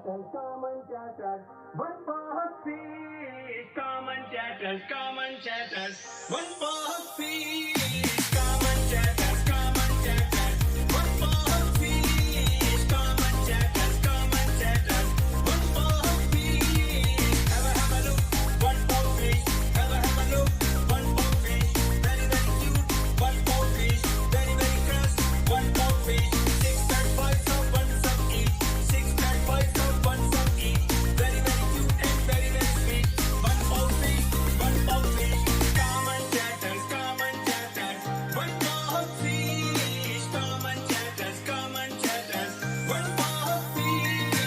One for fish, common chatters, common chatters. One for fish, common chatters, common chatters. One for fish, common chatters, common chatters. One for fish, have a look. One for fish, have a look. One for fish, very very cute. One for fish, very very cross. One for fish, 6 and 5 so one some each. 6 and 5 so one some each. Very very cute and very very sweet. One for fish, common chatters, common chatters. One for fish, common chatters, common chatters. One for fish,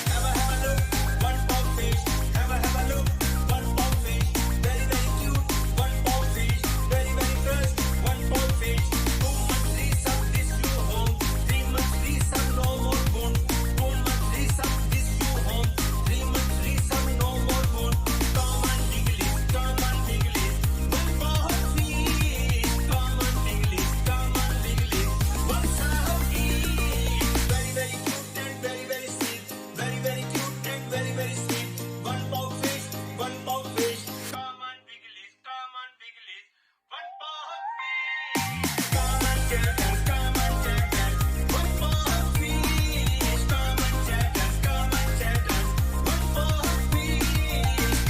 have a look. One for fish, have a look. One for fish, very very cute. One for fish, very very cross. One for fish, 2 months lease up this new home. 3 months lease up no more moon. 2 months lease up this new home. 3 months lease up no more moon. Come on English, come on English. One for fish, come on English, come on English. One for fish, very very cute and very very sweet. Very very cute and very very sweet. One for fish, come on English, come on English. One for fish, come on chatters, come on chatters. One for fish, come on chatters, come on chatters. One for fish,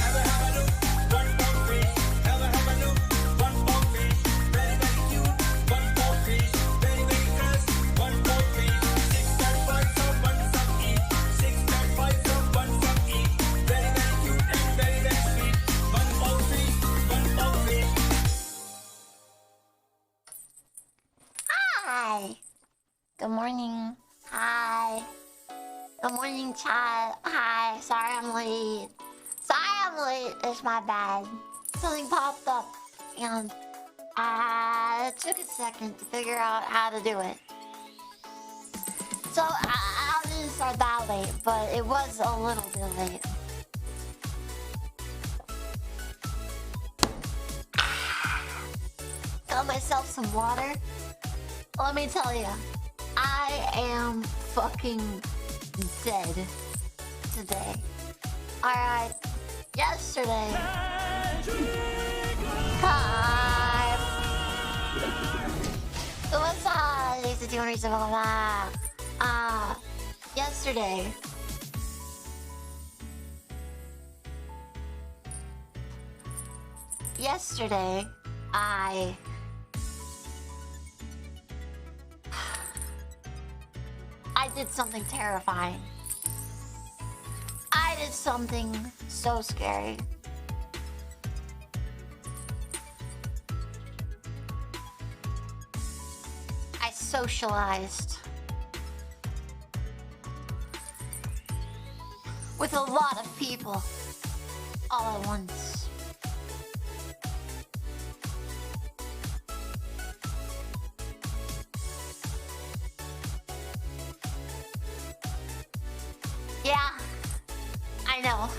have a look. One for fish, have a look. One for fish, very very cute. One for fish, very very cross. One for fish, 6 and 5 so one some each. 6 and 5 so one some each. Very very cute and very very sweet. One for fish, one for fish. Hi. Good morning. Hi. Good morning, chat. Hi. Sorry I'm late. It's my bad. Something popped up and it took a second to figure out how to do it. So I didn't start that late, but it was a little bit late. Got myself some water. Let me tell you, I am fucking dead today. Alright, yesterday. Hi. So what's up? Yesterday. Yesterday, I did something terrifying. I did something so scary. I socialized with a lot of people all at once. Yeah, I know.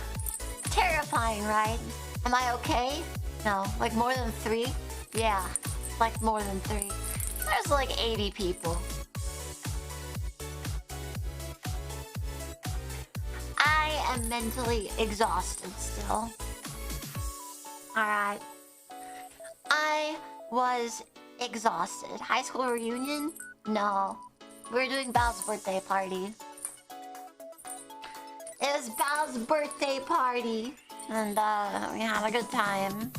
Terrifying, right? Am I okay? No, like more than 3? Yeah, like more than 3. There's like 80 people. I am mentally exhausted still. Alright. I was exhausted. High school reunion? No. We were doing Bal's birthday party. It was Bal's birthday party. And we had a good time.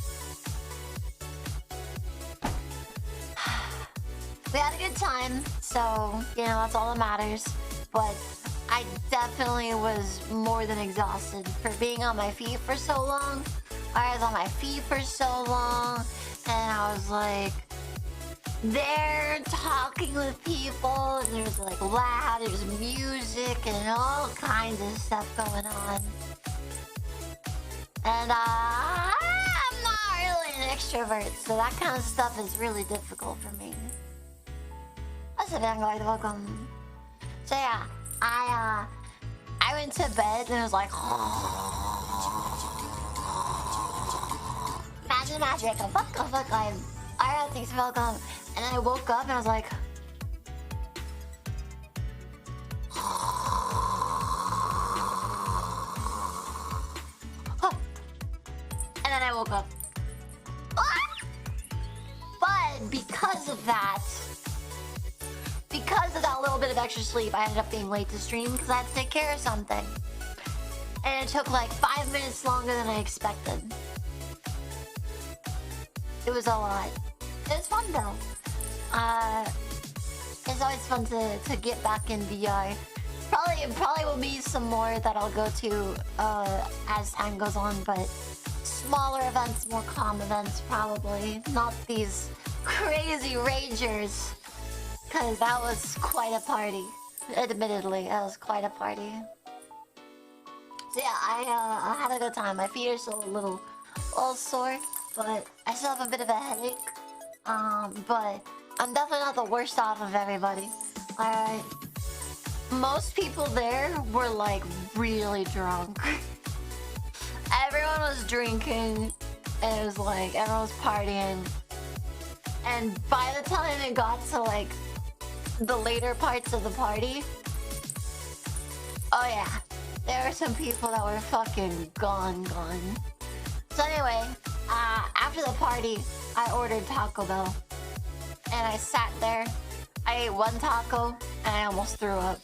We had a good time, so, you know, that's all that matters. But I definitely was more than exhausted for being on my feet for so long. I was on my feet for so long, and I was like there talking with people, and there was like loud, there was music and all kinds of stuff going on. And I'm not really an extrovert, so that kind of stuff is really difficult for me. What's up, young guys? Welcome. So yeah, I went to bed and it was like magic, fuck, alright, thanks for welcome. And then I woke up and I was like I woke up. Ah! But because of that little bit of extra sleep, I ended up being late to stream because I had to take care of something. And it took like 5 minutes longer than I expected. It was a lot. It was fun though. It's always fun to get back in VR. Probably will be some more that I'll go to as time goes on, but smaller events, more calm events probably. Not these crazy ragers. Cause that was quite a party. Admittedly, that was quite a party. So yeah, I had a good time. My feet are still a little sore, but I still have a bit of a headache. But I'm definitely not the worst off of everybody. Alright. Most people there were like really drunk. Everyone was drinking, and it was like everyone was partying. And by the time it got to like the later parts of the party, oh yeah, there were some people that were fucking gone. So anyway, after the party, I ordered Taco Bell. And I sat there, I ate one taco, and I almost threw up.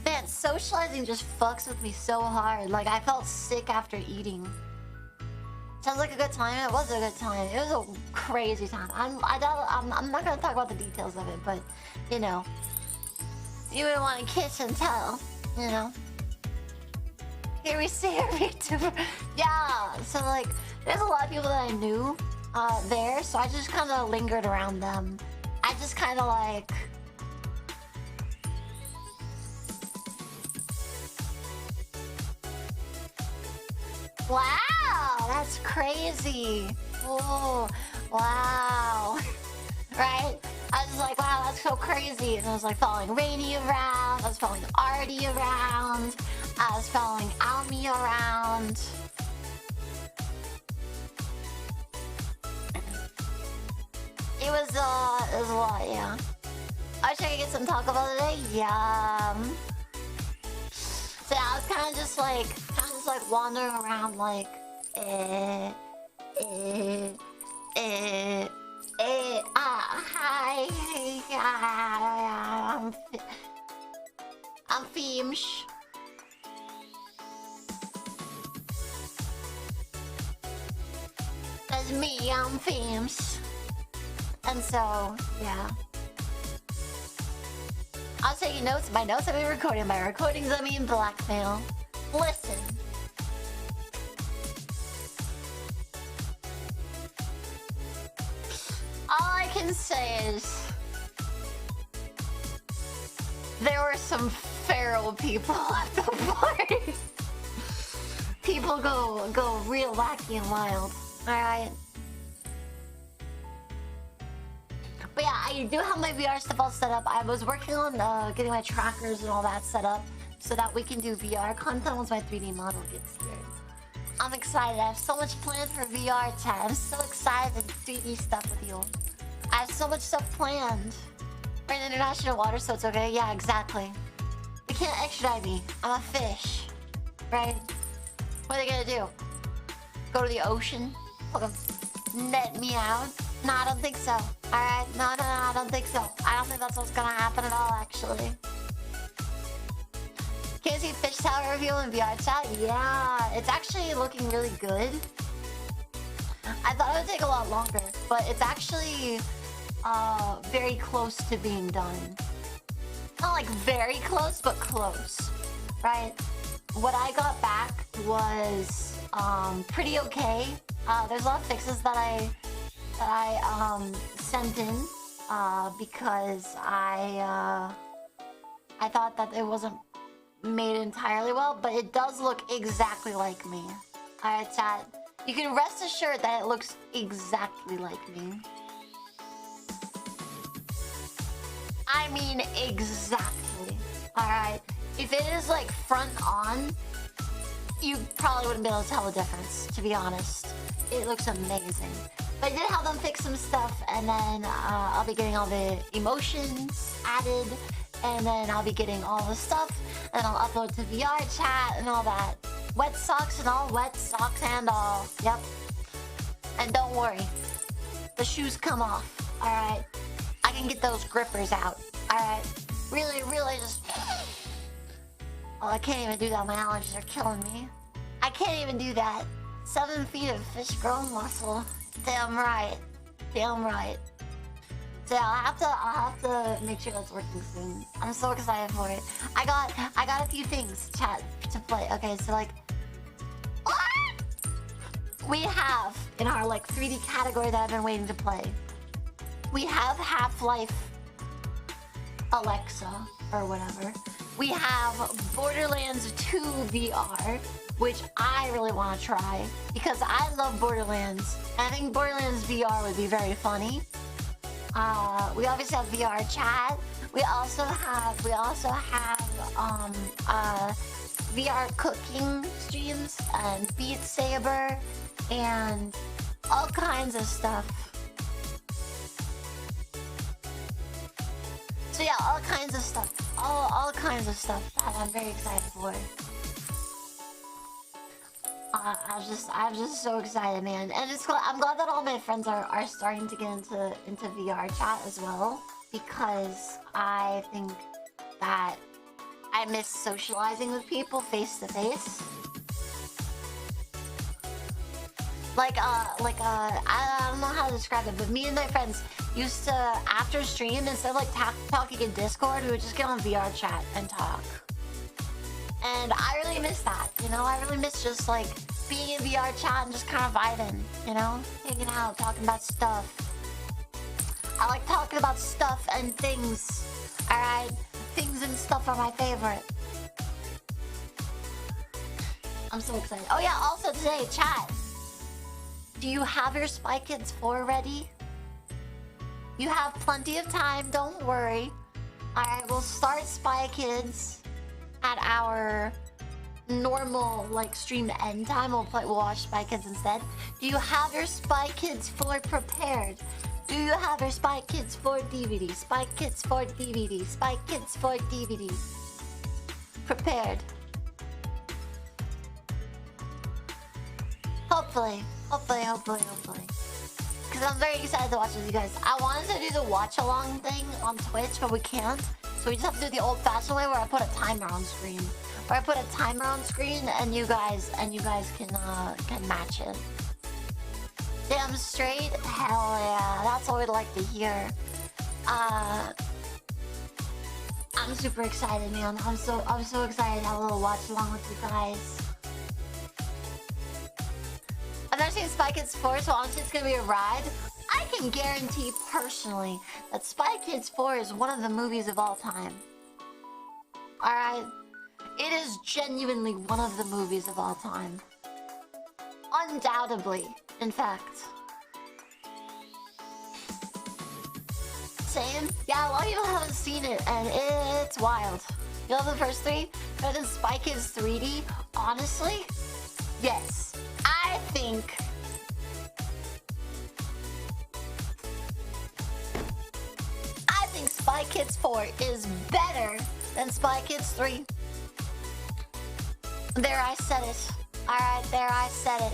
Man, socializing just fucks with me so hard. Like, I felt sick after eating. Sounds like a good time. It was a good time. It was a crazy time. I'm not gonna talk about the details of it, but, you know. You would want to kiss and tell, you know. Here we see a VTuber. Yeah, so like, there's a lot of people that I knew there, so I just kind of lingered around them. I just kind of like... Wow, that's crazy. Oh, wow. Right? I was like, wow, that's so crazy. And I was like following Rainy around. I was following Artie around. I was following Almi around. It was a lot, yeah. I wish I could get some Taco Bell today. Yum. So yeah, I was kind of just like wandering around like, hi, I'm Feemsh. That's me, I'm Feemsh. And so, yeah. I was taking notes. My notes I mean recording. By recordings I mean blackmail. Listen. All I can say is there were some feral people at the party. People go real wacky and wild. Alright. But yeah, I do have my VR stuff all set up. I was working on getting my trackers and all that set up so that we can do VR content once my 3D model gets here. I'm excited. I have so much planned for VR chat. I'm so excited to 3D stuff with you. I have so much stuff planned. We're in international water, so it's okay. Yeah, exactly. They can't extradite me. I'm a fish. Right? What are they gonna do? Go to the ocean? Fucking net me out? No, I don't think so. Alright? No, I don't think so. I don't think that's what's gonna happen at all, actually. Can you see Fish Tower review in VR chat? Yeah, it's actually looking really good. I thought it would take a lot longer, but it's actually very close to being done. Not like very close, but close, right? What I got back was pretty okay. There's a lot of fixes that I sent in because I thought that it wasn't made entirely well, but it does look exactly like me. Alright, chat. You can rest assured that it looks exactly like me. I mean exactly. Alright. If it is like front on, you probably wouldn't be able to tell the difference, to be honest. It looks amazing. But I did have them fix some stuff, and then I'll be getting all the emotions added, and then I'll be getting all the stuff, and I'll upload to VR chat and all that. Wet socks and all. Wet socks and all. Yep. And don't worry. The shoes come off. Alright? I can get those grippers out. Alright? Really, really just... Oh, I can't even do that. My allergies are killing me. I can't even do that. 7 feet of fish-grown muscle. Damn right. Damn right. So yeah, I'll have to make sure that's working soon. I'm so excited for it. I got a few things, chat, to play. Okay, so like... We have, in our like 3D category that I've been waiting to play, we have Half-Life Alexa, or whatever. We have Borderlands 2 VR, which I really want to try, because I love Borderlands. And I think Borderlands VR would be very funny. We obviously have VR chat. We also have VR cooking streams and Beat Saber and all kinds of stuff. So yeah, all kinds of stuff. All kinds of stuff that I'm very excited for. I'm just so excited, man. And I'm glad that all my friends are starting to get into VR chat as well, because I think that I miss socializing with people face to face. I don't know how to describe it, but me and my friends used to, after stream, instead of like talking in Discord, we would just get on VR chat and talk. And I really miss that, you know? I really miss just like being in VR chat and just kind of vibing, you know? Hanging out, talking about stuff. I like talking about stuff and things, alright? Things and stuff are my favorite. I'm so excited. Oh yeah, also today, chat. Do you have your Spy Kids 4 ready? You have plenty of time, don't worry. I will start Spy Kids at our normal like stream end time. We'll watch Spy Kids instead. Do you have your Spy Kids 4 prepared? Do you have your Spy Kids 4 DVD? Spy Kids 4 DVD. Spy Kids 4 DVD. Prepared. Hopefully. Because I'm very excited to watch with you guys. I wanted to do the watch-along thing on Twitch, but we can't. So we just have to do the old-fashioned way where I put a timer on screen. Where I put a timer on screen and you guys can match it. Damn straight? Hell yeah. That's what we'd like to hear. I'm super excited, man. I'm so excited to have a little watch-along with you guys. I've never seen Spy Kids 4, so honestly it's gonna be a ride. I can guarantee personally that Spy Kids 4 is one of the movies of all time. Alright? It is genuinely one of the movies of all time. Undoubtedly, in fact. Same? Yeah, a lot of people haven't seen it, and it's wild. You love the first three? Better than Spy Kids 3D? Honestly? Yes. I think Spy Kids 4 is better than Spy Kids 3. There, I said it. Alright, there, I said it.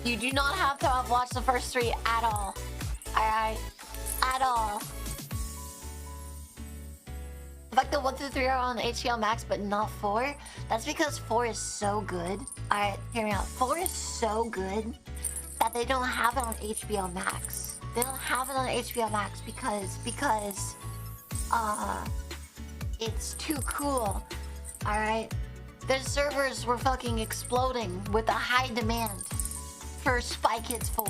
You do not have to have watched the first three at all. Alright? At all. The fact that 1 through 3 are on HBO Max but not 4, that's because 4 is so good. Alright, hear me out. 4 is so good that they don't have it on HBO Max. They don't have it on HBO Max because it's too cool. Alright? Their servers were fucking exploding with a high demand for Spy Kids 4.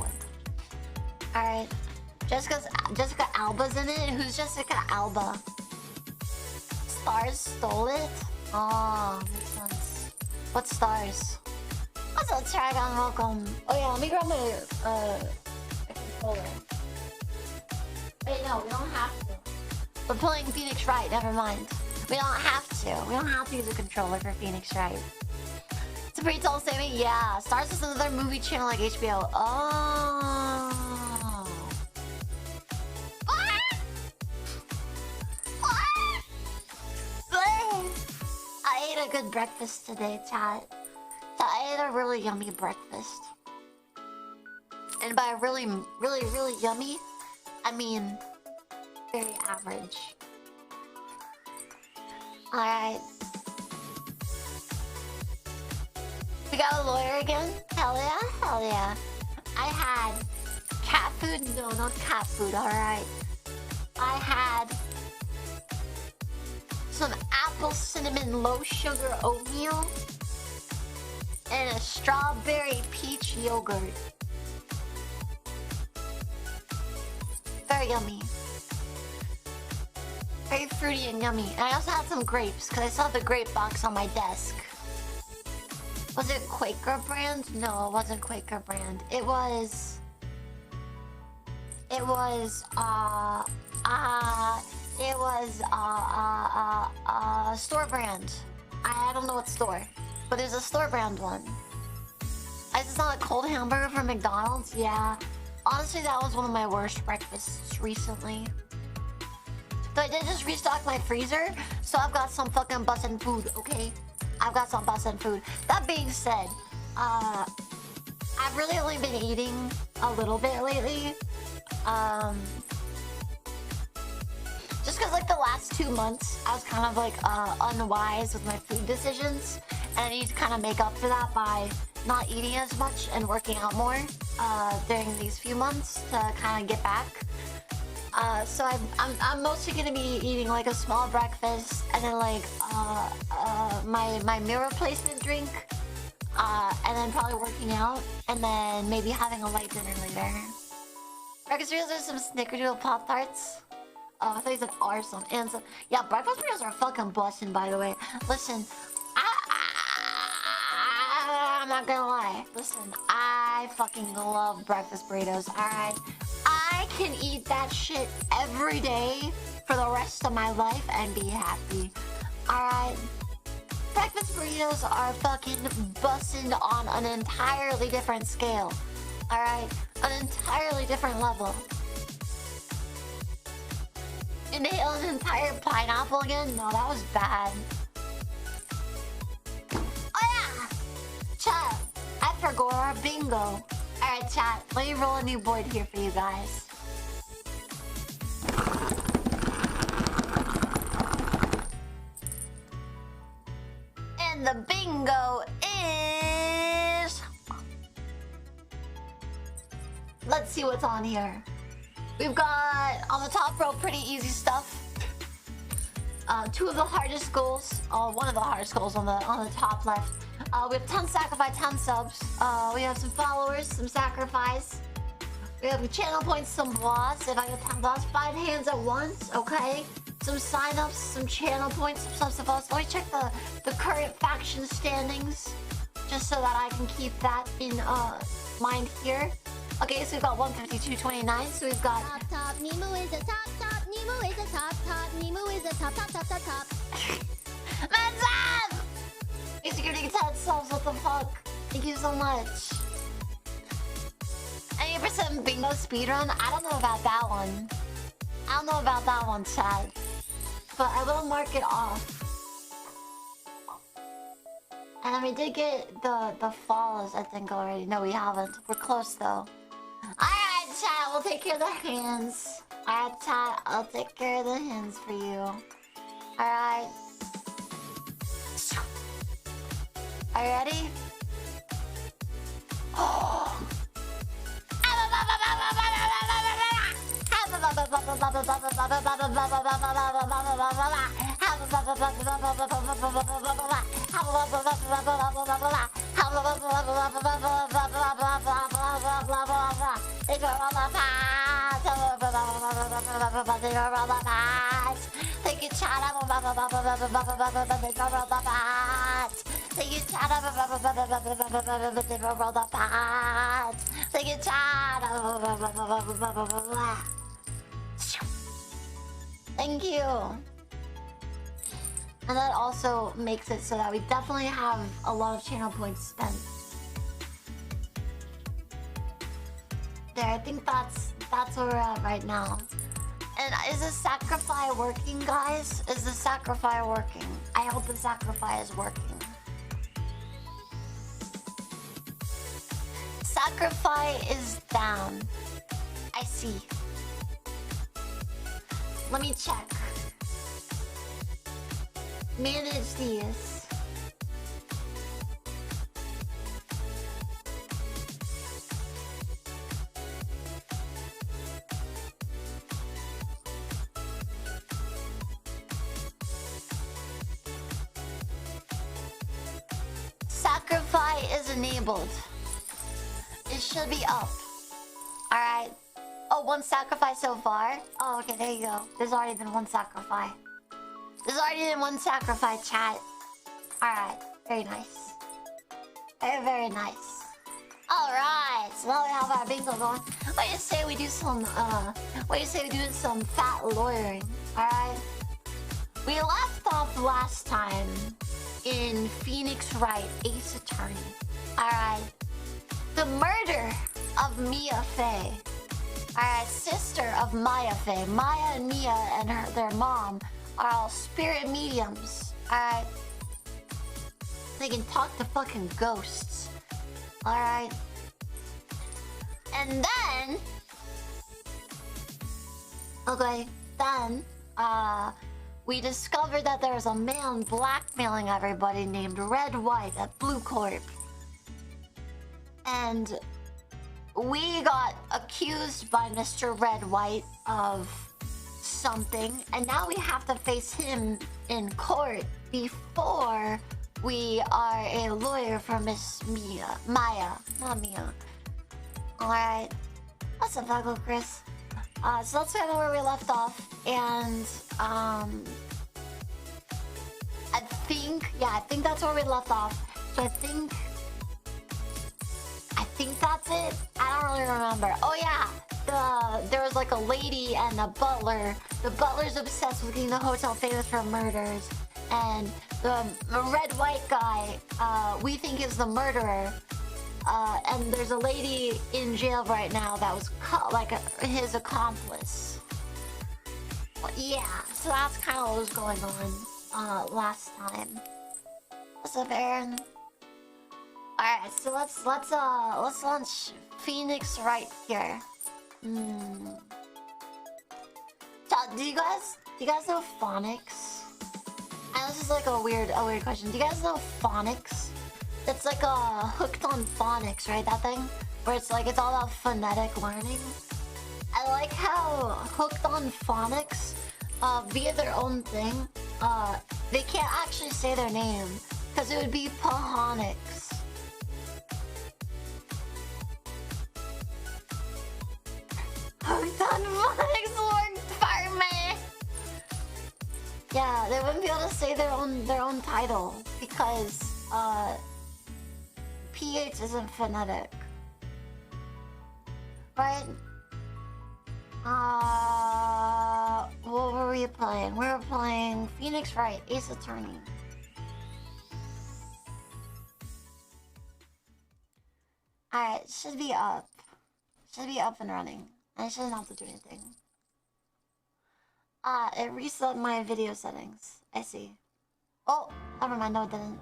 Alright? Jessica Alba's in it? Who's Jessica Alba? Stars stole it? Oh, makes sense. What stars? Also, Dragon, welcome. Oh yeah, let me grab my controller. Wait, no, we don't have to. We're playing Phoenix Wright, never mind. We don't have to. We don't have to use a controller for Phoenix Wright. It's a pretty tall statement. Yeah, Stars is another movie channel like HBO. Oh. I ate a good breakfast today, chat. I ate a really yummy breakfast. And by really, really, really yummy, I mean very average. Alright. We got a lawyer again? Hell yeah, hell yeah. I had cat food? No, not cat food, alright. I had some apple cinnamon low sugar oatmeal and a strawberry peach yogurt. Very yummy. Very fruity and yummy. And I also had some grapes because I saw the grape box on my desk. Was it Quaker brand? No, it wasn't Quaker brand. It was store brand. I don't know what store, but there's a store brand one. I just saw a cold hamburger from McDonald's. Yeah, honestly, that was one of my worst breakfasts recently. So I did just restock my freezer, so I've got some fucking bussin' food. Okay, I've got some bussin' food. That being said, I've really only been eating a little bit lately. Just because like the last 2 months, I was kind of like unwise with my food decisions, and I need to kind of make up for that by not eating as much and working out more during these few months to kind of get back. So I'm mostly gonna be eating like a small breakfast and then like my meal replacement drink, and then probably working out, and then maybe having a light dinner later. Breakfast burritos are some Snickerdoodle Pop Tarts. Oh, I thought you said are some and some. Yeah, breakfast burritos are fucking bussin', by the way. Listen, I'm not gonna lie. Listen, I fucking love breakfast burritos. All right, I can eat that shit every day for the rest of my life and be happy. All right, breakfast burritos are fucking bussin' on an entirely different scale. All right, an entirely different level. Inhale an entire pineapple again? No, that was bad. Oh yeah! Chat, I forgot our bingo. Alright chat, let me roll a new board here for you guys. And the bingo is... Let's see what's on here. We've got, on the top row, pretty easy stuff. 2 of the hardest goals. One of the hardest goals on the top left. We have 10 sacrifice, 10 subs. We have some followers, some sacrifice. We have channel points, some boss. If I get 10 boss, 5 hands at once, okay? Some sign-ups, some channel points, some stuff else. Let me check the current faction standings, just so that I can keep that in mind here. Okay, so we've got 152.29, so we've got... Top, Nemu is a top, Nemu is a top, Nemu is a top. Man's up! Security 10 subs, what the fuck? Thank you so much. 80% bingo speedrun? I don't know about that one. I don't know about that one, Chad. But I will mark it off. And then we did get the follows, I think, already. No, we haven't. We're close, though. Alright, chat, we'll take care of the hands. Alright, chat, I'll take care of the hands for you. Alright. Are you ready? Oh! Thank you, chat. Thank you, chat. Thank you, chat. Thank you. And that also makes it so that we definitely have a lot of channel points spent. There, I think that's where we're at right now. And is the sacrifice working, guys? Is the sacrifice working? I hope the sacrifice is working. Sacrifice is down. I see. Let me check. Manage these. Sacrifice is enabled. It should be up. Alright. Oh, one sacrifice so far? Oh, okay, there you go. There's already been one sacrifice. There's already been one sacrifice, chat. Alright, very nice. Very, very nice. Alright, so now we have our bingo going. What do you say we do some, fat lawyering? Alright? We left off last time in Phoenix Wright, Ace Attorney. Alright. The murder of Mia Fey. Alright, sister of Maya Fey. Maya and Mia and their mom are all spirit mediums. Alright. They can talk to fucking ghosts. Alright. And then... Okay, then... we discovered that there was a man blackmailing everybody named Red White at Blue Corp. And we got accused by Mr. Red White of something, and now we have to face him in court before we are a lawyer for Miss Maya, not Mia. Alright. What's up, Uncle Chris? So that's kind of where we left off, and I think that's where we left off. So I think that's it. I don't really remember. Oh yeah, there was like a lady and a butler. The butler's obsessed with getting the hotel famous for murders, and the red white guy we think is the murderer. And there's a lady in jail right now that was his accomplice. Well, yeah, so that's kind of what was going on last time. What's up, Aaron? Alright, so let's launch Phoenix right here. So, do you guys know phonics? And this is like a weird question. Do you guys know phonics? It's like a hooked on phonics, right? That thing where it's like it's all about phonetic learning. I like how hooked on phonics via their own thing. They can't actually say their name because it would be Pahonics. Hooked on phonics worked for me. Yeah, they wouldn't be able to say their own title because PH isn't phonetic. Right? What were we playing? We were playing Phoenix Wright, Ace Attorney. Alright, it should be up. Should be up and running. I shouldn't have to do anything. It reset my video settings. I see. Oh, never mind, no it didn't.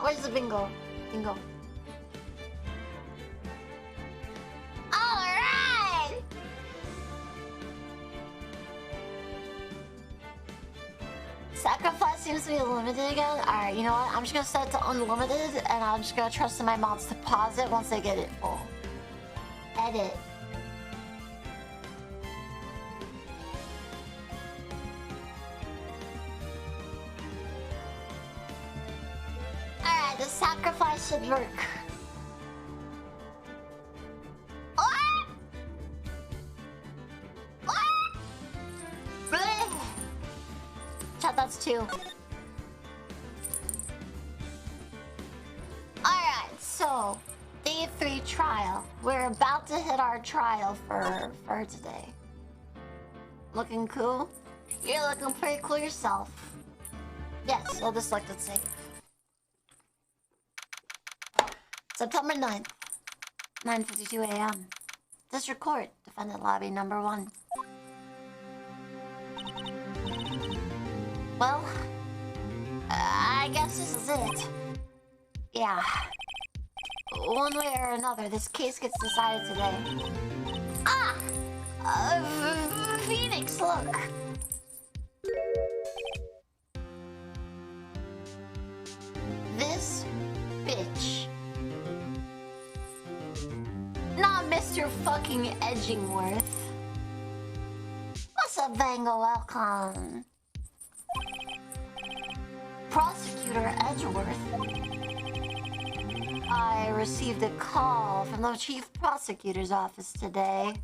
Where's the bingo? Bingo. Alright! Sacrifice seems to be limited again. Alright, you know what? I'm just gonna set it to unlimited and I'm just gonna trust in my mods to pause it once they get it full. Edit. Alright, the sacrifice should work. What? What? Blech. Chat, that's 2. Alright, so day 3 trial. We're about to hit our trial for today. Looking cool? You're looking pretty cool yourself. Yes, I'll just select it safe. September 9th, 9:52 a.m. District Court, Defendant Lobby number 1. Well, I guess this is it. Yeah. One way or another, this case gets decided today. Ah! Phoenix, look! This bitch. Not Mr. fucking Edgingworth. What's up, Vango? Welcome. Prosecutor Edgeworth. I received a call from the Chief Prosecutor's office today.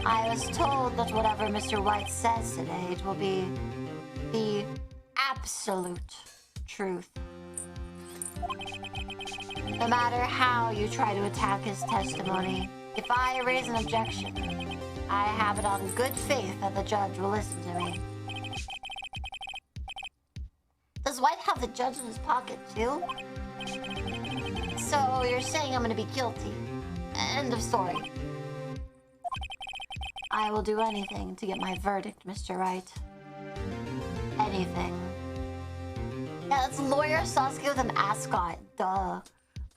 I was told that whatever Mr. Wright says today, it will be the absolute truth. No matter how you try to attack his testimony, if I raise an objection, I have it on good faith that the judge will listen to me. Does White have the judge in his pocket too? So you're saying I'm gonna be guilty. End of story. I will do anything to get my verdict, Mr. Wright. Anything. Yeah, that's lawyer Sasuke with an ascot. Duh.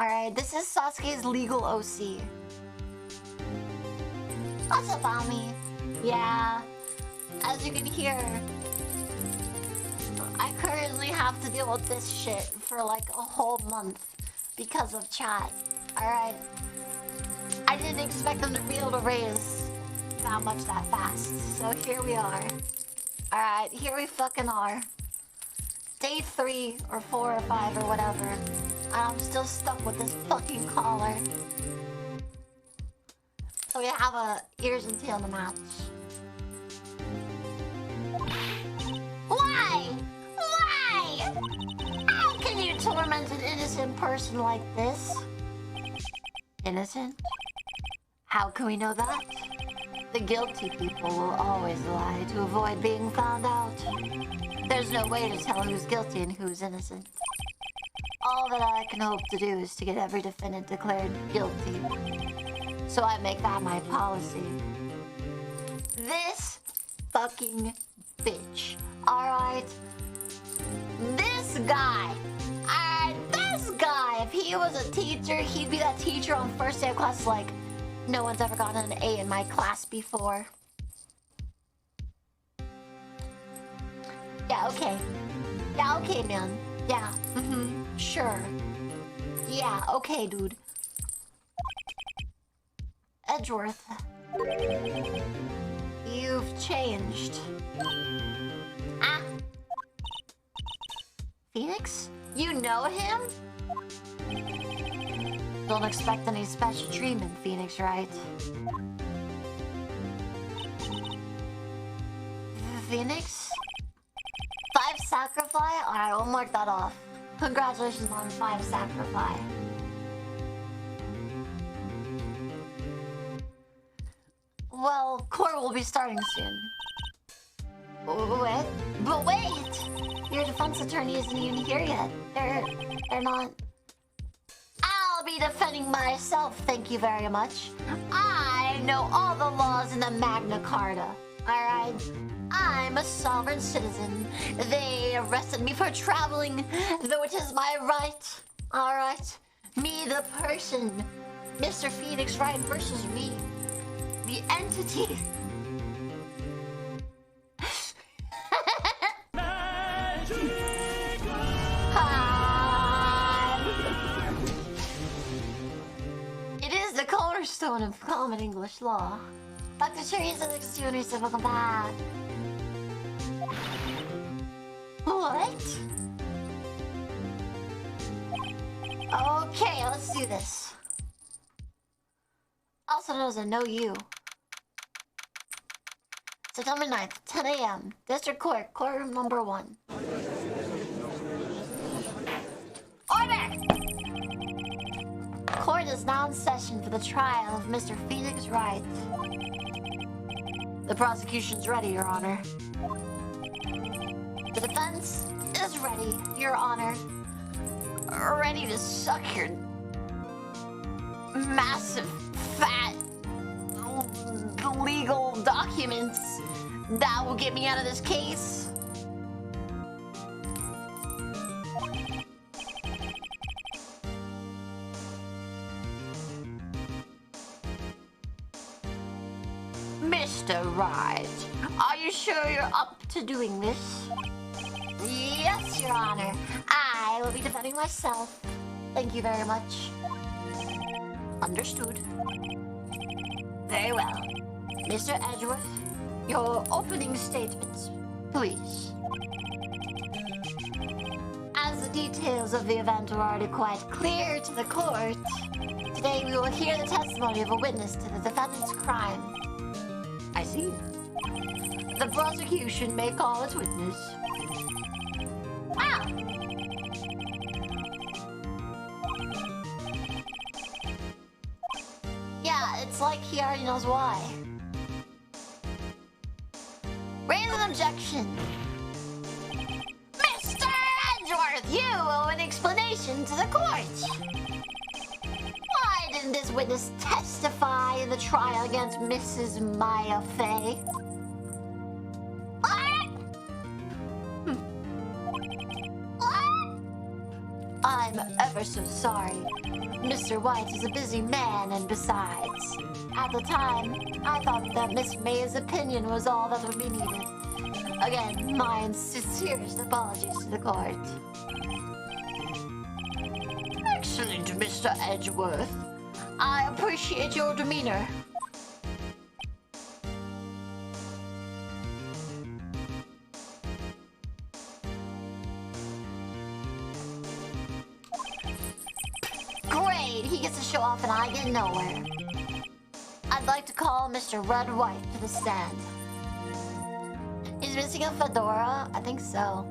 Alright, this is Sasuke's legal OC. What's about me? Yeah. As you can hear, I currently have to deal with this shit for like a whole month because of chat. Alright? I didn't expect them to be able to raise that much that fast. So here we are. Alright, here we fucking are. Day 3 or 4 or 5 or whatever. And I'm still stuck with this fucking collar. So we have a ears and tail to match. Why? Why? How can you torment an innocent person like this? Innocent? How can we know that? The guilty people will always lie to avoid being found out. There's no way to tell who's guilty and who's innocent. All that I can hope to do is to get every defendant declared guilty. So I make that my policy. This fucking bitch. Alright? This guy. Alright, this guy. If he was a teacher, he'd be that teacher on first day of class like, no one's ever gotten an A in my class before. Yeah, okay. Yeah, okay, man. Yeah, sure. Yeah, okay, dude. Edgeworth. You've changed. Ah. Phoenix? You know him? Don't expect any special treatment, Phoenix, right? Phoenix? 5 sacrifice? Alright, we'll mark that off. Congratulations on 5 sacrifice. Well, court will be starting soon. Wait, but wait! Your defense attorney isn't even here yet. They're not... I'll be defending myself, thank you very much. I know all the laws in the Magna Carta, alright? I'm a sovereign citizen. They arrested me for traveling, though it is my right. Alright? Me, the person. Mr. Phoenix Wright versus me. The entity. It is the cornerstone of common English law. Dr. Teresa, next to you, welcome back. What? Okay, let's do this. Also known as a No You. September 9th, 10 a.m. District Court, courtroom number 1. Order! Court is now in session for the trial of Mr. Phoenix Wright. The prosecution's ready, Your Honor. The defense is ready, Your Honor. ready to suck your massive, fat, legal documents that will get me out of this case. Mr. Wright, are you sure you're up to doing this? Yes, Your Honor. I will be defending myself. Thank you very much. Understood. Very well. Mr. Edgeworth, your opening statements, please. As the details of the event are already quite clear to the court, today we will hear the testimony of a witness to the defendant's crime. I see. The prosecution may call its witness. Ah! Yeah, it's like he already knows why. Raise an objection. Mr. Edgeworth, you owe an explanation to the court. Why didn't this witness testify in the trial against Mrs. Maya Fey? I'm ever so sorry. Mr. White is a busy man, and besides, at the time, I thought that Miss May's opinion was all that would be needed. Again, my sincerest apologies to the court. Excellent, Mr. Edgeworth. I appreciate your demeanor. Great, he gets to show off and I get nowhere. I'd like to call Mr. Red White to the stand. He's missing a fedora? I think so.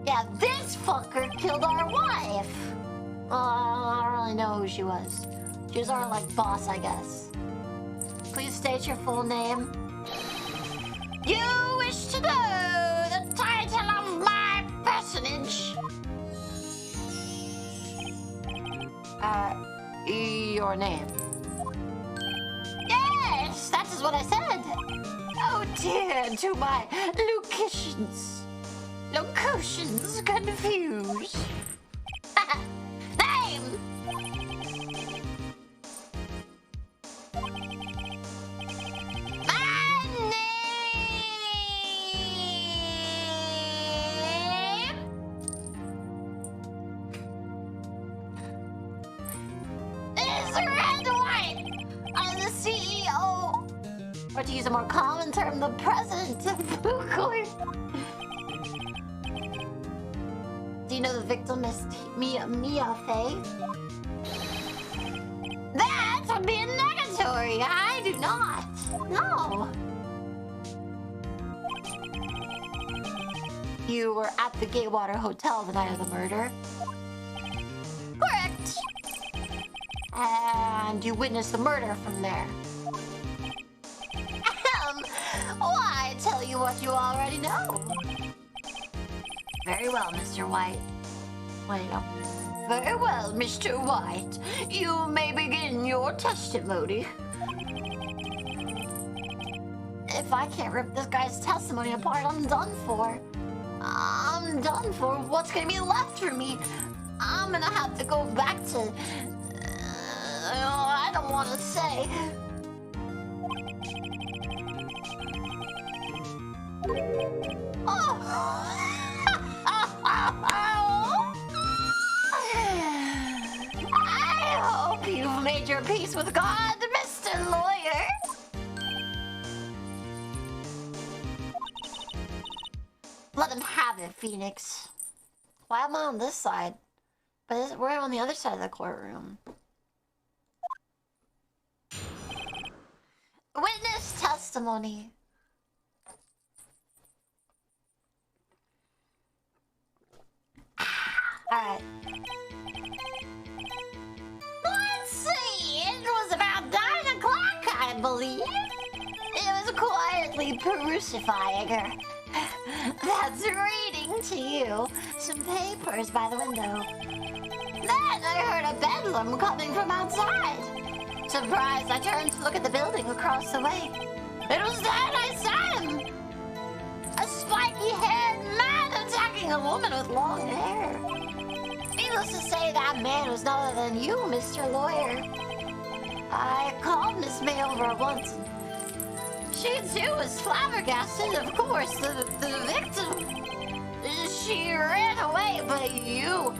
Yeah, this fucker killed our wife! I don't really know who she was. She was our, boss, I guess. Please state your full name. You wish to know the title of my personage? Your name. Yes, that is what I said. Oh dear, to my locutions confused. Name! My name is Red White. I'm the CEO, or to use a more common term, the president of Blue Court. Do you know the victim is Mia Fey? That would be a negatory. I do not. No. You were at the Gatewaters Hotel the night of the murder? Correct. And you witnessed the murder from there? Why tell you what you already know? Very well, Mr. White. Wait, no. Very well, Mr. White. You may begin your testimony. If I can't rip this guy's testimony apart, I'm done for. I'm done for. What's gonna be left for me? I'm gonna have to go back to... I don't want to say. Oh! I hope you've made your peace with God, Mr. Lawyer. Let him have it, Phoenix. Why am I on this side? But we're on the other side of the courtroom. Witness testimony. Alright. Let's see. It was about 9 o'clock, I believe. It was quietly crucifying her. That's reading to you. Some papers by the window. Then I heard a bedlam coming from outside. Surprised, I turned to look at the building across the way. It was then I saw him. A spiky-haired man attacking a woman with long hair. Needless to say, that man was none other than you, Mr. Lawyer. I called Miss May over once. She too was flabbergasted, of course, the victim. She ran away, but you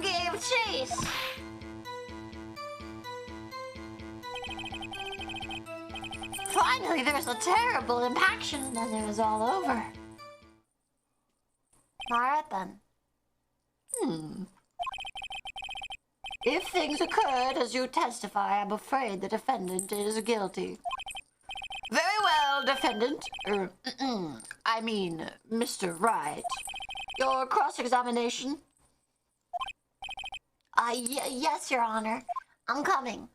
gave chase. Finally, there's a terrible impaction, and then it was all over. Alright then. If things occurred as you testify, I'm afraid the defendant is guilty. Very well, defendant. I mean, Mr. Wright. Your cross-examination? Yes, Your Honor. I'm coming.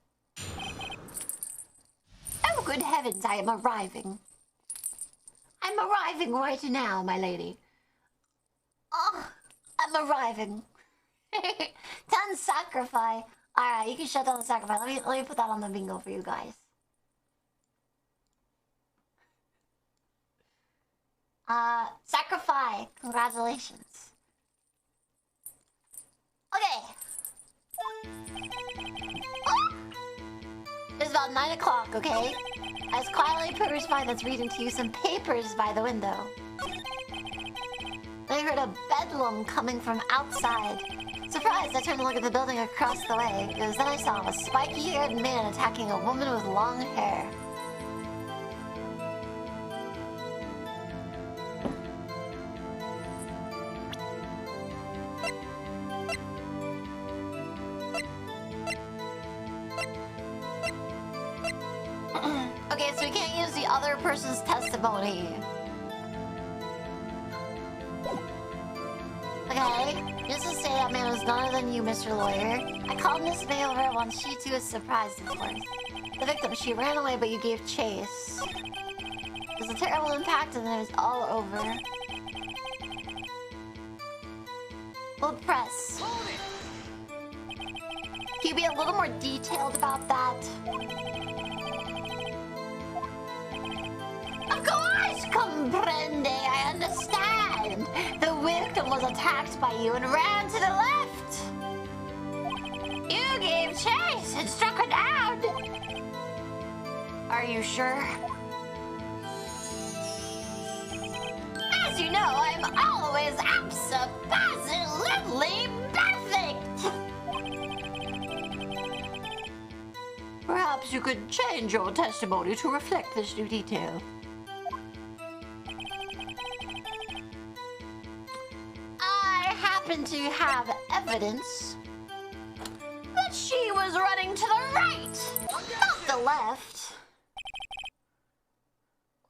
Oh, good heavens, I am arriving. I'm arriving right now, my lady. Oh, I'm arriving. Done sacrifice. Alright, you can shut down the sacrifice. Let me put that on the bingo for you guys. Sacrifice. Congratulations. Okay. Oh! It's about 9 o'clock, okay? As quietly peruse by that's reading to you some papers by the window. I heard a bedlam coming from outside. Surprised, I turned to look at the building across the way. It was then I saw a spiky-haired man attacking a woman with long hair. Okay, so we can't use the other person's testimony. Okay, just to say that man was none other than you, Mr. Lawyer. I called Miss May over once. She too was surprised, of course. The victim, she ran away, but you gave chase. It was a terrible impact, and then it was all over. We'll press. Can you be a little more detailed about that? Of course, comprende, I understand. The victim was attacked by you and ran to the left. You gave chase and struck her down. Are you sure? As you know, I'm always absolutely perfect. Perhaps you could change your testimony to reflect this new detail. To have evidence that she was running to the right, not the left.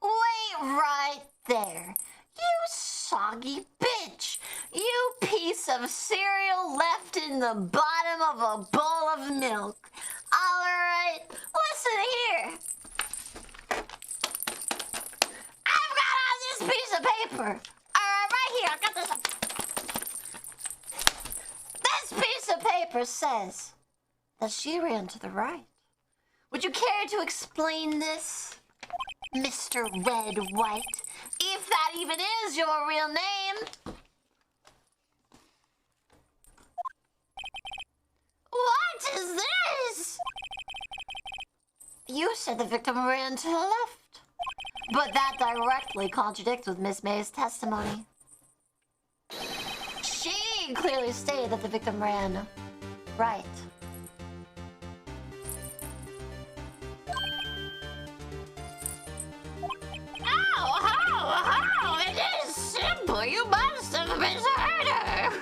Wait right there. You soggy bitch. You piece of cereal left in the bottom of a bowl of milk. Alright, listen here. I've got this piece of paper. Alright, right here. I've got this. This piece of paper says that she ran to the right. Would you care to explain this, Mr. Red White, if that even is your real name? What is this? You said the victim ran to the left, but that directly contradicts with Miss May's testimony. She clearly stated that the victim ran right. Oh, it is simple. You must have misheard her.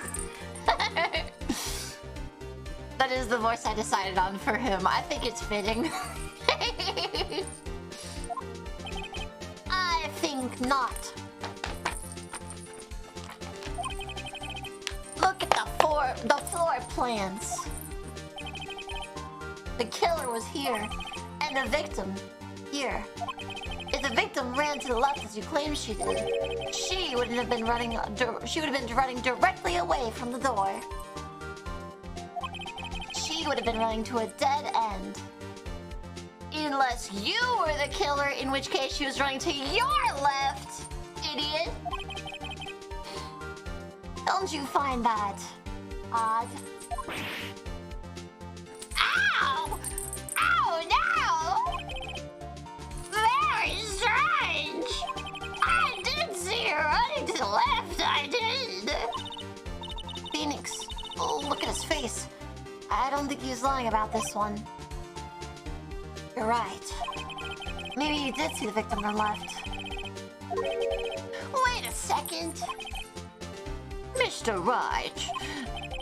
That is the voice I decided on for him. I think it's fitting. I think not. Look at the floor plans. The killer was here, and the victim here. If the victim ran to the left as you claim she did, she would have been running directly away from the door. we would have been running to a dead end. Unless you were the killer, in which case she was running to your left, idiot. Don't you find that odd? Ow! Ow, no! Very strange! I did see her running to the left, I did! Phoenix, oh, look at his face. I don't think he was lying about this one. You're right. Maybe you did see the victim on the left. Wait a second. Mr. Wright.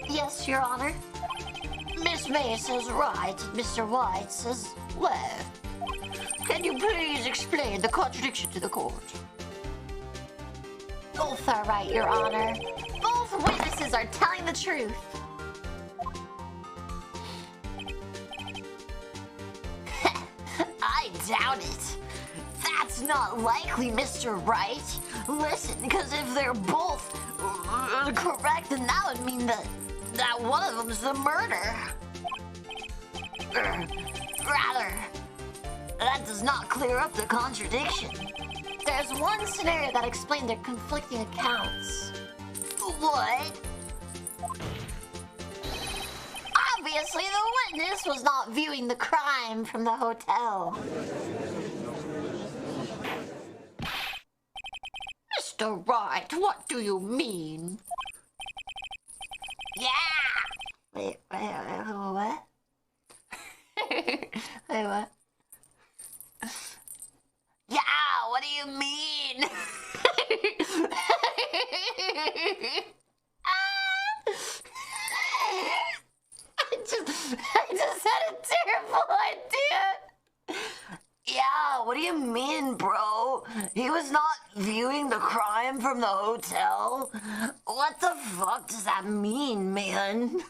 Yes, Your Honor. Miss May says right, Mr. White says left. Can you please explain the contradiction to the court? Both are right, Your Honor. Both witnesses are telling the truth. I doubt it. That's not likely, Mr. Wright. Listen, because if they're both correct, then that would mean that one of them's the murder. Rather, that does not clear up the contradiction. There's one scenario that explains their conflicting accounts. What? Obviously, the witness was not viewing the crime from the hotel. Mr. Wright, what do you mean? Yeah! Wait, what? Wait, what? Yeah, what do you mean? I just had a terrible idea. Yeah, what do you mean, bro? He was not viewing the crime from the hotel? What the fuck does that mean, man?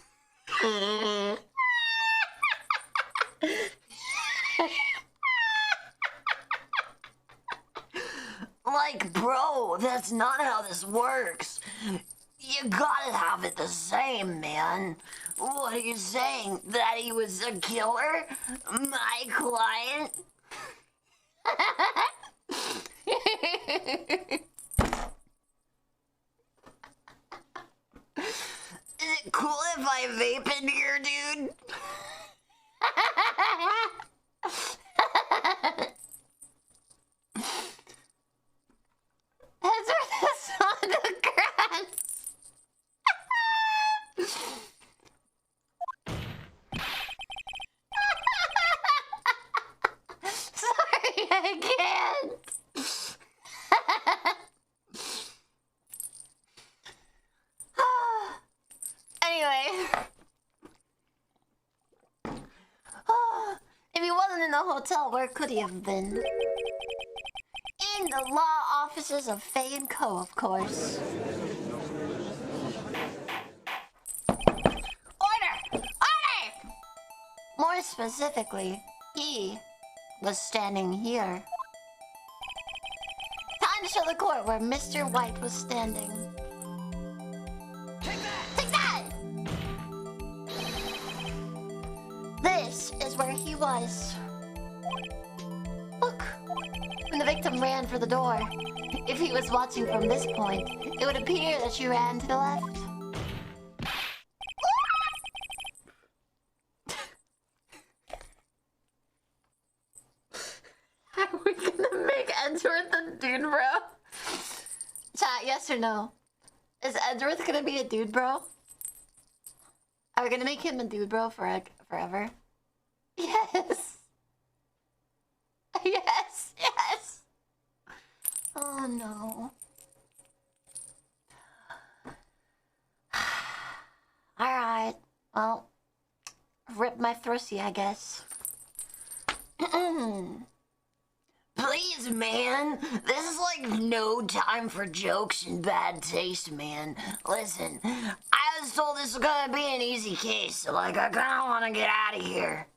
Like, bro, that's not how this works. You gotta have it the same, man. What are you saying? That he was a killer? My client? Is it cool if I vape in here, dude? That's on the grass. Sorry, I can't. Anyway. If he wasn't in the hotel, where could he have been? In the law offices of Faye & Co., of course. Order! Order! More specifically, he was standing here. Time to show the court where Mr. White was standing. Take that! Take that! This is where he was. Look. When the victim ran for the door, if he was watching from this point, it would appear that she ran to the left. Are we gonna make Edgeworth a dude, bro? Chat, yes or no? Is Edgeworth gonna be a dude, bro? Are we gonna make him a dude, bro, forever? Yes. Yes, yes. Oh no. Alright. Well, rip my thrussy, I guess. Please, man. This is like no time for jokes and bad taste, man. Listen, I was told this was gonna be an easy case, so like I kinda wanna get out of here.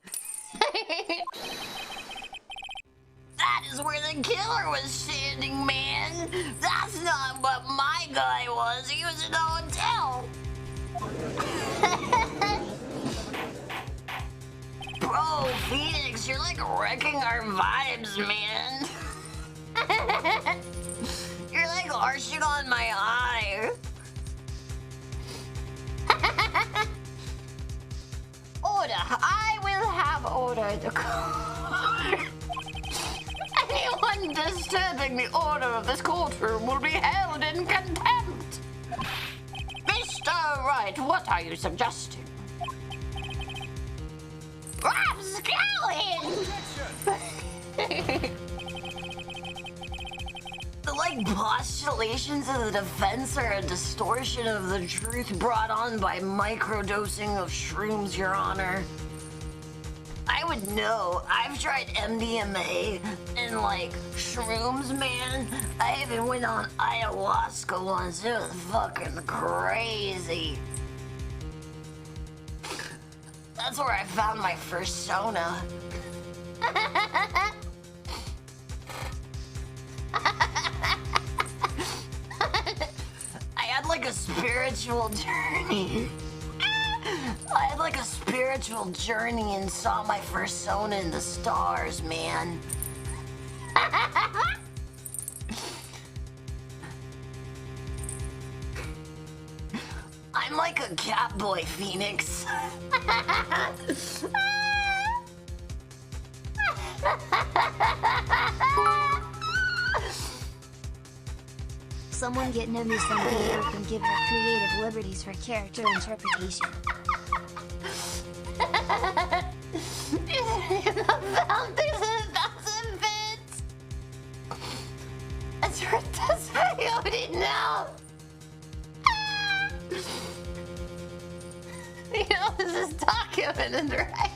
That is where the killer was standing, man. That's not what my guy was. He was in the hotel. Bro, Phoenix, you're like wrecking our vibes, man. You're like arching on my eye. Order. I will have order to call. Anyone disturbing the order of this courtroom will be held in contempt. Mr. Wright, what are you suggesting? Rapscallion! The postulations of the defense are a distortion of the truth brought on by microdosing of shrooms, Your Honor. I would know. I've tried MDMA and shrooms, man. I even went on ayahuasca once. It was fucking crazy. That's where I found my first sona. I had a spiritual journey. I had a spiritual journey and saw my first sona in the stars, man. I'm like a cat boy, Phoenix. Someone get Nemu some paperwork and give her creative liberties for character interpretation. It's your testimony now. You know, this is documented, right?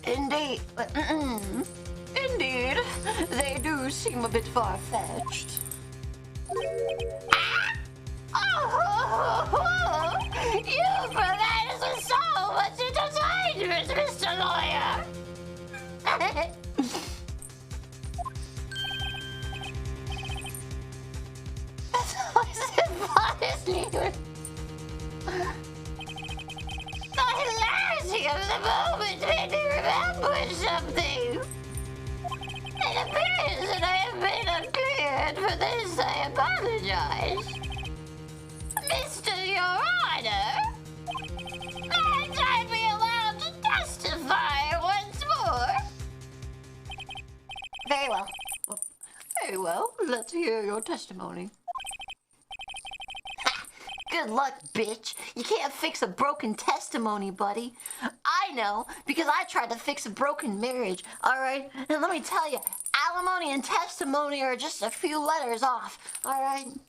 Indeed. Indeed. They do seem a bit far-fetched. Oh, you provided us with so much entertainment, Mr. Lawyer. The hilarity of the moment made me remember something. It appears that I have been uncleared. For this, I apologize. Mr. Your Honor, might I be allowed to testify once more? Very well. Very well. Let's hear your testimony. Good luck, bitch. You can't fix a broken testimony, buddy. I know, because I tried to fix a broken marriage, alright? And let me tell you, alimony and testimony are just a few letters off, alright?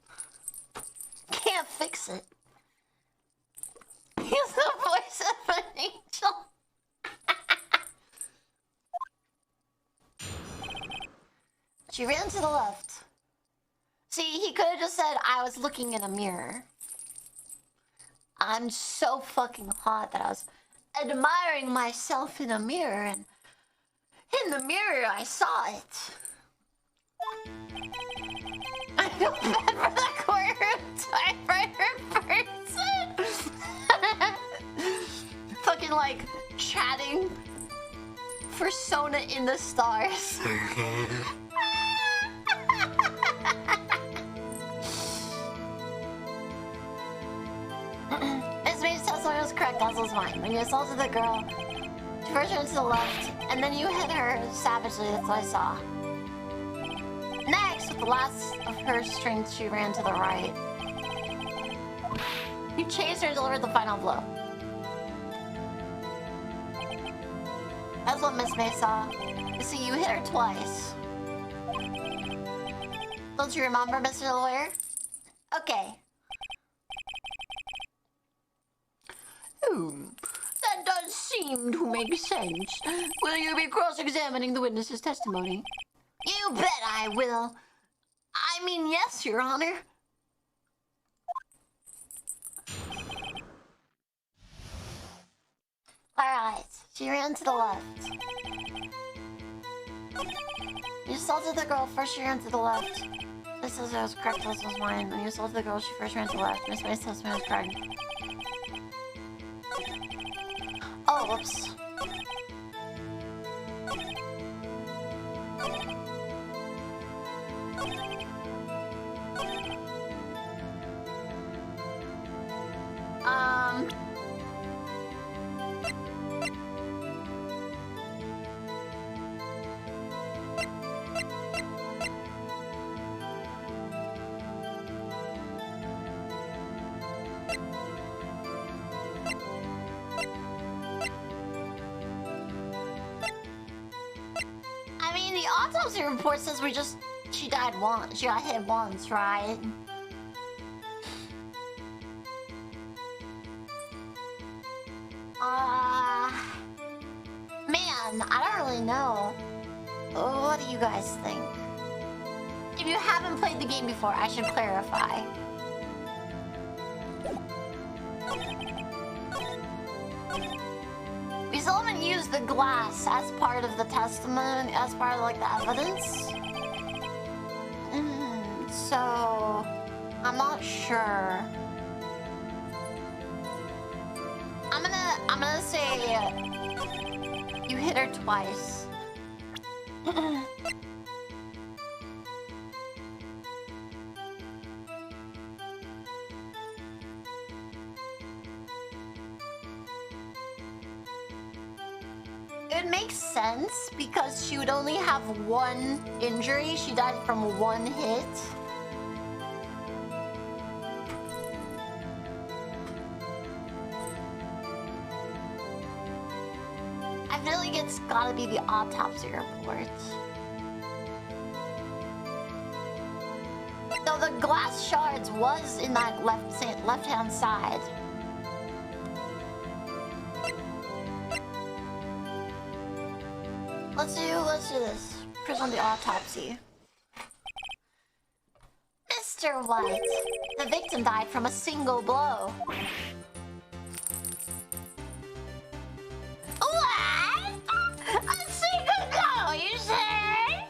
Can't fix it. He's the voice of an angel. She ran to the left. See, he could have just said, I was looking in a mirror. I'm so fucking hot that I was admiring myself in a mirror, and in the mirror I saw it. I feel bad for the courtroom typewriter person. Fucking chatting for Sona in the stars. Miss Mae's testimony was correct, as was mine. When you assaulted the girl, you first went to the left, and then you hit her savagely. That's what I saw. Next, with the last of her strength, she ran to the right. You chased her and delivered the final blow. That's what Miss Mae saw. You see, you hit her twice. Don't you remember, Mr. Lawyer? Okay. That does seem to make sense. Will you be cross-examining the witness's testimony? You bet I will. I mean, yes, Your Honor. Alright, she ran to the left. You assaulted the girl, first she ran to the left. This says it was correct, this was mine. When you sold to the girl, she first ran to the left. Miss Wade's testimony was correct. Oh, whoops. I mean, the autopsy report says she died once. She got hit once, right? Man, I don't really know. What do you guys think? If you haven't played the game before, I should clarify. We still haven't used the glass as part of the testimony, as part of like the evidence. So I'm not sure. I'm gonna say you hit her twice. It makes sense because she would only have one injury. She died from one hit. I feel like it's gotta be the autopsy report. So the glass shards was in that left-hand side. Let's do this. Present the autopsy. Mr. White, the victim died from a single blow. What? A single blow, you say?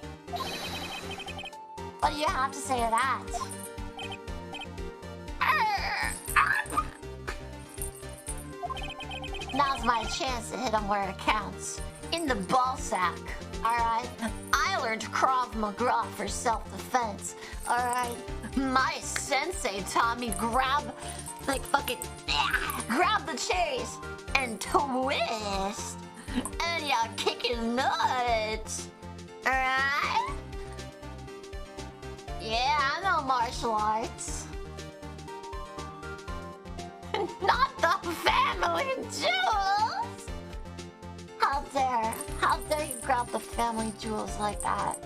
What do you have to say to that? Now's my chance to hit him where it counts. In the ball sack. Alright? I learned Krav Maga for self-defense. Alright? My sensei taught me grab the cherries and twist. And you kick his nuts. Alright? Yeah, I know martial arts. Not the family jewels! How dare you grab the family jewels like that?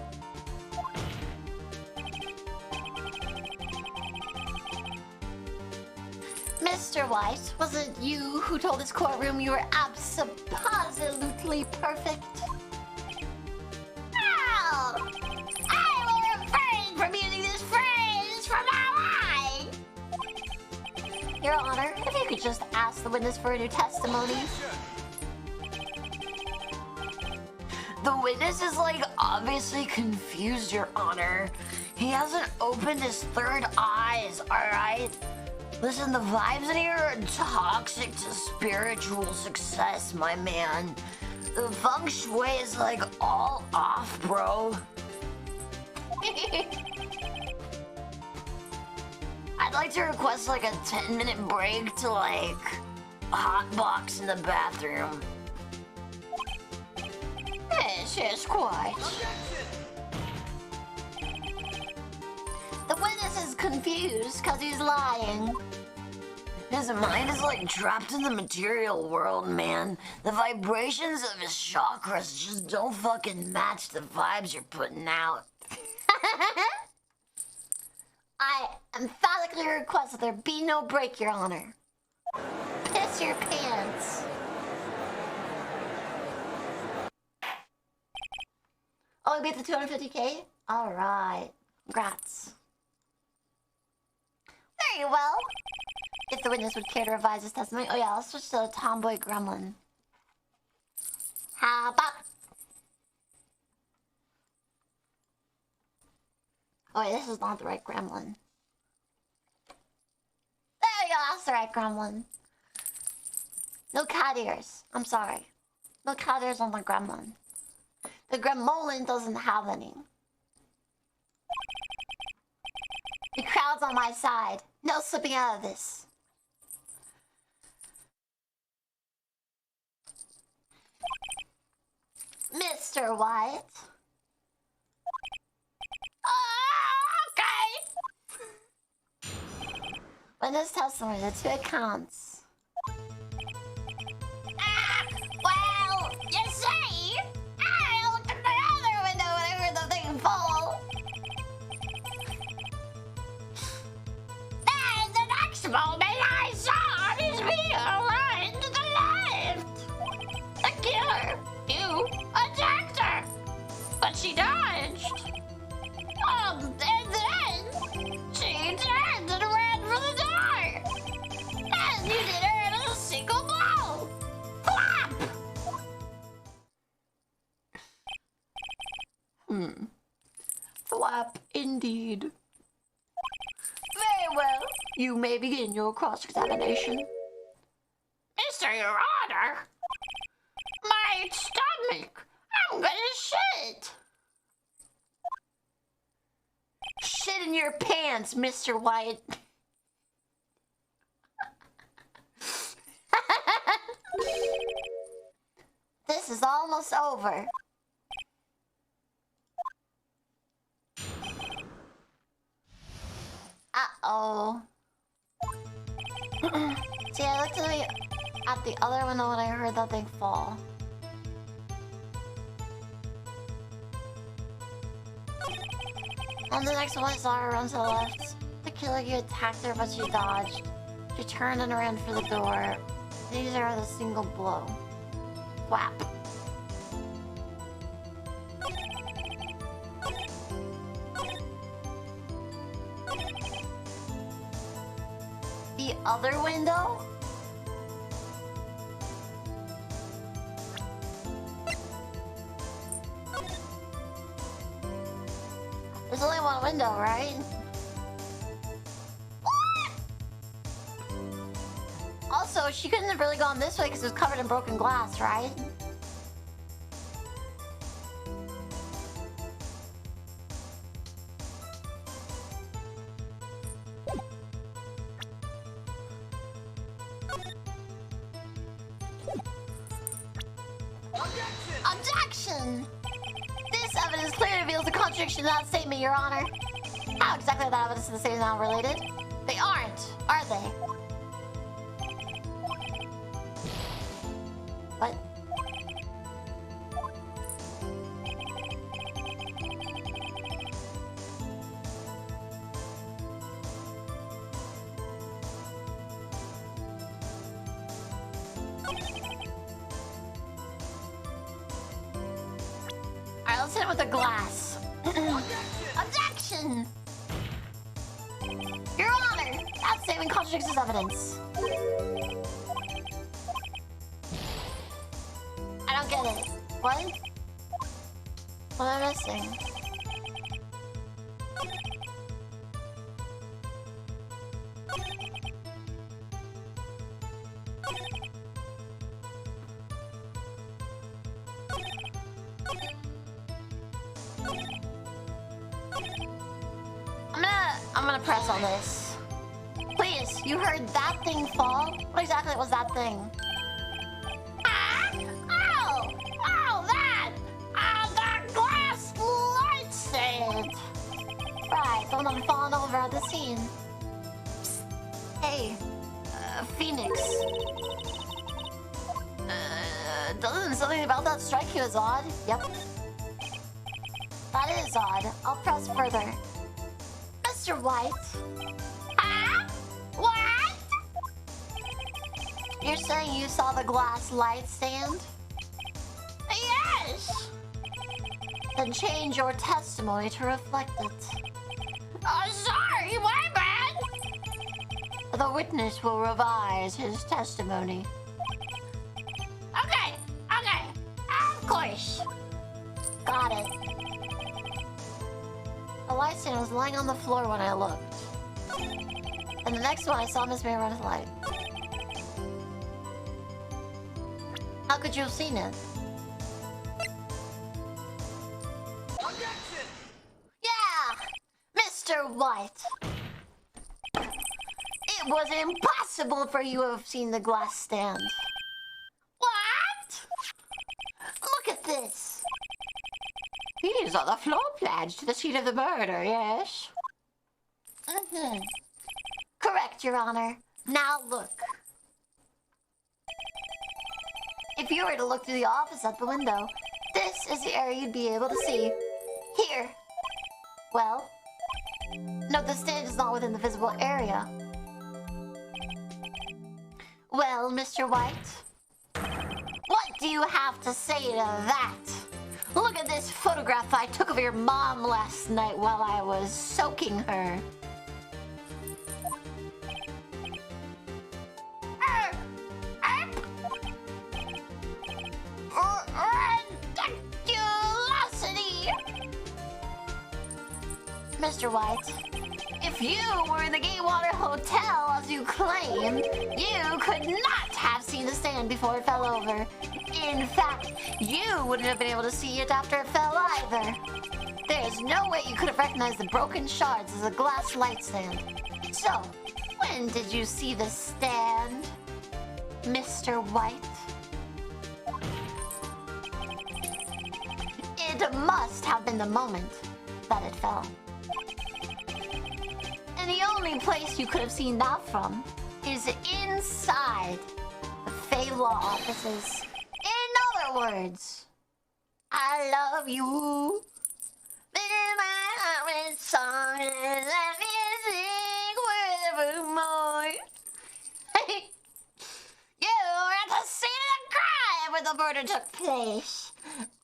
Mr. White, was it you who told this courtroom you were absolutely perfect? Oh! I will refrain from using this phrase from now on! Your Honor, if you could just ask the witness for a new testimony. The witness is like obviously confused, Your Honor. He hasn't opened his third eyes, alright? Listen, the vibes in here are toxic to spiritual success, my man. The feng shui is like all off, bro. I'd like to request like a 10-minute break to like hotbox in the bathroom. Yes, quite. The witness is confused because he's lying. His mind is like trapped in the material world, man. The vibrations of his chakras just don't fucking match the vibes you're putting out. I emphatically request that there be no break, Your Honor. Piss your pants. Oh, we beat the 250K? Alright. Congrats. Very well. If the witness would care to revise his testimony. Oh yeah, let's switch to Tomboy Gremlin. How about... Oh wait, this is not the right gremlin. There we go, that's the right gremlin. No cat ears. I'm sorry. No cat ears on the gremlin. The gremlin doesn't have any. The crowd's on my side. No slipping out of this. Mr. Wyatt. Okay. Witness testimony, the two accounts. Well, you see, I looked at the other window when I heard the thing fall. Then the next moment I saw his vehicle run to the left. The killer, you, attacked her, but she dodged. And then she turned and ran for the door. And you did her a single blow. Flap! Flap indeed. Very well. You may begin your cross-examination. Mr. Your Honor, my stomach. I'm gonna shit. Shit in your pants, Mr. White. This is almost over. Uh-oh. See, I looked at the other window when I heard that thing fall. On the next one, I saw her run to the left. The killer you attacked her, but she dodged. She turned and ran for the door. These are the single blow. Whap. The other window? There's only one window, right? Also, she couldn't have really gone this way because it was covered in broken glass, right? Objection! This evidence clearly reveals a contradiction to that statement, Your Honor. How exactly that evidence and the statement are related? They aren't, are they? What? Alright, let's hit it with a glass. Objection! Your Honor, that statement contradicts this evidence. I don't get it. What? What am I missing? I'm gonna press on this. Please, you heard that thing fall? What exactly was that thing? Ah! Oh! Oh, that! The glass light stand! Right, the one I'm falling over at the scene. Psst. Hey, Phoenix. Doesn't something about that strike you as odd? Yep. That is odd. I'll press further. Mr. White. Huh? What? You're saying you saw the glass light stand? Yes! Then change your testimony to reflect it. Sorry, my bad! The witness will revise his testimony. Okay, of course. Got it. The light stand was lying on the floor when I looked. And the next one I saw Miss Mary run his light. How could you have seen it? Yeah! Mr. White! It was impossible for you to have seen the glass stand. What? Look at this! These are the floor plans to the scene of the murder, yes? Correct, Your Honor. Now look. If you were to look through the office at the window, this is the area you'd be able to see. Here. Well, note the stand is not within the visible area. Well, Mr. White, what do you have to say to that? Look at this photograph I took of your mom last night while I was soaking her. Ridiculosity! Mr. White, if you were in the Gatewater Hotel as you claim, you could not have seen the stand before it fell over. In fact, you wouldn't have been able to see it after it fell either. There's no way you could have recognized the broken shards as a glass light stand. So, when did you see the stand, Mr. White? It must have been the moment that it fell. And the only place you could have seen that from is inside the Fey Law offices. In other words, I love you. This is my favorite song, and let me sing forevermore. You were at the scene of the crime where the murder took place.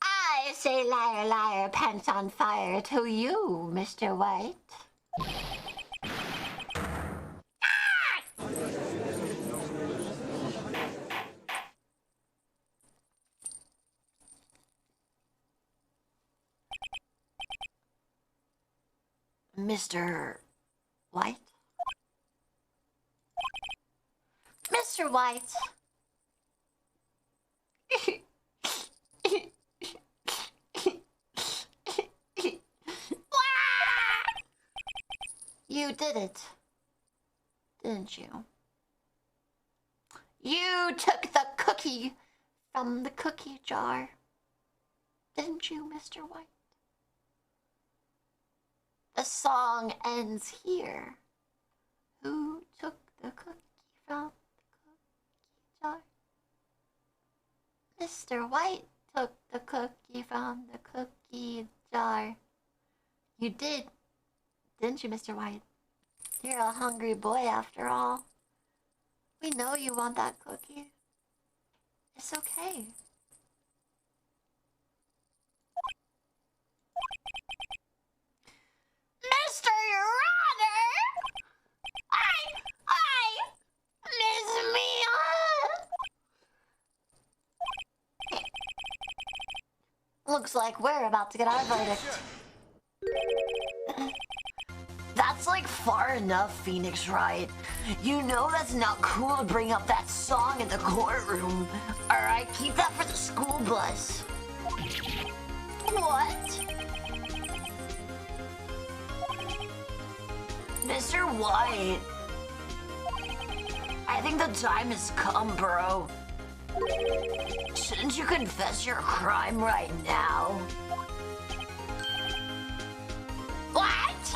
I say liar, liar, pants on fire to you, Mr. White. Mr. White? Mr. White! You did it, didn't you? You took the cookie from the cookie jar, didn't you, Mr. White? The song ends here. Who took the cookie from the cookie jar? Mr. White took the cookie from the cookie jar. You did, didn't you, Mr. White? You're a hungry boy after all. We know you want that cookie. It's okay. Mr. Your Honor! Miss Mia! Looks like we're about to get our verdict. That's like far enough, Phoenix Wright. You know that's not cool to bring up that song in the courtroom. Alright, keep that for the school bus. What? Mr. White, I think the time has come, bro. Shouldn't you confess your crime right now? What?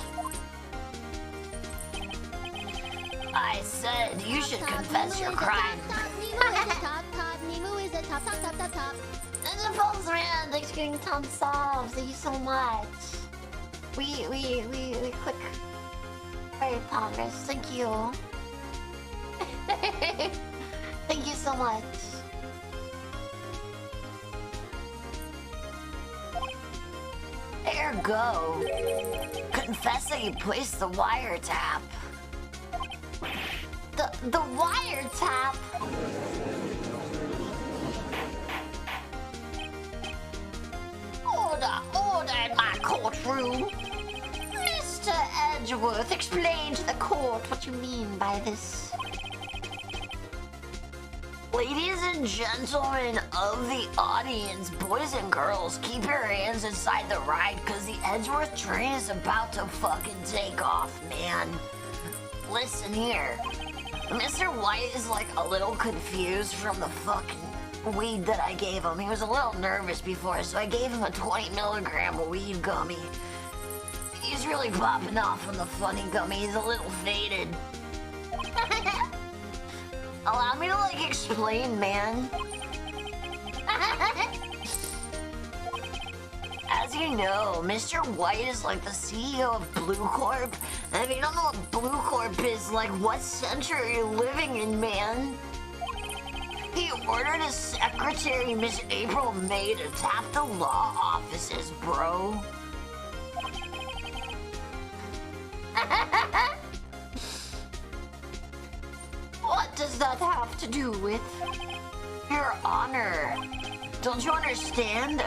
I said you should confess your crime. Nemu is a top, top, top, top, top. And the phone's ran. Thanks for getting Tom Sobs. Thank you so much. We click. Very Congress. Thank you. Thank you so much. There go. Confess that you placed the wiretap. The wiretap? Order in my courtroom. Edgeworth, explain to the court what you mean by this. Ladies and gentlemen of the audience, boys and girls, keep your hands inside the ride because the Edgeworth train is about to fucking take off, man. Listen here. Mr. White is like a little confused from the fucking weed that I gave him. He was a little nervous before, so I gave him a 20 milligram weed gummy. He's really popping off on the funny gummy. He's a little faded. Allow me to, like, explain, man. As you know, Mr. White is, like, the CEO of Blue Corp. And if you don't know what Blue Corp is, like, what century are you living in, man? He ordered his secretary, Miss April May, to tap the law offices, bro. What does that have to do with Your Honor? Don't you understand?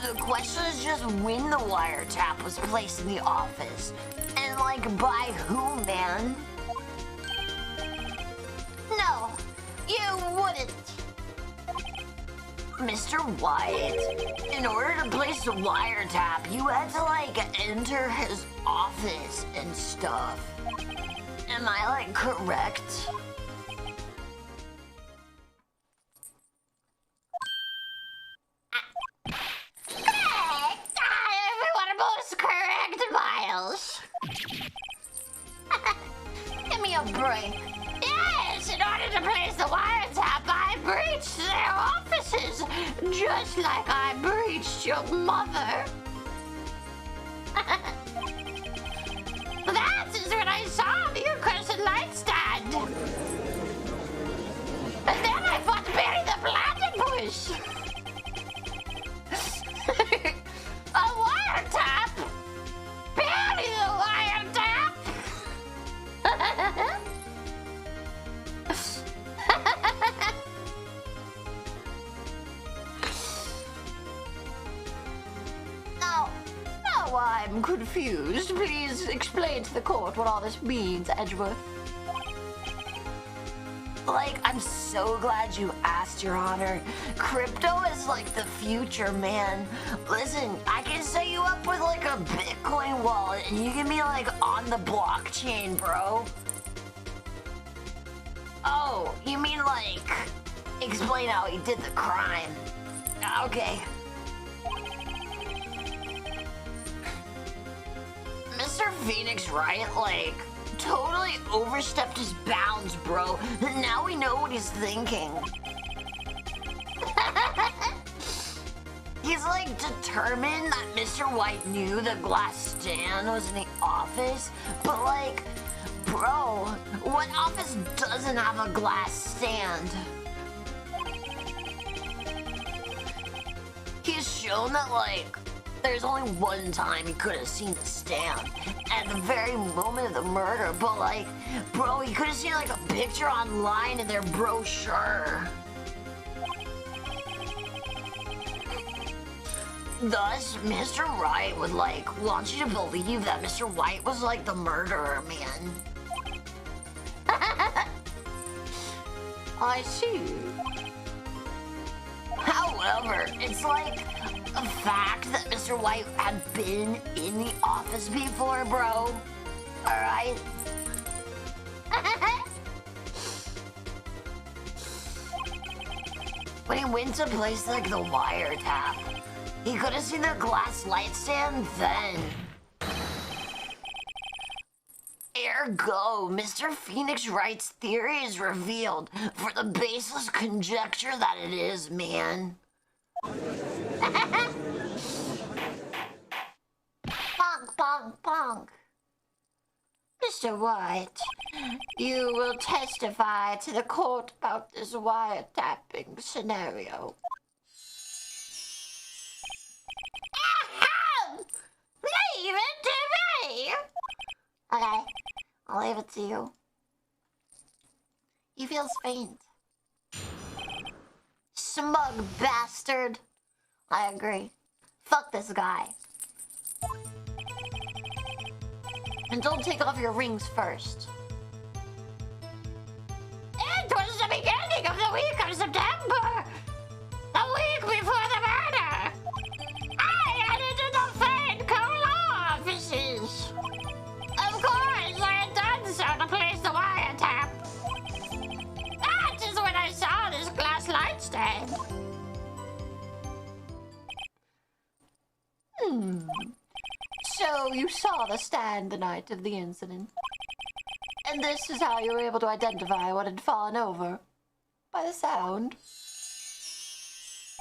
The question is just when the wiretap was placed in the office. And, like, by who, man? No, you wouldn't. Mr. White, in order to place the wiretap, you had to, like, enter his office and stuff. Am I, like, correct? Everyone most correct, Miles. Give me a break. Yes, in order to place the wiretap, I breached their offices, just like I breached your mother. That is when I saw the accursed light stand. And then I fought Barry the Platypus. A wiretap? Barry the wiretap? Now I'm confused. Please explain to the court what all this means, Edgeworth. Like, I'm so glad you asked, Your Honor. Crypto is like the future, man. Listen, I can set you up with like a Bitcoin wallet and you can be like on the blockchain, bro. Oh, you mean like explain how he did the crime. Okay. Mr. Phoenix Wright, like, totally overstepped his bounds, bro. Now we know what he's thinking. He's like determined that Mr. White knew the glass stand was in the office, but like, bro, what office doesn't have a glass stand? He's shown that, like, there's only one time he could have seen the stand, at the very moment of the murder, but like, bro, he could have seen like a picture online in their brochure. Thus, Mr. Wright would like want you to believe that Mr. White was like the murderer, man. I see. However, it's like a fact that Mr. White had been in the office before, bro. Alright? When he went to place like the wiretap, he could have seen the glass light stand then. Ergo, Mr. Phoenix Wright's theory is revealed for the baseless conjecture that it is, man. Bonk, bonk, bonk. Mr. White, you will testify to the court about this wiretapping scenario. Leave it to me! Okay, I'll leave it to you. He feels faint. Smug bastard. I agree. Fuck this guy. And don't take off your rings first. It was the beginning of the week of September! The week before the murder! I headed to the Fadeco law offices! Of course, I had done so to place the wiretap. That is when I saw this glass light stand. So you saw the stand the night of the incident. And this is how you were able to identify what had fallen over. By the sound.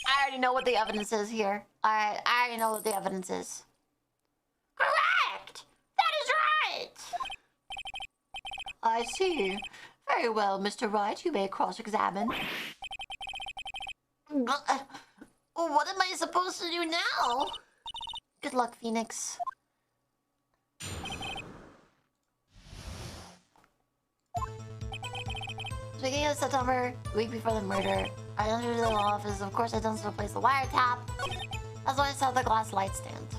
I already know what the evidence is here. I already know what the evidence is. Correct! That is right! I see. Very well, Mr. Wright. You may cross-examine. What am I supposed to do now? Good luck, Phoenix. Beginning of September, the week before the murder, I entered the law office. Of course, I done so to place the wiretap. That's why I saw the glass light stand.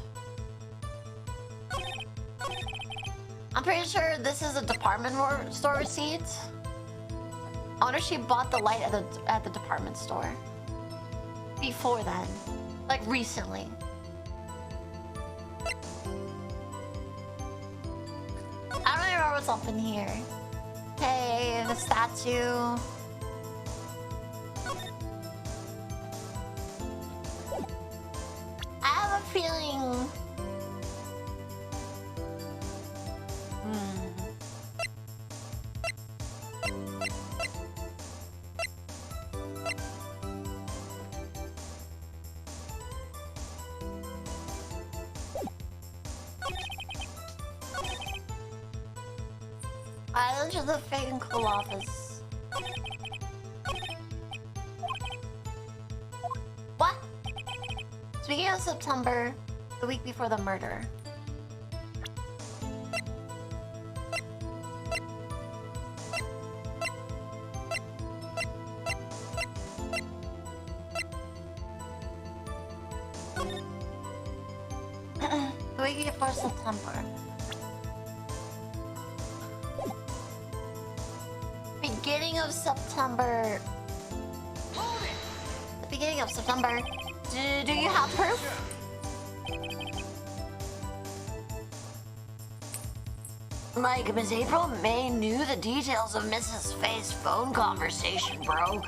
I'm pretty sure this is a department store receipt. I wonder if she bought the light at the department store. Before then. Like recently. I don't remember what's up in here. Hey, the statue. I have a feeling... I entered the fake and cool office. What? Speaking of September, the week before the murder. The week before September. Beginning of September. The beginning of September. Do you have proof? Like, Miss April May knew the details of Mrs. Faye's phone conversation, bro.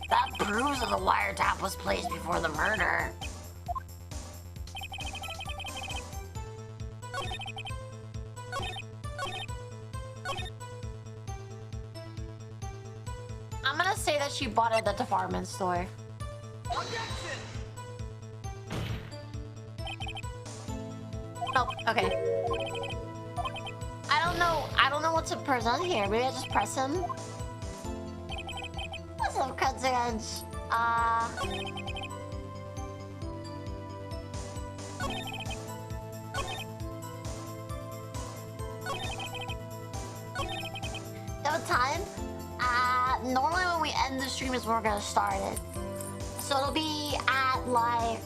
That proves that the wiretap was placed before the murder. I'm gonna say that she bought it at the department store. Nope, okay. I don't know what to present here. Maybe I just press him. What's up, Cudzens? Do you have a time? Normally when we end the stream is when we're gonna start it. So it'll be at like...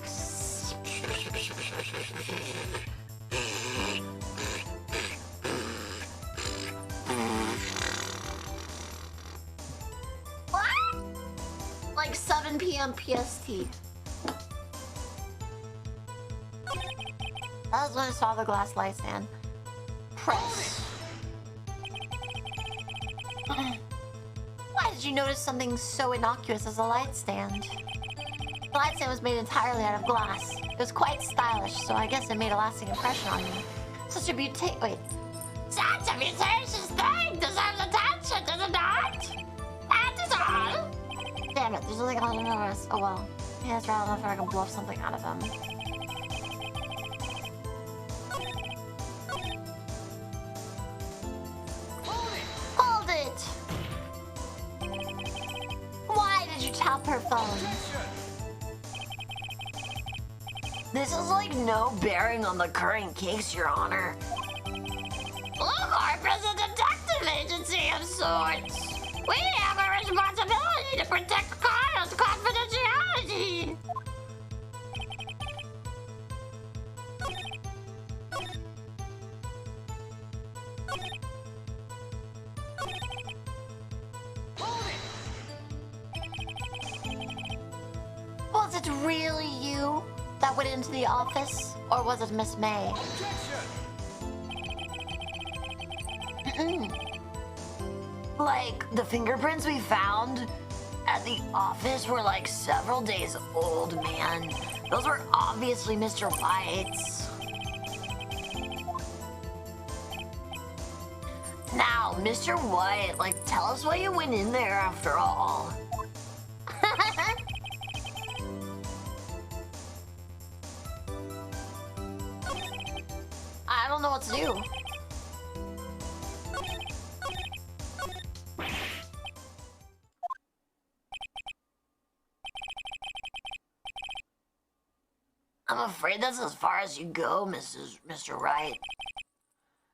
What? Like 7 p.m. PST. That was when I saw the glass light stand. Press. Why did you notice something so innocuous as a light stand? The light stand was made entirely out of glass. It was quite stylish, so I guess it made a lasting impression on me. Such a wait. Such a mutacious thing deserves attention, does it not? That is all! Damn it, there's nothing on the notice. Oh well. Yeah, that's right, I don't know if I can bluff something out of him. Hold it! Why did you tap her phone? This is like no bearing on the current case, Your Honor. LucCorp is a detective agency of sorts. We have a responsibility to protect Kyle's confidentiality. it really you that went into the office? Or was it Miss May? Like, the fingerprints we found at the office were like several days old, man. Those were obviously Mr. White's. Now, Mr. White, like, tell us why you went in there after all. I don't know what to do. I'm afraid that's as far as you go, Mr. Wright.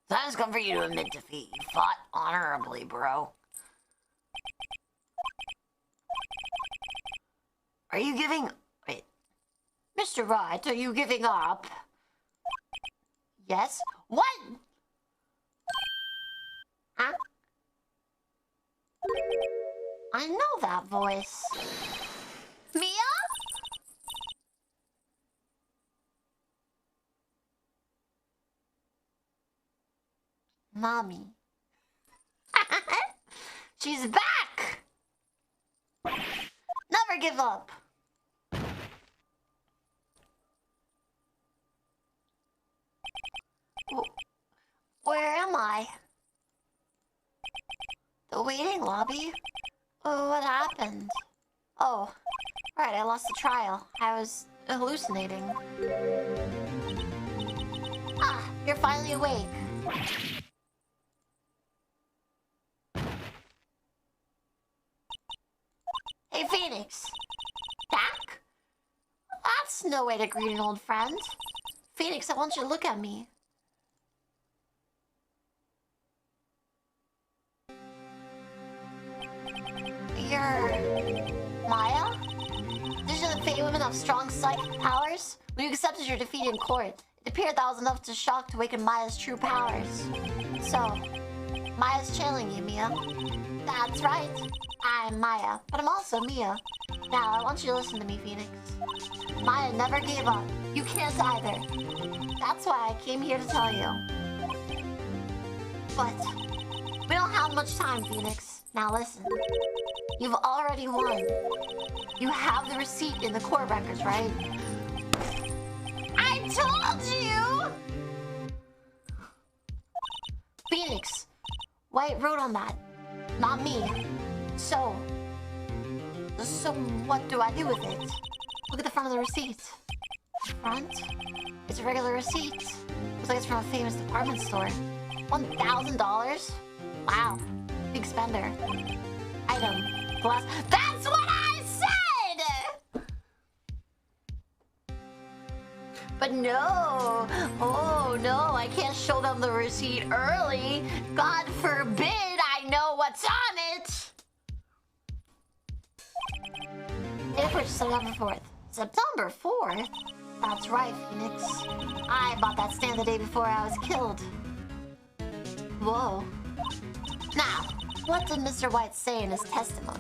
Time has come for you to admit defeat. You fought honorably, bro. Are you giving... Wait. Mr. Wright, are you giving up? Yes? What? Huh? I know that voice. Mia? Mommy. She's back! Never give up. Where am I? The waiting lobby? Oh, what happened? Oh, right, I lost the trial. I was hallucinating. Ah, you're finally awake. Hey, Phoenix. Back? That's no way to greet an old friend. Phoenix, I want you to look at me. You're... Maya? These are the Fey women have strong psychic powers. When you accepted your defeat in court, it appeared that was enough to shock to awaken Maya's true powers. So, Maya's channeling you, Mia. That's right. I'm Maya, but I'm also Mia. Now, I want you to listen to me, Phoenix. Maya never gave up. You can't either. That's why I came here to tell you. But, we don't have much time, Phoenix. Now listen. You've already won. You have the receipt in the court records, right? I told you! Phoenix, White wrote on that. Not me. So what do I do with it? Look at the front of the receipt. Front? It's a regular receipt. Looks like it's from a famous department store. $1,000? Wow. Big spender. Item. Glass. That's what I said! But no. Oh, no. I can't show them the receipt early. God forbid I know what's on it. It purchased September 4th. September 4th? That's right, Phoenix. I bought that stand the day before I was killed. Whoa. Now, what did Mr. White say in his testimony?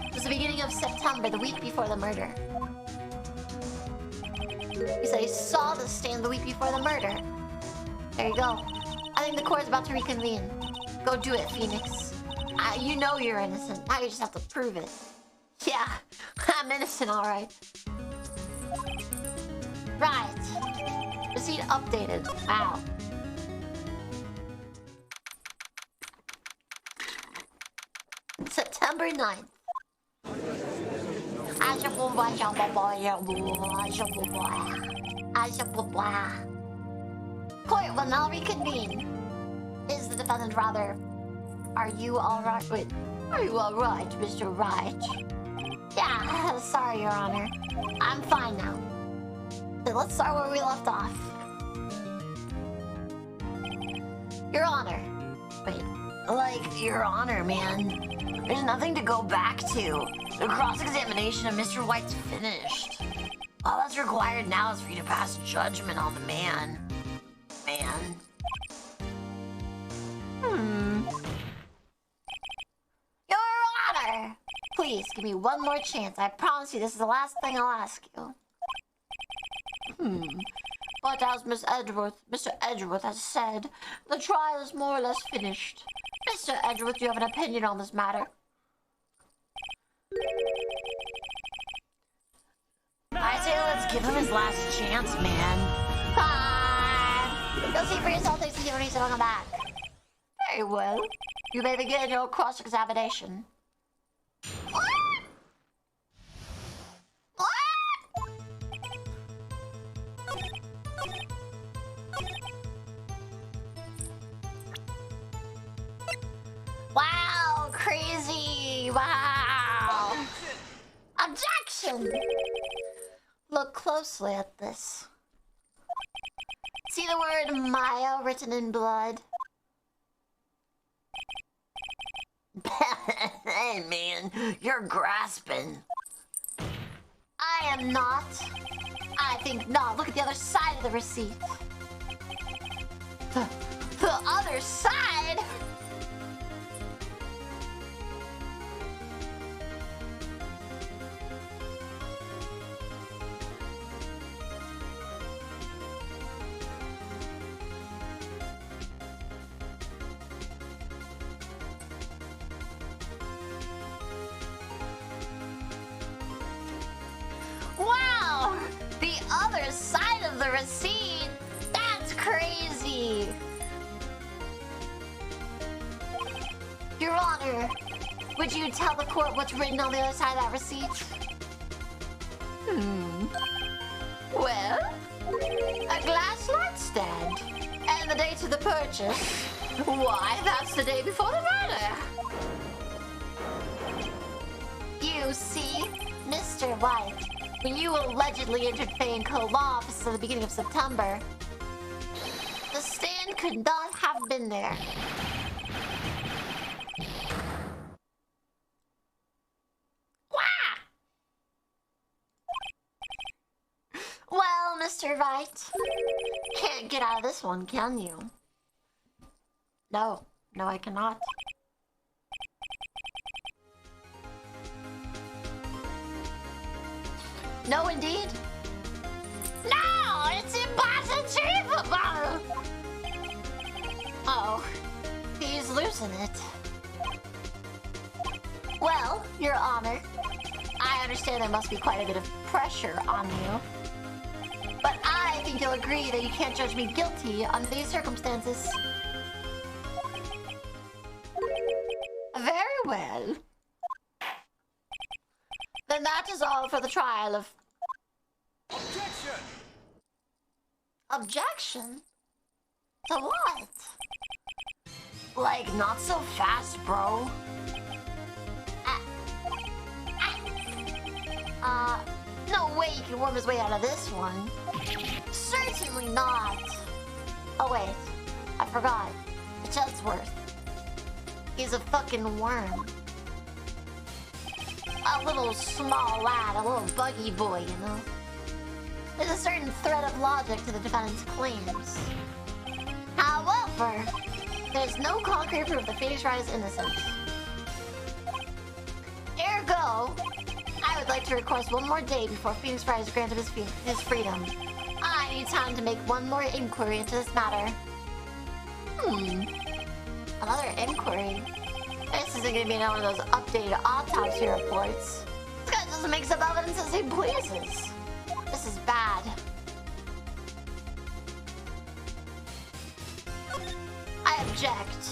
It was the beginning of September, the week before the murder. He said he saw the stand the week before the murder. There you go. I think the court is about to reconvene. Go do it, Phoenix. You know you're innocent. Now you just have to prove it. Yeah, I'm innocent, all right. Right. Receipt updated. Wow. September 9th. Court will now reconvene. Is the defendant rather... Are you alright? Wait. Are you alright, Mr. Wright? Yeah, sorry, Your Honor. I'm fine now. So let's start where we left off. Your Honor. Wait. Like, Your Honor, man. There's nothing to go back to. The cross-examination of Mr. White's finished. All that's required now is for you to pass judgment on the man. Your Honor! Please, give me one more chance. I promise you this is the last thing I'll ask you. But as Mr. Edgeworth has said, the trial is more or less finished. Mr. Edgeworth, do you have an opinion on this matter? I say let's give him his last chance, man. Come on! You'll see for yourself next to when he's welcome back. Very well. You may begin your cross-examination. What? Wow, crazy! Wow! Objection! Look closely at this. See the word Maya written in blood? Hey man, you're grasping. I am not. I think not. Look at the other side of the receipt. The other side? Wow! The other side of the receipt? That's crazy! Your Honor, would you tell the court what's written on the other side of that receipt? Well, a glass light stand. And the date of the purchase. Why, that's the day before the murder. You see, Mr. White, when you allegedly entered Fay and Co. law offices at the beginning of September, the stand could not have been there. Wah! Well, Mr. Wright, can't get out of this one, can you? No, I cannot. No, indeed. No, it's impossible. Oh, he's losing it. Well, Your Honor, I understand there must be quite a bit of pressure on you. But I think you'll agree that you can't judge me guilty under these circumstances. Very well. Then that is all for the trial of... Objection! Objection? To what? Like, not so fast, bro. No way he can worm his way out of this one. Certainly not. Oh wait, I forgot. It's Edgeworth. He's a fucking worm. A little small lad, a little buggy boy, you know? There's a certain thread of logic to the defendant's claims. However, there's no concrete proof that Phoenix Wright is innocent. Ergo, I would like to request one more day before Phoenix Wright is granted his freedom. I need time to make one more inquiry into this matter. Another inquiry? This isn't gonna be one of those updated autopsy reports. This guy doesn't make up evidence as he pleases. This is bad. I object.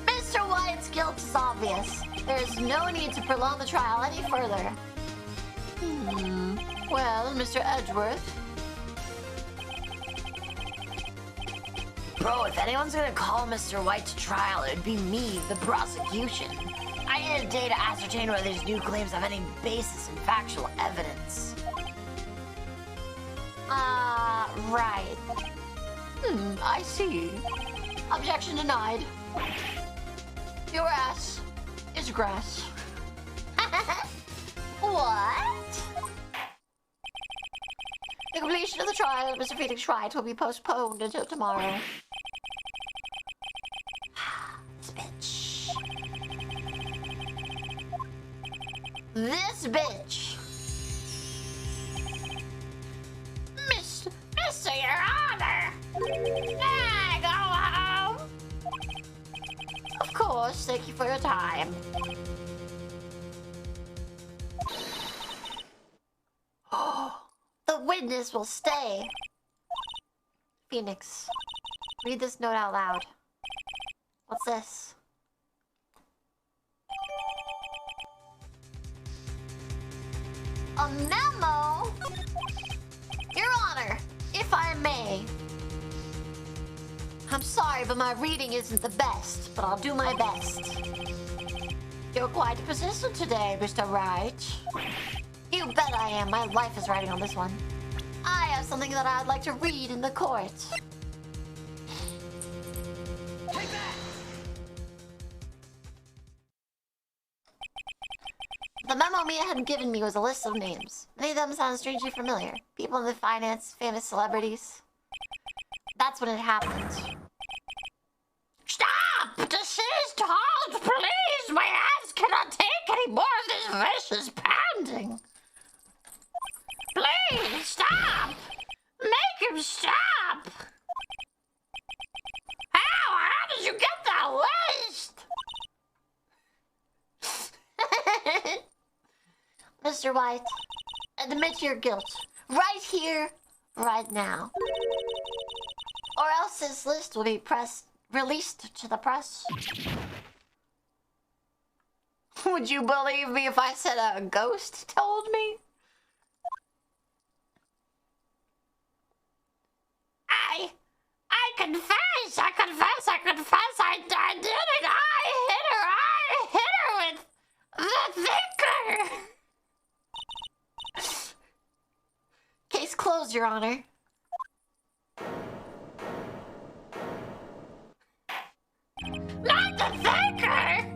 Mr. White's guilt is obvious. There is no need to prolong the trial any further. Well, Mr. Edgeworth. Bro, if anyone's gonna call Mr. White to trial, it'd be me, the prosecution. I need a day to ascertain whether these new claims have any basis in factual evidence. Right. I see. Objection denied. Your ass is grass. What? The completion of the trial of Mr. Phoenix Wright will be postponed until tomorrow. This bitch. this bitch. Mr. Your Honor. Go home. Of course, thank you for your time. The witness will stay. Phoenix, read this note out loud. What's this? A memo? Your Honor, if I may. I'm sorry, but my reading isn't the best, but I'll do my best. You're quite persistent today, Mr. Wright. You bet I am. My life is riding on this one. I have something that I'd like to read in the court. Take that! The memo Mia had given me was a list of names. Many of them sound strangely familiar. People in the finance, famous celebrities. That's when it happened. Stop! Desist! Halt! Please! My ass cannot take any more of this vicious pounding. Please, stop! Make him stop! How did you get that waste? Mr. White, admit your guilt. Right here, right now. Or else this list will be released to the press. Would you believe me if I said a ghost told me? I confess, I did it! I hit her with the thinker! Case closed, Your Honor. Not the thinker!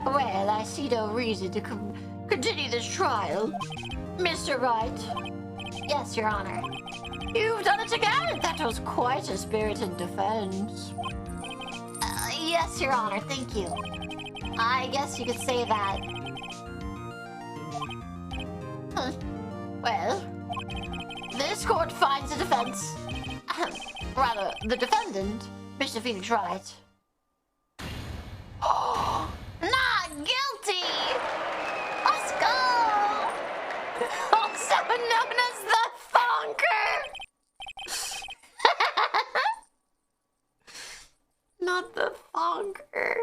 Well, I see no reason to continue this trial. Mr. Wright. Yes, Your Honor. You've done it again! That was quite a spirited defense. Yes, Your Honor, thank you. I guess you could say that. Well, this court finds the defense... rather, the defendant, Mr. Phoenix Wright. Not guilty! Let's go! Also known as the Thonker! Not the Thonker.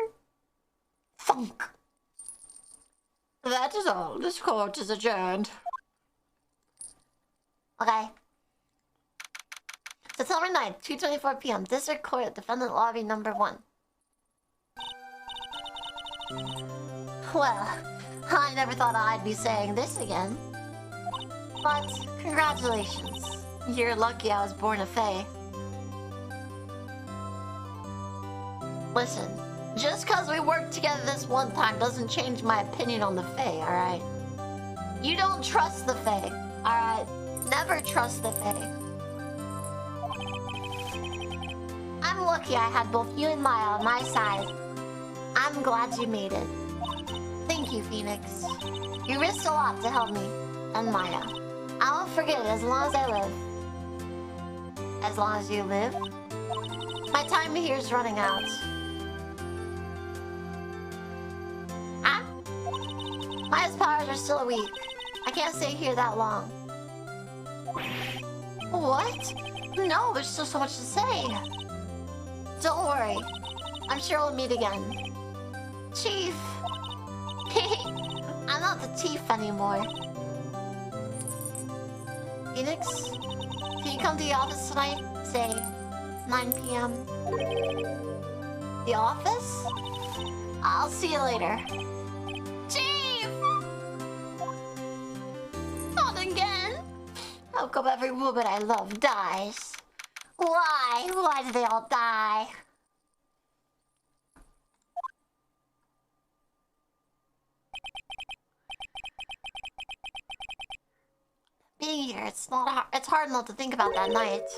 Thunk. That is all. This court is adjourned. Okay. September 9th, 2:24 p.m. District Court, Defendant Lobby number 1. Well, I never thought I'd be saying this again. But, congratulations. You're lucky I was born a fae. Listen, just cause we worked together this one time doesn't change my opinion on the fae, alright? You don't trust the fae, alright? Never trust the fae. I'm lucky I had both you and Maya on my side. I'm glad you made it. Thank you, Phoenix. You risked a lot to help me, and Maya. I won't forget it as long as I live. As long as you live? My time here is running out. Ah? Maya's powers are still weak. I can't stay here that long. What? No, there's still so much to say. Don't worry. I'm sure we'll meet again. Chief. I'm not the chief anymore. Phoenix? Can you come to the office tonight? Say, 9 p.m. The office? I'll see you later. Chief! Not again. How come every woman I love dies? Why? Why do they all die? Being here, it's hard not to think about that night.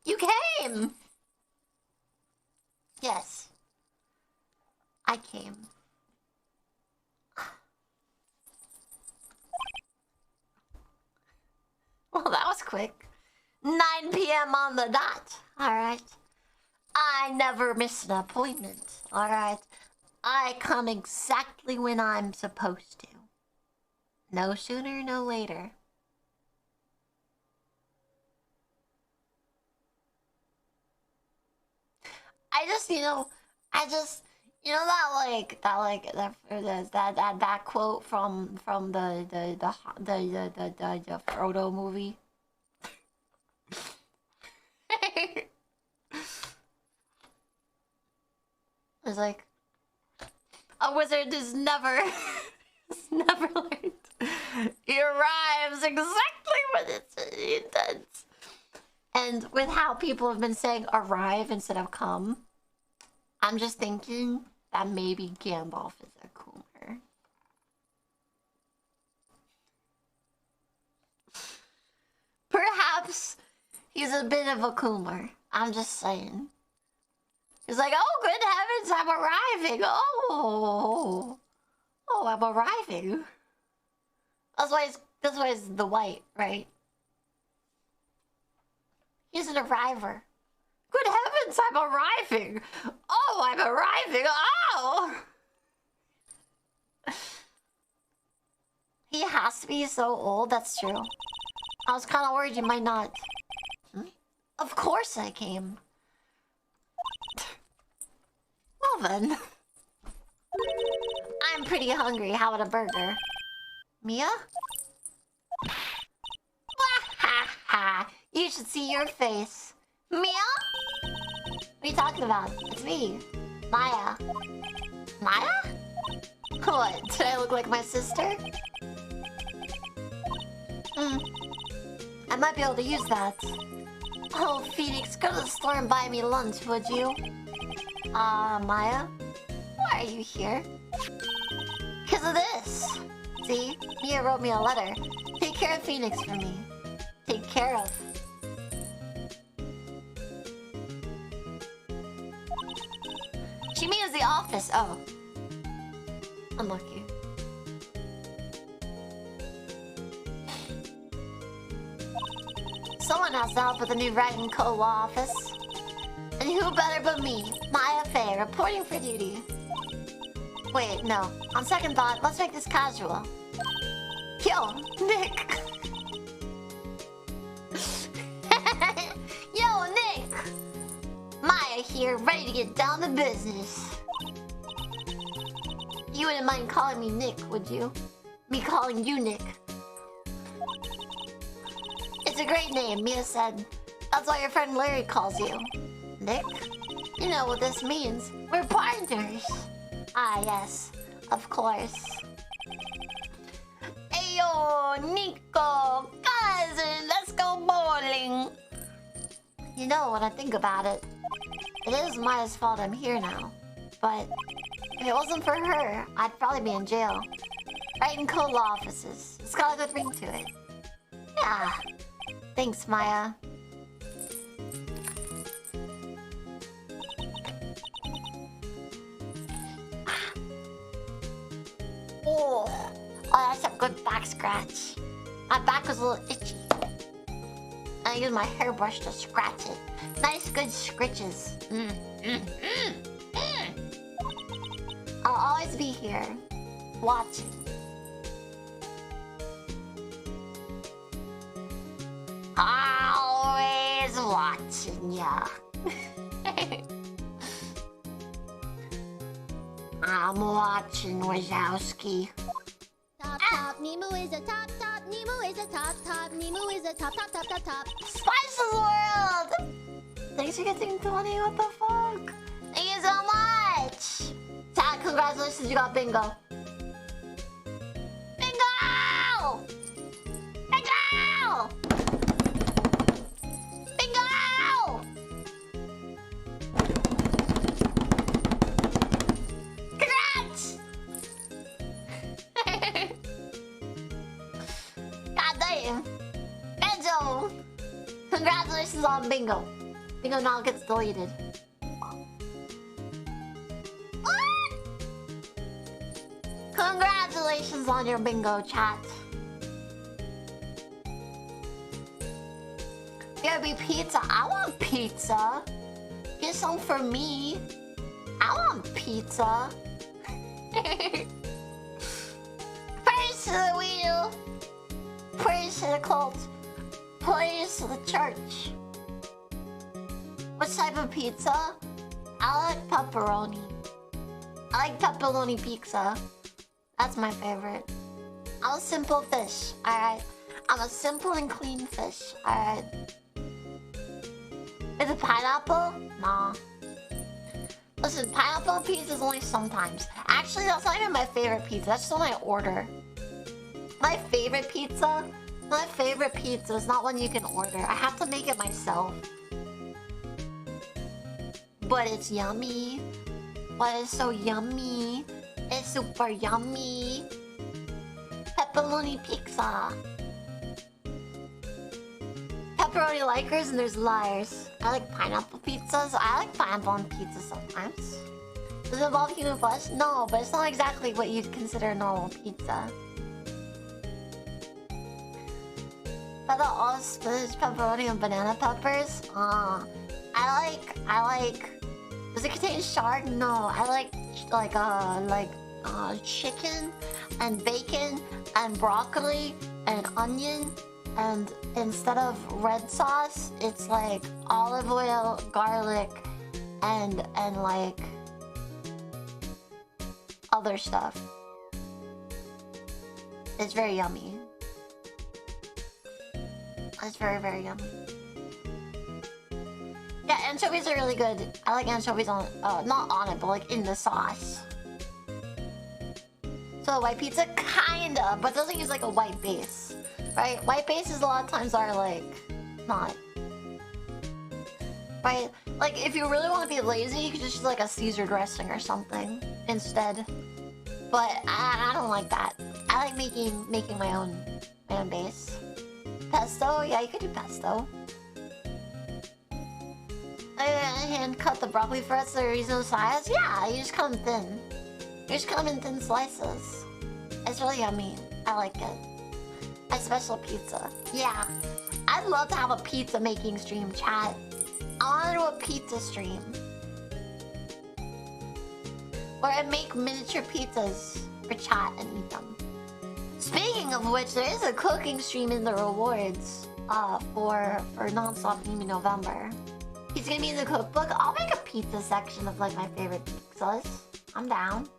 You came! quick. 9 p.m. on the dot. Alright. I never miss an appointment. Alright. I come exactly when I'm supposed to. No sooner, no later. That quote from the Frodo movie. It's like a wizard is never late. He arrives exactly when it's intends. And with how people have been saying arrive instead of come, I'm just thinking that maybe Gandalf is a coomer. Perhaps he's a bit of a coomer. I'm just saying. He's like, oh, good heavens, I'm arriving. Oh, I'm arriving. That's why it's the white, right? He's an arriver. Good heavens, I'm arriving. Oh, I'm arriving. Oh. He has to be so old, that's true. I was kind of worried you might not. Of course I came. Well then. I'm pretty hungry. How about a burger? Mia? Ha ha! You should see your face. Mia? What are you talking about? It's me. Maya. Maya? What? Did I look like my sister? I might be able to use that. Oh, Phoenix, go to the store and buy me lunch, would you? Maya? Why are you here? Because of this. See? Mia wrote me a letter. Take care of Phoenix for me. Take care of. She means the office. Oh. Unlucky. Someone has to help with the new Wright & Co. law office. And who better but me, Maya Fey, reporting for duty. Wait, no. On second thought, let's make this casual. Yo, Nick! Yo, Nick! Maya here, ready to get down to business. You wouldn't mind calling me Nick, would you? Me calling you Nick. It's a great name, Mia said. That's why your friend Larry calls you. Nick? You know what this means. We're partners. Ah, yes. Of course. Ayo, Nico! Cousin, let's go bowling! You know, when I think about it, it is Maya's fault I'm here now. But if it wasn't for her, I'd probably be in jail. Right in co law offices. It's got a good ring to it. Yeah. Thanks, Maya. Oh, that's a good back scratch. My back was a little itchy. I used my hairbrush to scratch it. Nice, good scritches. I'll always be here, watching. Always watching ya. I'm watching Wazowski. Top, Nemu is a top, Nemu is a top, Nemu is a top. Spice of the world! Thanks for getting 20, what the fuck? Thank you so much! Tad, congratulations, you got bingo. Bingo! Bingo! Bingo! Congrats! God damn. Benjo! Congratulations on bingo. Bingo now gets deleted. What? Congratulations on your bingo, chat. Gotta be pizza. I want pizza. Get some for me. I want pizza. Praise to the wheel. Praise to the cult. Praise to the church. What type of pizza? I like pepperoni. I like pepperoni pizza. That's my favorite. I'm a simple fish, alright? I'm a simple and clean fish, alright? Is it pineapple? Nah. Listen, pineapple pizza is only sometimes. Actually, that's not even my favorite pizza. That's just when I order. My favorite pizza is not one you can order. I have to make it myself. But it's yummy. But it's so yummy. It's super yummy. Pepperoni pizza. Pepperoni likers and there's liars. I like pineapple pizzas. I like pineapple on pizza sometimes. Does it involve human flesh? No, but it's not exactly what you'd consider a normal pizza. But all spinach, pepperoni, and banana peppers? I like... Does it contain chard? No, I like chicken and bacon and broccoli and onion, and instead of red sauce, it's like olive oil, garlic, and like other stuff. It's very yummy. It's very, very yummy. Yeah, anchovies are really good. I like anchovies on, not on it, but like in the sauce. So white pizza, kinda, but doesn't use like a white base, right? White bases a lot of times are like, not. Right? Like if you really want to be lazy, you could just use like a Caesar dressing or something instead. But I don't like that. I like making my own base. Pesto? Yeah, you could do pesto. Hand cut the broccoli florets to a reasonable size? Yeah, you just cut them thin. You just cut them in thin slices. It's really yummy. I like it. A special pizza. Yeah. I'd love to have a pizza making stream, chat. I want to do a pizza stream. Where I make miniature pizzas for chat and eat them. Speaking of which, there is a cooking stream in the rewards for Non-Stop Nemu November. He's gonna be in the cookbook. I'll make a pizza section of like my favorite pizzas. I'm down.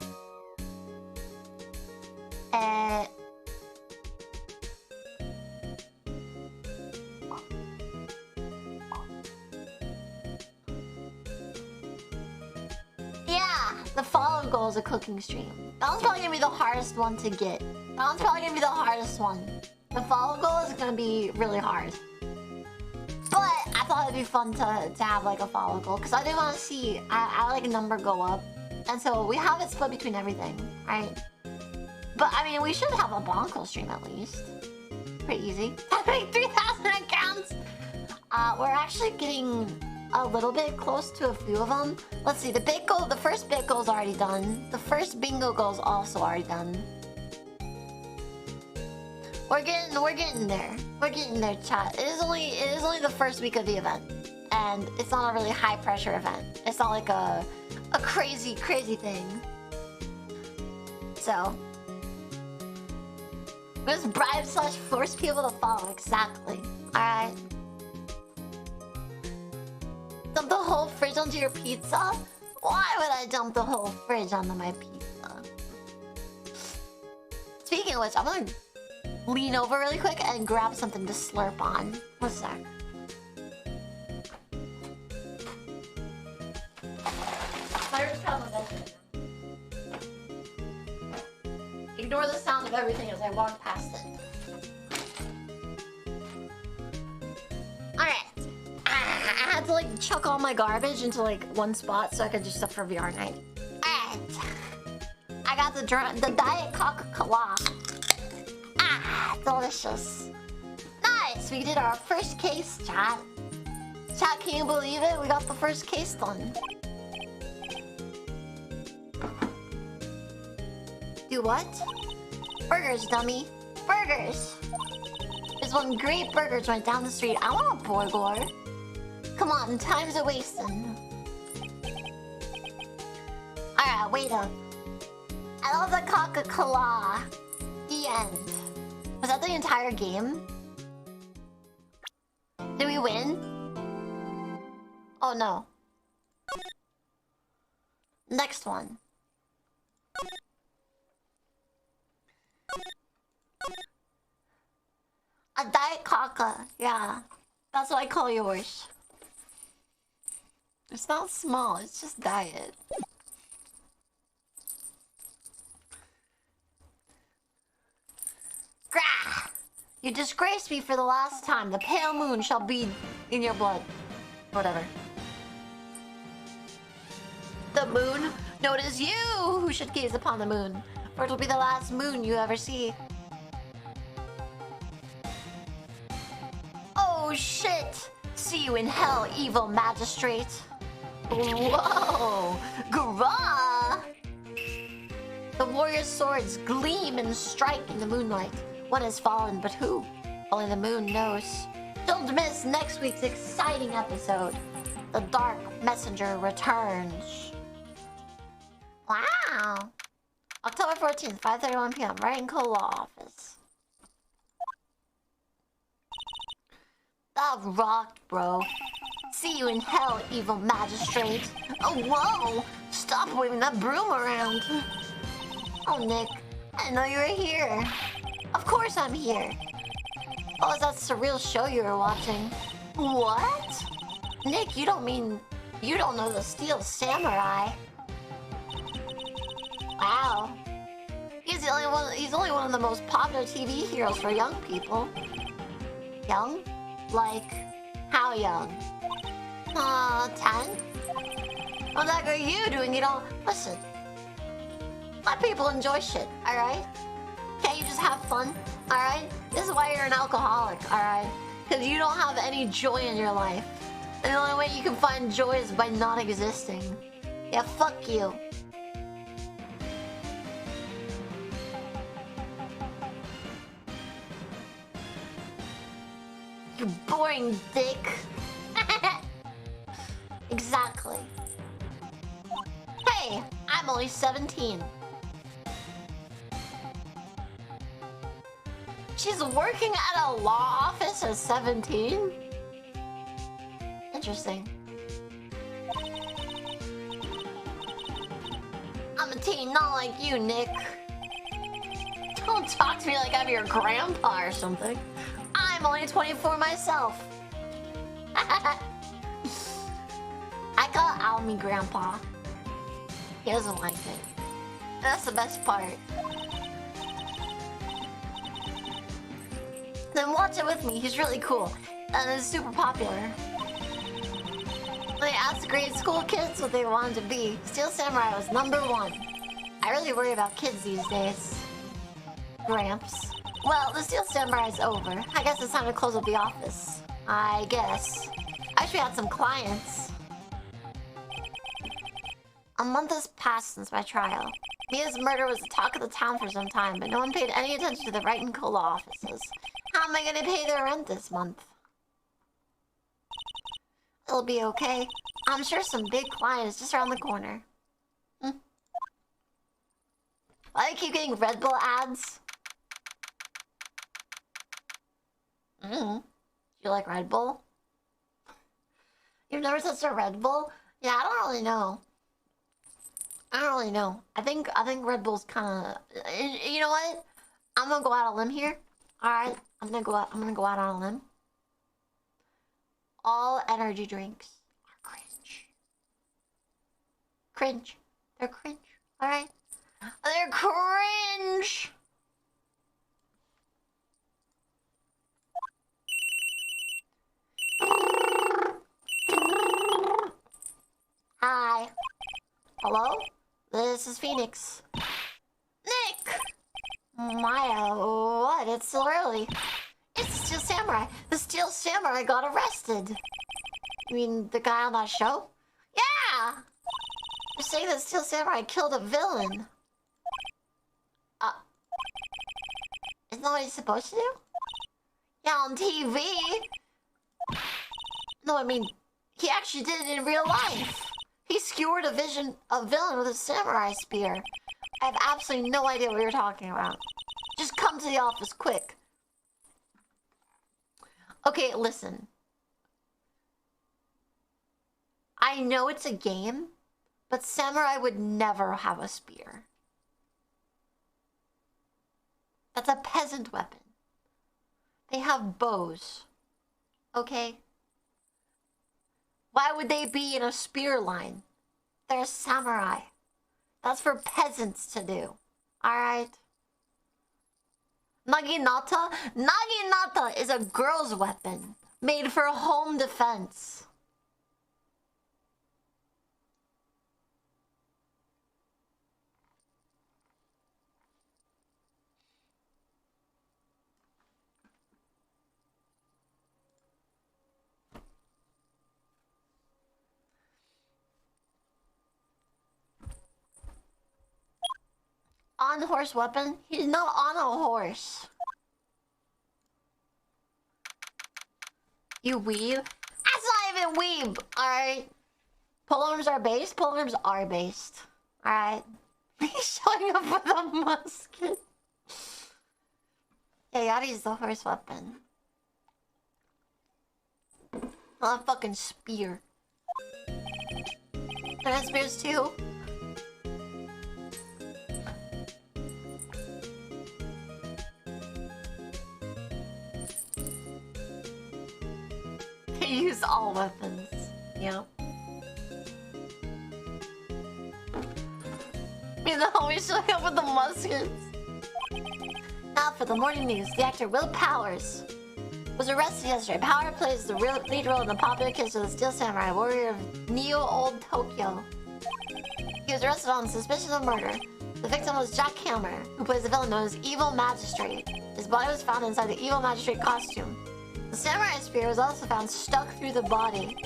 Yeah, the follow goal is a cooking stream. That one's probably gonna be the hardest one to get. That one's probably gonna be the hardest one. The follow goal is gonna be really hard. But I thought it'd be fun to have like a follow goal because I didn't want to see I like a number go up, and so we have it split between everything, right? But I mean, we should have a Bonko stream at least. Pretty easy. Having 3,000 accounts. We're actually getting a little bit close to a few of them. Let's see. The big goal, the first big goal is already done. The first bingo goal is also already done. We're getting there. We're getting there, chat. It is only the first week of the event, and it's not a really high pressure event. It's not like a crazy thing. So, just bribe / force people to follow. Exactly. All right. Dump the whole fridge onto your pizza? Why would I dump the whole fridge onto my pizza? Speaking of which, I'm gonna lean over really quick and grab something to slurp on. One sec. Ignore the sound of everything as I walk past it. Alright. I had to like chuck all my garbage into like one spot so I could do stuff for VR night. Alright. I got the Diet Coca-Cola. Delicious. Nice! We did our first case, chat. Chat, can you believe it? We got the first case done. Do what? Burgers, dummy. Burgers! Is There's one great burger joint down the street. I want a burger. Come on, time's a wasting. Alright, wait up. I love the Coca-Cola. The end. Was that the entire game? Did we win? Oh no. Next one. A Diet Coca. Yeah. That's what I call yours. It's not small, it's just diet. Grah! You disgraced me for the last time. The pale moon shall be in your blood. Whatever. The moon? No, it is you who should gaze upon the moon, for it will be the last moon you ever see. Oh shit! See you in hell, evil magistrate. Whoa! Grah! The warrior's swords gleam and strike in the moonlight. One has fallen, but who? Only the moon knows. Don't miss next week's exciting episode. The Dark Messenger returns. Wow! October 14th, 5:31 p.m. Right in co-law office. That rocked, bro. See you in hell, evil magistrate. Oh, whoa! Stop waving that broom around. Oh, Nick. I didn't know you were here. Of course I'm here. Oh, is that surreal show you were watching? What? Nick, you don't mean you don't know the Steel Samurai? Wow. He's only one of the most popular TV heroes for young people. Young? Like, how young? 10? What the heck are you doing? You know, listen. Let people enjoy shit, alright? Can't you just have fun, alright? This is why you're an alcoholic, alright? Because you don't have any joy in your life. And the only way you can find joy is by not existing. Yeah, fuck you. You boring dick. Exactly. Hey, I'm only 17. She's working at a law office at 17? Interesting. I'm a teen, not like you, Nick. Don't talk to me like I'm your grandpa or something. I'm only 24 myself. I call Almy grandpa. He doesn't like it. That's the best part. Then watch it with me. He's really cool. And is super popular. When they asked grade school kids what they wanted to be, Steel Samurai was #1. I really worry about kids these days. Gramps. Well, the Steel Samurai's over. I guess it's time to close up the office. I guess. I wish we had some clients. A month has passed since my trial. Mia's murder was the talk of the town for some time, but no one paid any attention to the Wright and Cola offices. How am I gonna pay their rent this month? It'll be okay. I'm sure some big client is just around the corner. Why do I keep getting Red Bull ads? You like Red Bull? You've never touched a Red Bull? Yeah, I don't really know. I don't really know. I think Red Bull's kind of. You know what? I'm gonna go out on a limb here. All right, I'm gonna go out on a limb. All energy drinks are cringe. Cringe. They're cringe. All right. They're cringe. Hi. Hello? This is Phoenix. Nick! Maya, what? It's still early. It's the Steel Samurai. The Steel Samurai got arrested. You mean the guy on that show? Yeah! You're saying that Steel Samurai killed a villain. Isn't that what he's supposed to do? Yeah, on TV. No, I mean, he actually did it in real life. He skewered a villain with a samurai spear. I have absolutely no idea what you're talking about. Just come to the office quick. Okay, listen. I know it's a game, but samurai would never have a spear. That's a peasant weapon. They have bows. Okay? Why would they be in a spear line? They're samurai. That's for peasants to do. Alright? Naginata? Naginata is a girl's weapon made for home defense. On-horse weapon? He's not on a horse. You weeb? That's not even weeb, alright? Polearms are based? Polearms are based. Alright? He's showing up with a musket. Yeah, Yadi's the horse weapon. Not a fucking spear. Can I have spears too? Use all weapons. Yep. Me and the homies showing up with the muskets. Now for the morning news. The actor Will Powers was arrested yesterday. Power plays the lead role in the popular case of the Steel Samurai, warrior of Neo Old Tokyo. He was arrested on suspicion of murder. The victim was Jack Hammer, who plays the villain known as Evil Magistrate. His body was found inside the Evil Magistrate costume. The samurai spear was also found stuck through the body.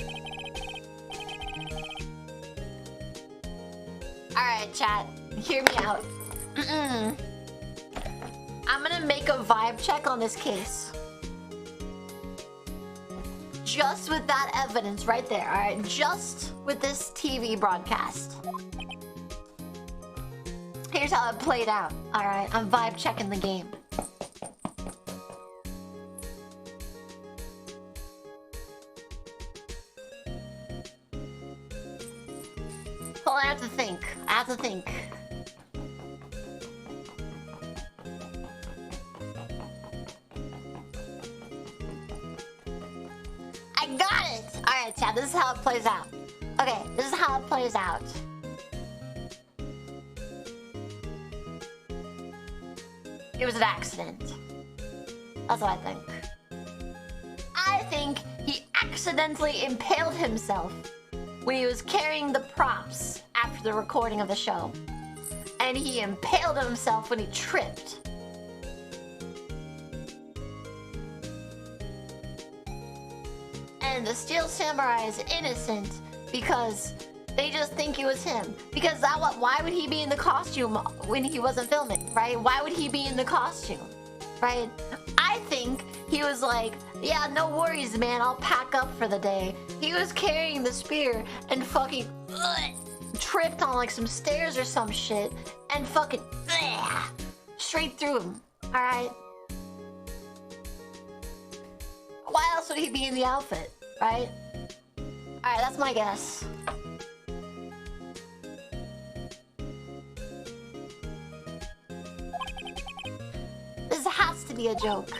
Alright, chat. Hear me out. I'm gonna make a vibe check on this case. Just with that evidence right there, alright? Just with this TV broadcast. Here's how it played out. Alright, I'm vibe checking the game. Well, I have to think. I got it! Alright, chat, this is how it plays out. Okay, this is how it plays out. It was an accident. That's what I think. I think he accidentally impaled himself when he was carrying the props after the recording of the show. And he impaled himself when he tripped. And the Steel Samurai is innocent because they just think it was him. Because why would he be in the costume when he wasn't filming, right? Why would he be in the costume, right? I think he was like, yeah, no worries, man, I'll pack up for the day. He was carrying the spear and fucking tripped on like some stairs or some shit and fucking straight through him, alright? Why else would he be in the outfit, right? Alright, that's my guess. This has to be a joke.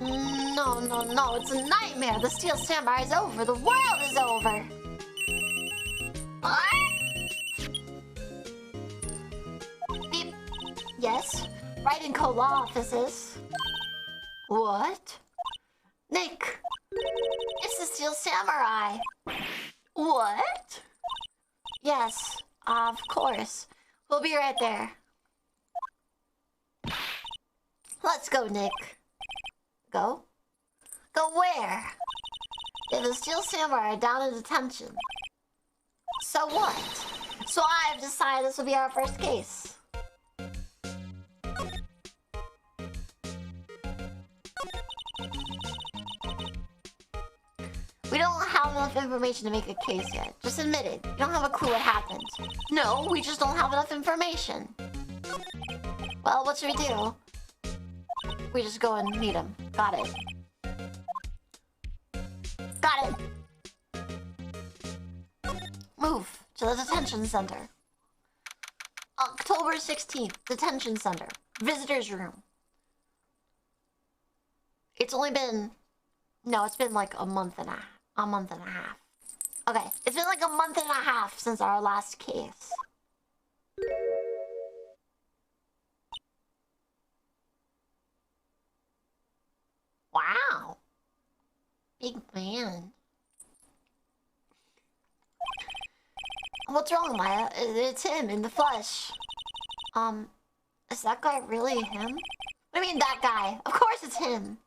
No, it's a nightmare. The Steel Samurai is over. The world is over. Beep. Yes, Wright and Co. law offices. What? Nick, it's the Steel Samurai. What? Yes, of course. We'll be right there. Let's go, Nick. Go? Go where? Yeah, the Steel Samurai are down in detention. So what? So I've decided this will be our first case. enough information to make a case yet. Just admit it. You don't have a clue what happened. No, we just don't have enough information. Well, what should we do? We just go and meet him. Got it. Got it! Move to the detention center. October 16th, detention center. Visitor's room. It's only been... No, it's been like a month and a half. Okay, it's been like a month and a half since our last case. Wow. Big man. What's wrong, Maya? It's him in the flesh. Is that guy really him? What do you mean, that guy? Of course it's him.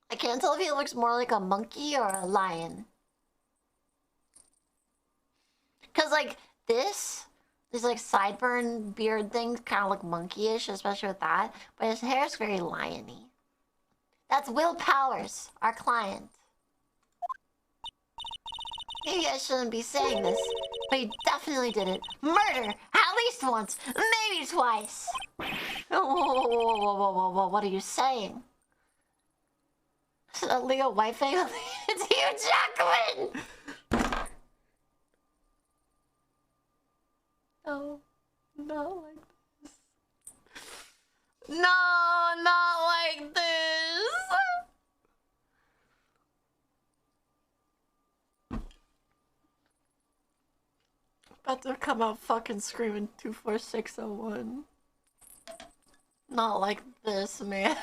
I can't tell if he looks more like a monkey or a lion. Cause like these like sideburn beard things kind of look monkeyish, especially with that. But his hair is very liony. That's Will Powers, our client. Maybe I shouldn't be saying this, but he definitely did it. Murder! At least once, maybe twice. Whoa, what are you saying? Is it a Leo White family? It's Hugh Jackman! No, not like this. No, not like this! About to come out fucking screaming 24601. Not like this, man.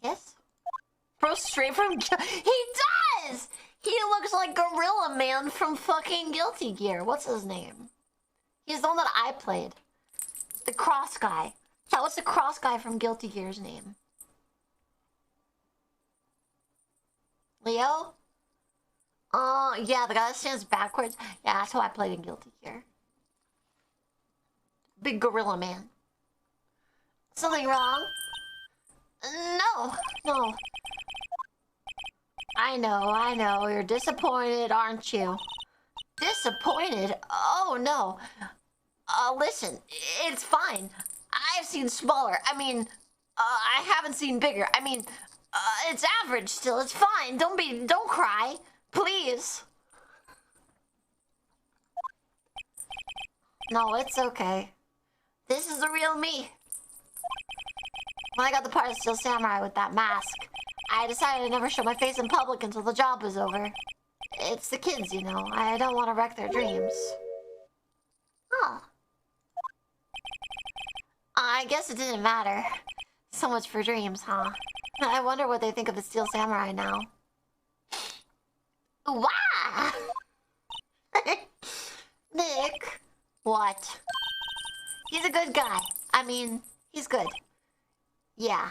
Yes? Bro, straight from... He does! He looks like Gorilla Man from fucking Guilty Gear. What's his name? He's the one that I played. The cross guy. Yeah, what's the cross guy from Guilty Gear's name? Leo? Yeah, the guy that stands backwards. Yeah, that's who I played in Guilty Gear. Big Gorilla Man. Something wrong? No. I know. You're disappointed, aren't you? Disappointed? Oh, no. Listen, it's fine. I've seen smaller. I mean, I haven't seen bigger. I mean, it's average still. It's fine. Don't cry. Please. No, it's okay. This is the real me. When I got the part of Steel Samurai with that mask, I decided I'd never show my face in public until the job was over. It's the kids, you know. I don't want to wreck their dreams. Huh. I guess it didn't matter. So much for dreams, huh? I wonder what they think of the Steel Samurai now. Wow! Nick. What? He's a good guy. I mean, he's good. Yeah.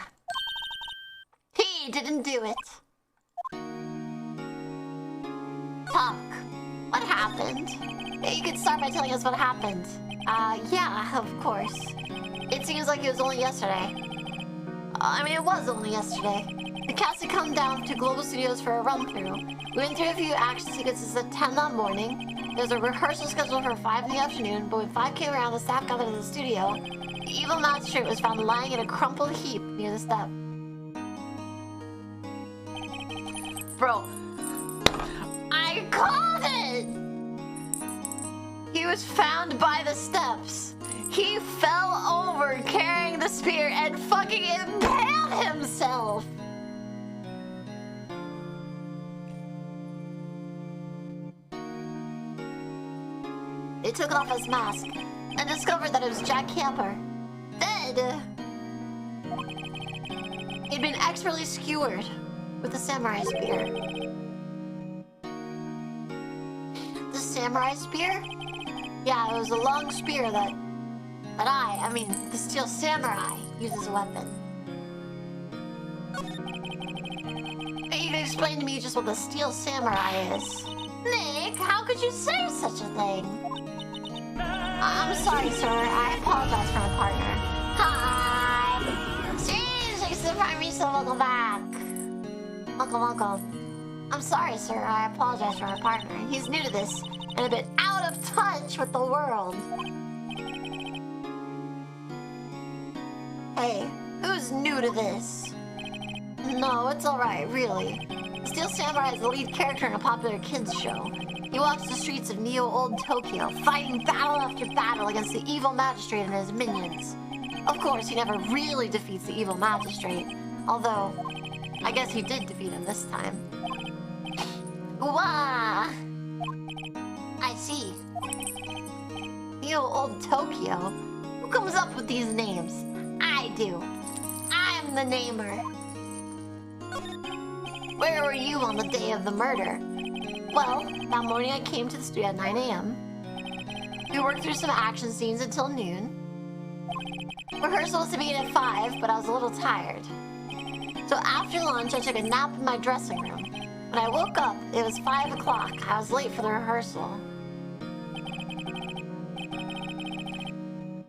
He didn't do it. Talk. What happened? You could start by telling us what happened. Yeah, of course. It seems like it was only yesterday. I mean, it was only yesterday. The cast had come down to Global Studios for a run-through. We went through a few action sequences at 10 that morning. There was a rehearsal scheduled for 5 in the afternoon, but when 5 came around, the staff gathered at the studio. The evil magistrate was found lying in a crumpled heap near the step. Bro, I called it! He was found by the steps. He fell over carrying the spear and fucking impaled himself! They took off his mask and discovered that it was Jack Camper. Dead! He'd been expertly skewered with a samurai spear. The samurai spear? Yeah, it was a long spear that I mean, the Steel Samurai uses as a weapon. You can explain to me just what the Steel Samurai is. Nick, how could you say such a thing? I'm sorry, sir. I apologize for my partner. Hi! Jeez, thanks for finding me, so welcome back. Welcome. I'm sorry, sir. I apologize for my partner. He's new to this and a bit out of touch with the world. Hey, who's new to this? No, it's alright, really. Steel Samurai is the lead character in a popular kids show. He walks the streets of Neo Old Tokyo, fighting battle after battle against the evil magistrate and his minions. Of course, he never really defeats the evil magistrate, although I guess he did defeat him this time. Wah! I see. Neo Old Tokyo? Who comes up with these names? I do. I'm the namer. Where were you on the day of the murder? Well, that morning I came to the studio at 9 a.m. We worked through some action scenes until noon. Rehearsal was to begin at 5, but I was a little tired. So after lunch, I took a nap in my dressing room. When I woke up, it was 5 o'clock. I was late for the rehearsal.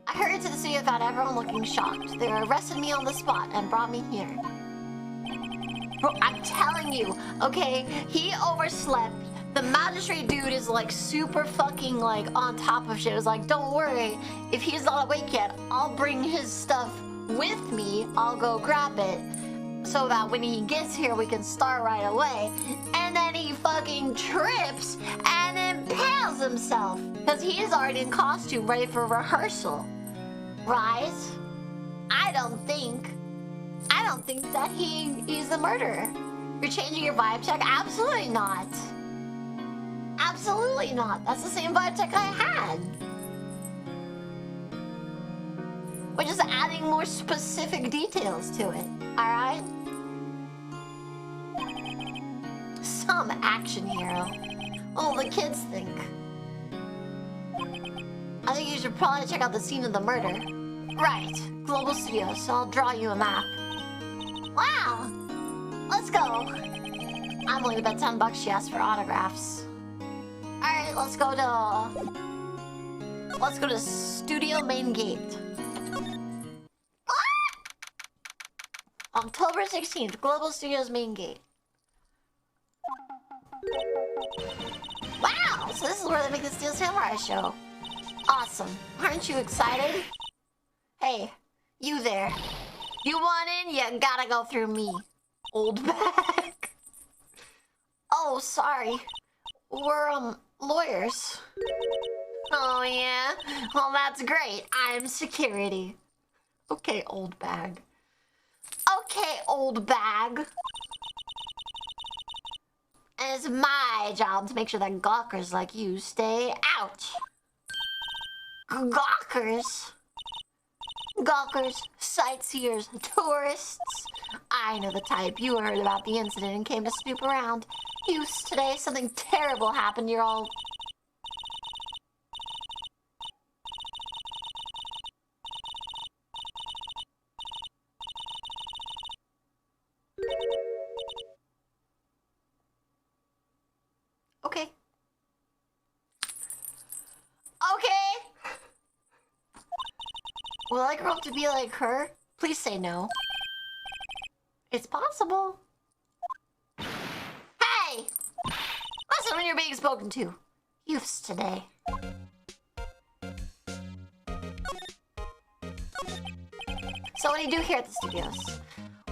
I hurried to the studio and found everyone looking shocked. They arrested me on the spot and brought me here. Bro, I'm telling you, okay? He overslept. The magistrate dude is like super fucking like on top of shit. It was like, don't worry, if he's not awake yet, I'll bring his stuff with me. I'll go grab it so that when he gets here, we can start right away. And then he fucking trips and impales himself because he is already in costume, ready for rehearsal. Right? I don't think that he's the murderer. You're changing your vibe check? Absolutely not. Absolutely not. That's the same vibe check I had. We're just adding more specific details to it. Alright? Some action hero. Oh, the kids think. I think you should probably check out the scene of the murder. Right. Global Studios, so I'll draw you a map. Wow! Let's go. I'm willing to bet $10 she asked for autographs. Alright, let's go to Studio Main Gate. October 16th, Global Studios Main Gate. Wow! So this is where they make the Steel Samurai show. Awesome. Aren't you excited? Hey, you there. You want in? You gotta go through me. Old bag. Oh, sorry. We're, lawyers. Oh, yeah? Well, that's great. I'm security. Okay, old bag. Okay, old bag. And it's my job to make sure that gawkers like you stay out. Gawkers? Gawkers, sightseers, tourists. I know the type. You heard about the incident and came to snoop around. Use today, something terrible happened. You're all... Okay. Okay! Will I grow up to be like her? Please say no. It's possible. Hey! Listen when you're being spoken to. Youths today. So what do you do here at the studios?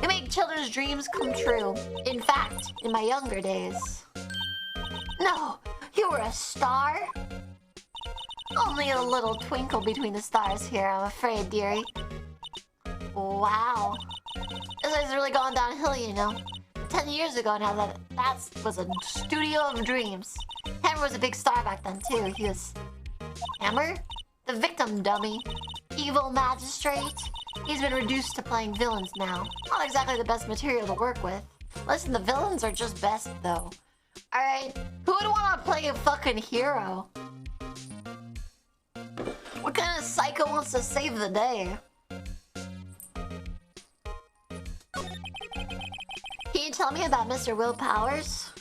We make children's dreams come true. In fact, in my younger days. No, you were a star? Only a little twinkle between the stars here, I'm afraid, dearie. Wow. This has really gone downhill, you know. 10 years ago now, that was a studio of dreams. Hammer was a big star back then, too. He was... Hammer? The victim dummy. Evil magistrate. He's been reduced to playing villains now. Not exactly the best material to work with. Listen, the villains are just best, though. Alright, who would want to play a fucking hero? What kind of psycho wants to save the day? Can you tell me about Mr. Will Powers?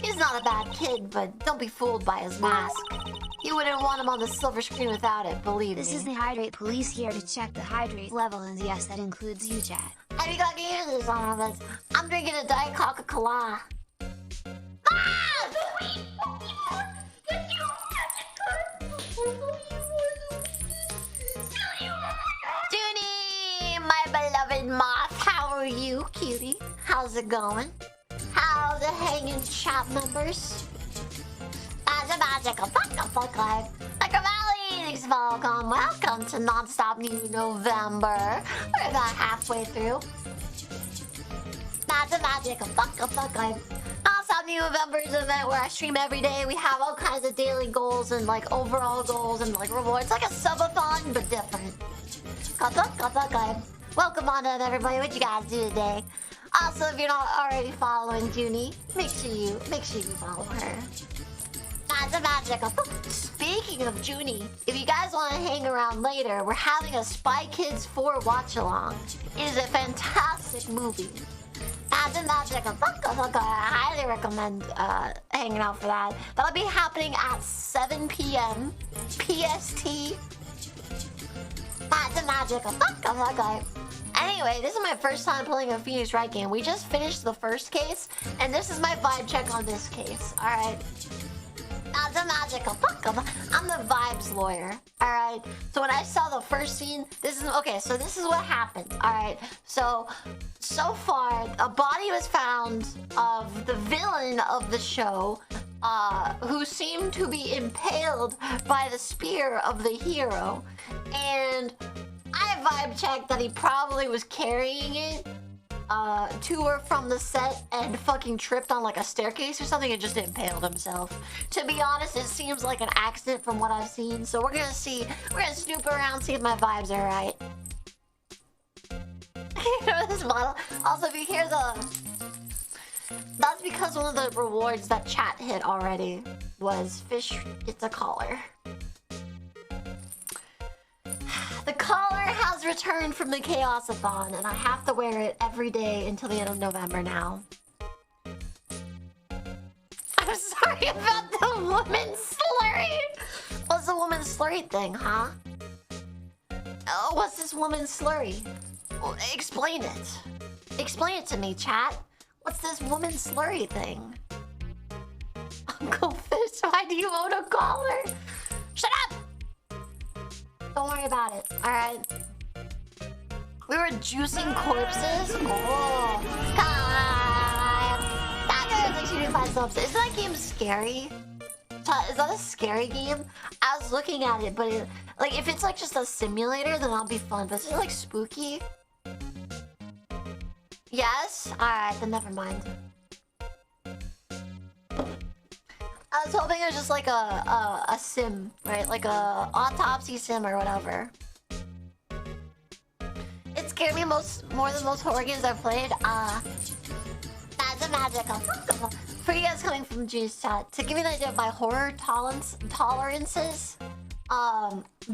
He's not a bad kid, but don't be fooled by his mask. He wouldn't want him on the silver screen without it, believe This me. is the hydrate police here to check the hydrate level, and yes, that includes you, chat. Have you got this on us? I'm drinking a Diet Coca-Cola. Junie, my beloved moth, how are you, cutie? How's it going? How's it hanging, chat members? Magic, magical, fuck life. Like a valley, thanks, welcome. Welcome to Non-Stop New November. We're about halfway through. Magical, fuck life. Non-Stop New November is an event where I stream every day. We have all kinds of daily goals and like overall goals and like rewards. Like a subathon, but different. Fuck life. Welcome on in, everybody. What you guys do today? Also, if you're not already following Junie, make sure you follow her. Magical. Speaking of Junie, if you guys want to hang around later, we're having a Spy Kids 4 watch along. It is a fantastic movie. Magical. I highly recommend hanging out for that. That'll be happening at 7 p.m. PST. Magical. Anyway, this is my first time playing a Phoenix Wright game. We just finished the first case, and this is my vibe check on this case. All right. Magical. I'm the vibes lawyer. All right. So when I saw the first scene, this is what happened. All right. So far, a body was found of the villain of the show, who seemed to be impaled by the spear of the hero, and I vibe checked that he probably was carrying it to or from the set and fucking tripped on like a staircase or something and just impaled himself. To be honest, it seems like an accident from what I've seen. So we're gonna snoop around, see if my vibes are right. You know this model. Also, if you hear that's because one of the rewards that chat hit already was fish gets a collar. The collar has returned from the Chaos-a-thon, and I have to wear it every day until the end of November now. I'm sorry about the woman slurry. What's the woman slurry thing, huh? Oh, what's this woman slurry? Well, explain it. Explain it to me, chat. What's this woman slurry thing? Uncle Fish, why do you own a collar? Shut up! Don't worry about it, alright? We were juicing corpses? Oh, Isn't that game scary? Is that a scary game? I was looking at it, but like if it's like just a simulator, then that'll be fun. But is it like spooky? Yes? Alright, then never mind. I was hoping it was just like a sim, right? Like a autopsy sim or whatever. It scared me more than most horror games I've played. That's a magical. For you guys coming from G's chat, to give you an idea of my horror tolerances,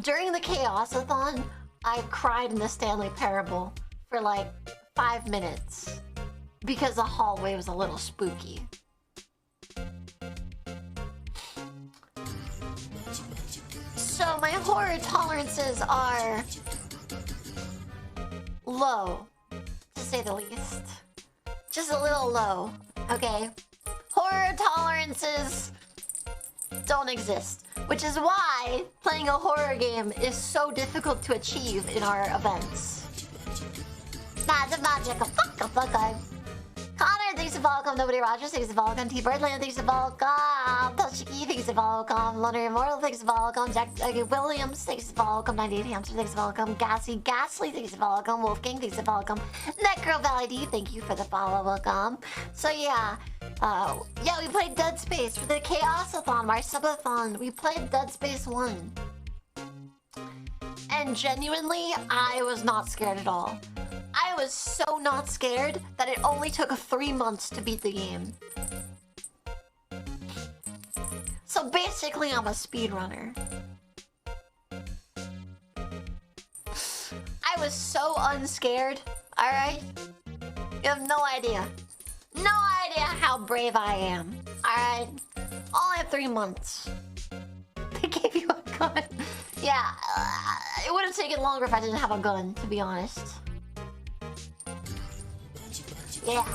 during the Chaos-a-thon, I cried in the Stanley Parable for like 5 minutes because the hallway was a little spooky. So my horror tolerances are low, to say the least. Just a little low, okay? Horror tolerances don't exist, which is why playing a horror game is so difficult to achieve in our events. Magic, fuck. Connor, thanks to welcome. Nobody Rogers, thanks to welcome. T Birdland, thanks to welcome. Toshiki, thanks to welcome. Lunar Immortal, thanks to welcome. Jack Williams, thanks to welcome. 98 Hamster, thanks to welcome. Ghastly, thanks to welcome. Wolfgang, thanks to welcome. Netgirl Valley D, thank you for the follow, welcome. So yeah, we played Dead Space for the Chaos-a-thon, our subathon. We played Dead Space 1. And genuinely, I was not scared at all. I was so not scared that it only took 3 months to beat the game. So basically, I'm a speedrunner. I was so unscared, alright? You have no idea. No idea how brave I am, alright? Only 3 months. The game gun. Yeah, it would have taken longer if I didn't have a gun, to be honest. Yeah.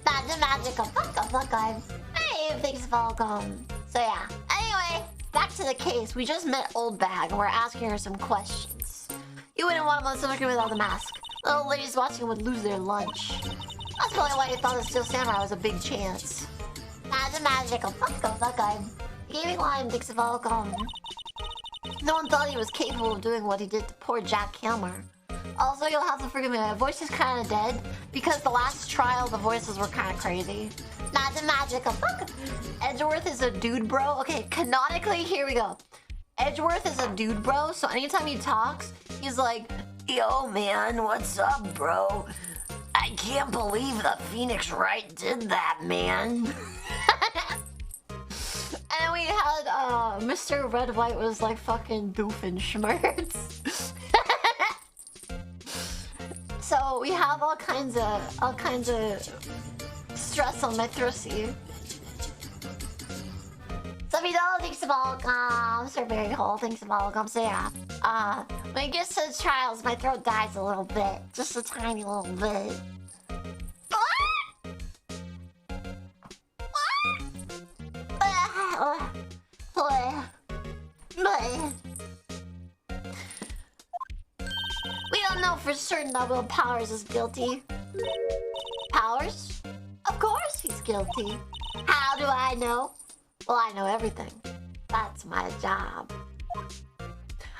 That's the magic of fuck gun. Hey, thanks, welcome. So yeah. Anyway, back to the case. We just met Old Bag and we're asking her some questions. You wouldn't want him on Silver Screen without the mask. The old ladies watching would lose their lunch. That's probably why he thought the Steel Samurai was a big chance. That's the magic of fuck gun. Gaming line, thanks, welcome. No one thought he was capable of doing what he did to poor Jack Hammer. Also, you'll have to forgive me, my voice is kind of dead because the last trial the voices were kind of crazy. Not the magic of fuck. Edgeworth is a dude bro. Okay, canonically, here we go. Edgeworth is a dude bro, so anytime he talks, he's like, yo man, what's up, bro? I can't believe the Phoenix Wright did that, man. And we had Mr. Red White was like fucking Doofenshmirtz. So we have all kinds of stress on my thrussy. $70, thanks to welcome. Sir Barry Hole, thanks to welcome. So yeah, when it gets to the trials, my throat dies a little bit, just a tiny little bit. We don't know for certain that Will Powers is guilty. Powers? Of course he's guilty. How do I know? Well, I know everything. That's my job.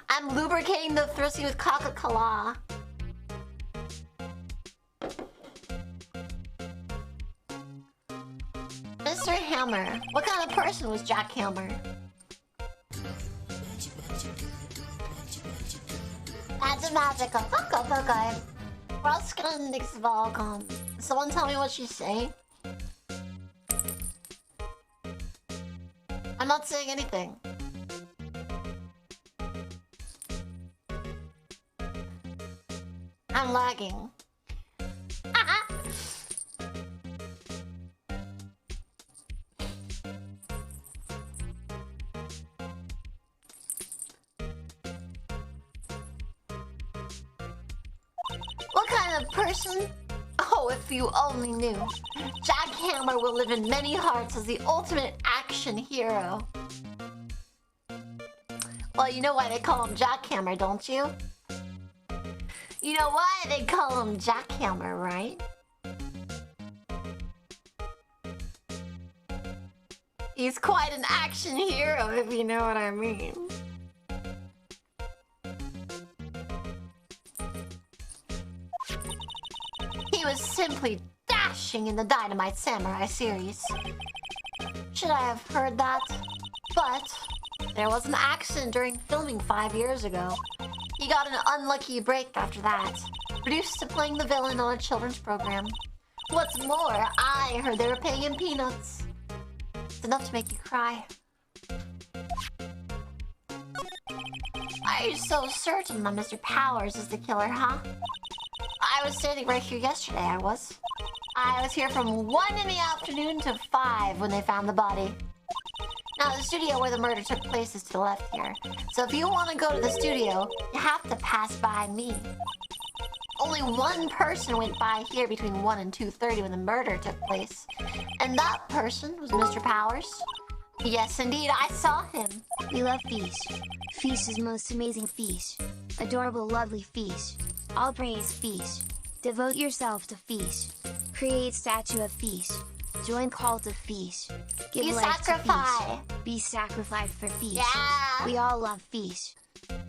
I'm lubricating the thrussy with Coca-Cola. Mr. Hammer. What kind of person was Jack Hammer? That's a magic of fuck. Ruskin Nix Volcom. Someone tell me what she's saying? I'm not saying anything. I'm lagging. What kind of person? Oh, if you only knew. Jack Hammer will live in many hearts as the ultimate action hero. Well, you know why they call him Jack Hammer, don't you? You know why they call him Jack Hammer, right? He's quite an action hero, if you know what I mean. He was simply dashing in the Dynamite Samurai series. Should I have heard that? But there was an accident during filming 5 years ago. He got an unlucky break after that, reduced to playing the villain on a children's program. What's more, I heard they were paying him peanuts. It's enough to make you cry. Are you so certain that Mr. Powers is the killer, huh? I was standing right here yesterday, I was. I was here from 1 in the afternoon to 5 when they found the body. Now, the studio where the murder took place is to the left here. So if you want to go to the studio, you have to pass by me. Only one person went by here between 1 and 2:30 when the murder took place. And that person was Mr. Powers. Yes, indeed, I saw him. We love Feast. Feast is most amazing Feast. Adorable, lovely Feast. All praise Feast. Devote yourself to Feast. Create statue of Feast. Join cult of Feast. Give Be life to sacrificed. Feast. Be sacrificed for Feast. Yeah. We all love Feast.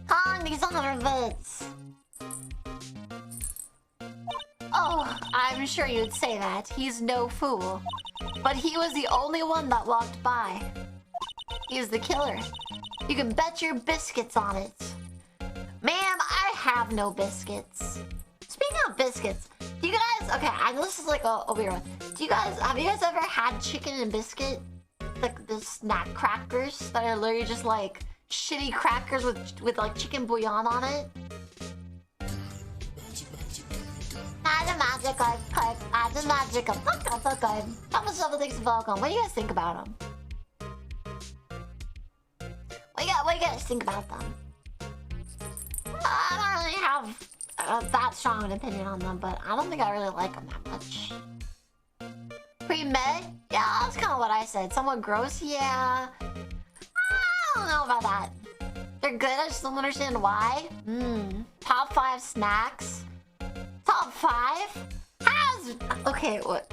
Calling these other bits. Oh, I'm sure you'd say that. He's no fool. But he was the only one that walked by. He was the killer. You can bet your biscuits on it. Ma'am, I have no biscuits. Speaking of biscuits, do you guys... Okay, this is like a weird one. Have you guys ever had chicken and biscuit? Like the snack crackers that are literally just like shitty crackers with like chicken bouillon on it? The magic of the magic of Thomas Double Thanks to Volcom. What do you guys think about them? you guys think about them? I don't really have that strong an opinion on them, but I don't think I really like them that much. Pre-med? Yeah, that's kind of what I said. Somewhat gross? Yeah. I don't know about that. They're good, I just don't understand why. Top 5 snacks? Top 5? How's... Okay, what?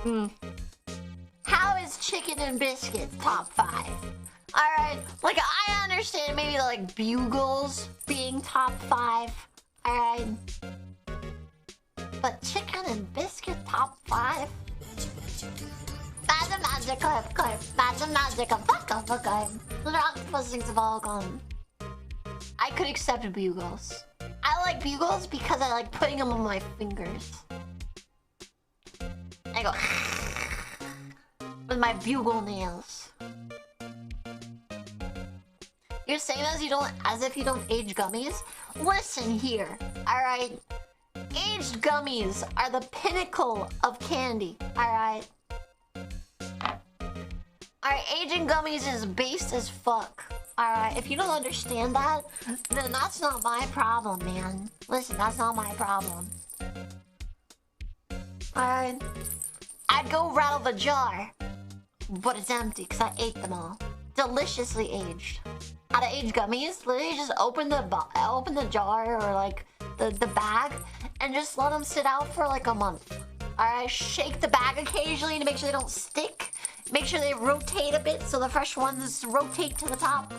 How is chicken and biscuits top 5? Alright, like I understand maybe like bugles being top 5. Alright. But chicken and biscuit top 5? Magic clip. Magic fuck off. The octopus things have all gone. I could accept bugles. I like bugles because I like putting them on my fingers. I go with my bugle nails. You're saying as if you don't age gummies? Listen here, alright? Aged gummies are the pinnacle of candy, alright? Alright, aging gummies is based as fuck. Alright, if you don't understand that, then that's not my problem, man. Listen, that's not my problem. Alright. I'd go rattle the jar, but it's empty because I ate them all. Deliciously aged. How to age gummies? Literally just open the jar or like the bag and just let them sit out for like a month. Alright, shake the bag occasionally to make sure they don't stick. Make sure they rotate a bit so the fresh ones rotate to the top.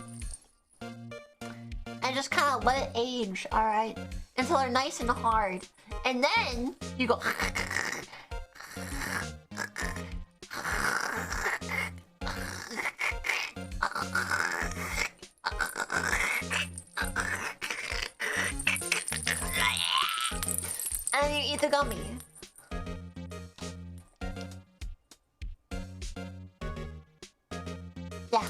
And just kind of let it age, alright? Until they're nice and hard. And then you go... And then you eat the gummy. Yeah.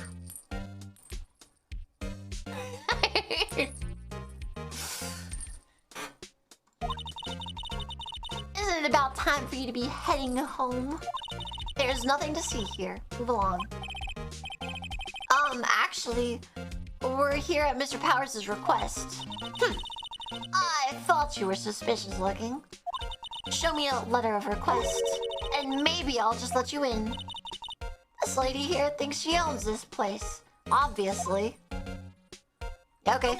Isn't it about time for you to be heading home? There's nothing to see here. Move along. Actually, we're here at Mr. Powers' request. I thought you were suspicious looking. Show me a letter of request, and maybe I'll just let you in. This lady here thinks she owns this place. Obviously. Okay.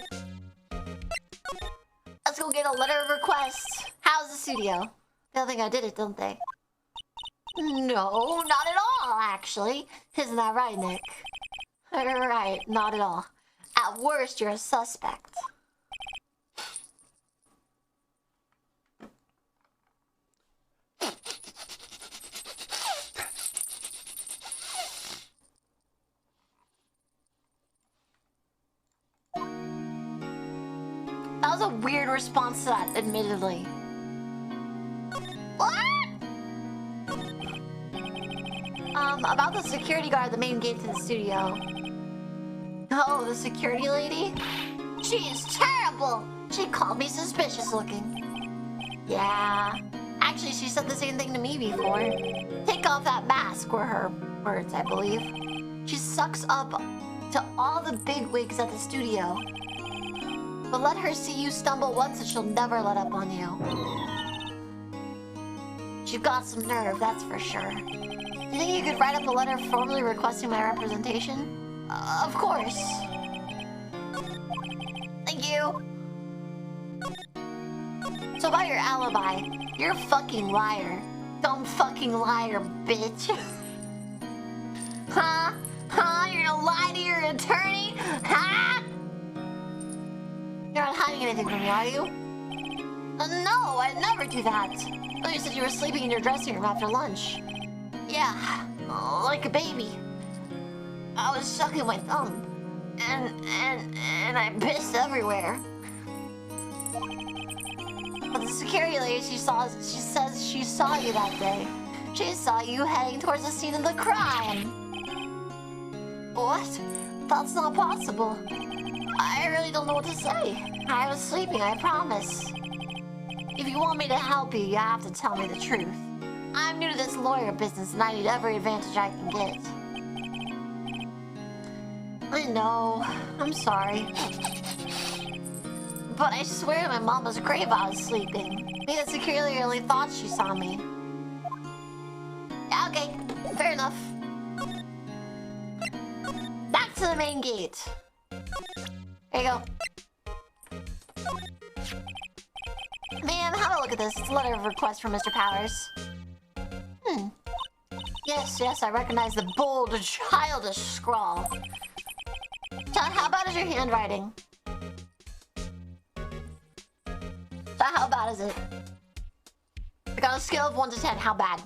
Let's go get a letter of request. How's the studio? They'll think I did it, don't they? No, not at all, actually. Isn't that right, Nick? Right, not at all. At worst, you're a suspect. That was a weird response to that, admittedly. What? About the security guard at the main gate to the studio. Oh, the security lady? She's terrible! She called me suspicious looking. Yeah. Actually, she said the same thing to me before. Take off that mask, were her words, I believe. She sucks up to all the bigwigs at the studio. But let her see you stumble once and she'll never let up on you. She's got some nerve, that's for sure. You think you could write up a letter formally requesting my representation? Of course. Thank you. So about your alibi, you're a fucking liar. Dumb fucking liar, bitch. Huh? Huh? You're gonna lie to your attorney? Huh? You're not hiding anything from me, are you? No, I'd never do that. Oh, you said you were sleeping in your dressing room after lunch. Yeah, like a baby. I was sucking my thumb. And I pissed everywhere. But the security lady she says she saw you that day. She saw you heading towards the scene of the crime. What? That's not possible. I really don't know what to say. I was sleeping, I promise. If you want me to help you, you have to tell me the truth. I'm new to this lawyer business and I need every advantage I can get. I know. I'm sorry. But I swear at my mama's grave I was sleeping. Maybe that security only thought she saw me. Yeah, okay. Fair enough. Back to the main gate. There you go. Ma'am, have a look at this. It's a letter of request from Mr. Powers. Yes, I recognize the bold, childish scrawl. John, how bad is your handwriting? John, how bad is it? Like on a scale of 1 to 10, how bad?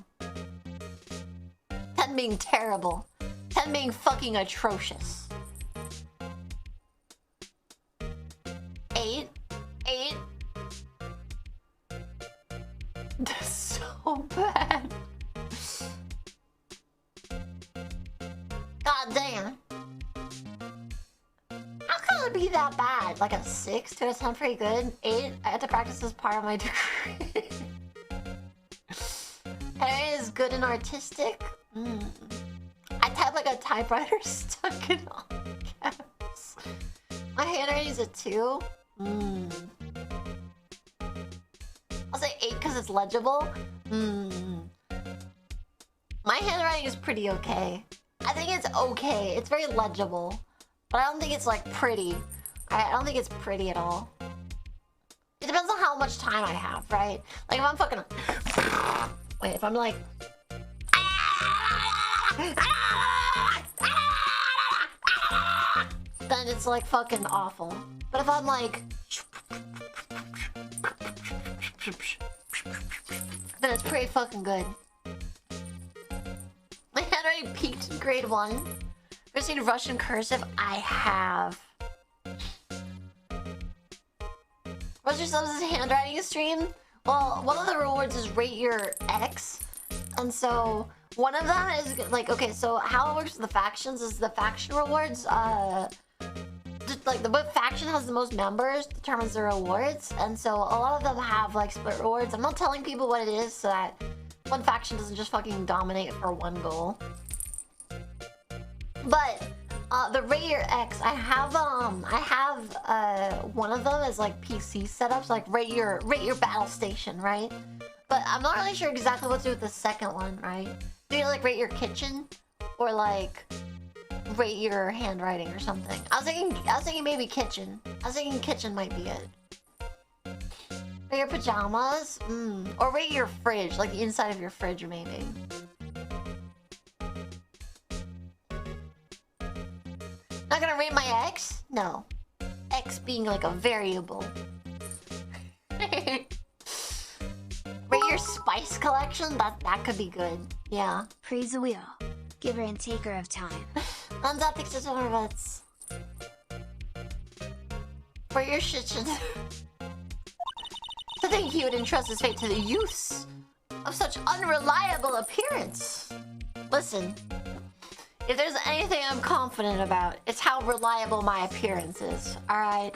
10 being terrible. 10 being fucking atrocious. 8? 8? That's so bad. God damn. How can it be that bad? Like a 6 to a 10 pretty good? 8? I had to practice as part of my degree. Harry is good and artistic. I type like a typewriter stuck in all caps. My handwriting is a 2. I'll say 8 because it's legible. My handwriting is pretty okay. I think it's okay. It's very legible. But I don't think it's like pretty. I don't think it's pretty at all. It depends on how much time I have, right? Like if I'm fucking... Wait, if I'm like... Then it's like fucking awful. But if I'm like... Then it's pretty fucking good. My handwriting peaked in grade 1. Ever seen Russian cursive? I have. What's your subs' handwriting stream? Well, one of the rewards is rate your X. And so one of them is like, okay, so how it works with the factions is the faction rewards, just like what faction has the most members determines the rewards. And so a lot of them have like split rewards. I'm not telling people what it is so that one faction doesn't just fucking dominate for one goal. But the rate your X, I have one of them is like PC setups, like rate your battle station, right? But I'm not really sure exactly what to do with the second one, right? Do you like rate your kitchen or like rate your handwriting or something? I was thinking maybe kitchen. I was thinking kitchen might be it. Rate your pajamas, or rate your fridge, like the inside of your fridge maybe. Not gonna rate my X? No. X being like a variable. Rate your spice collection? That could be good. Yeah. Praise the wheel. Giver and taker of time. Undotic tutorials. For your shitchin. To think he would entrust his fate to the use of such unreliable appearance. Listen. If there's anything I'm confident about, it's how reliable my appearance is, alright?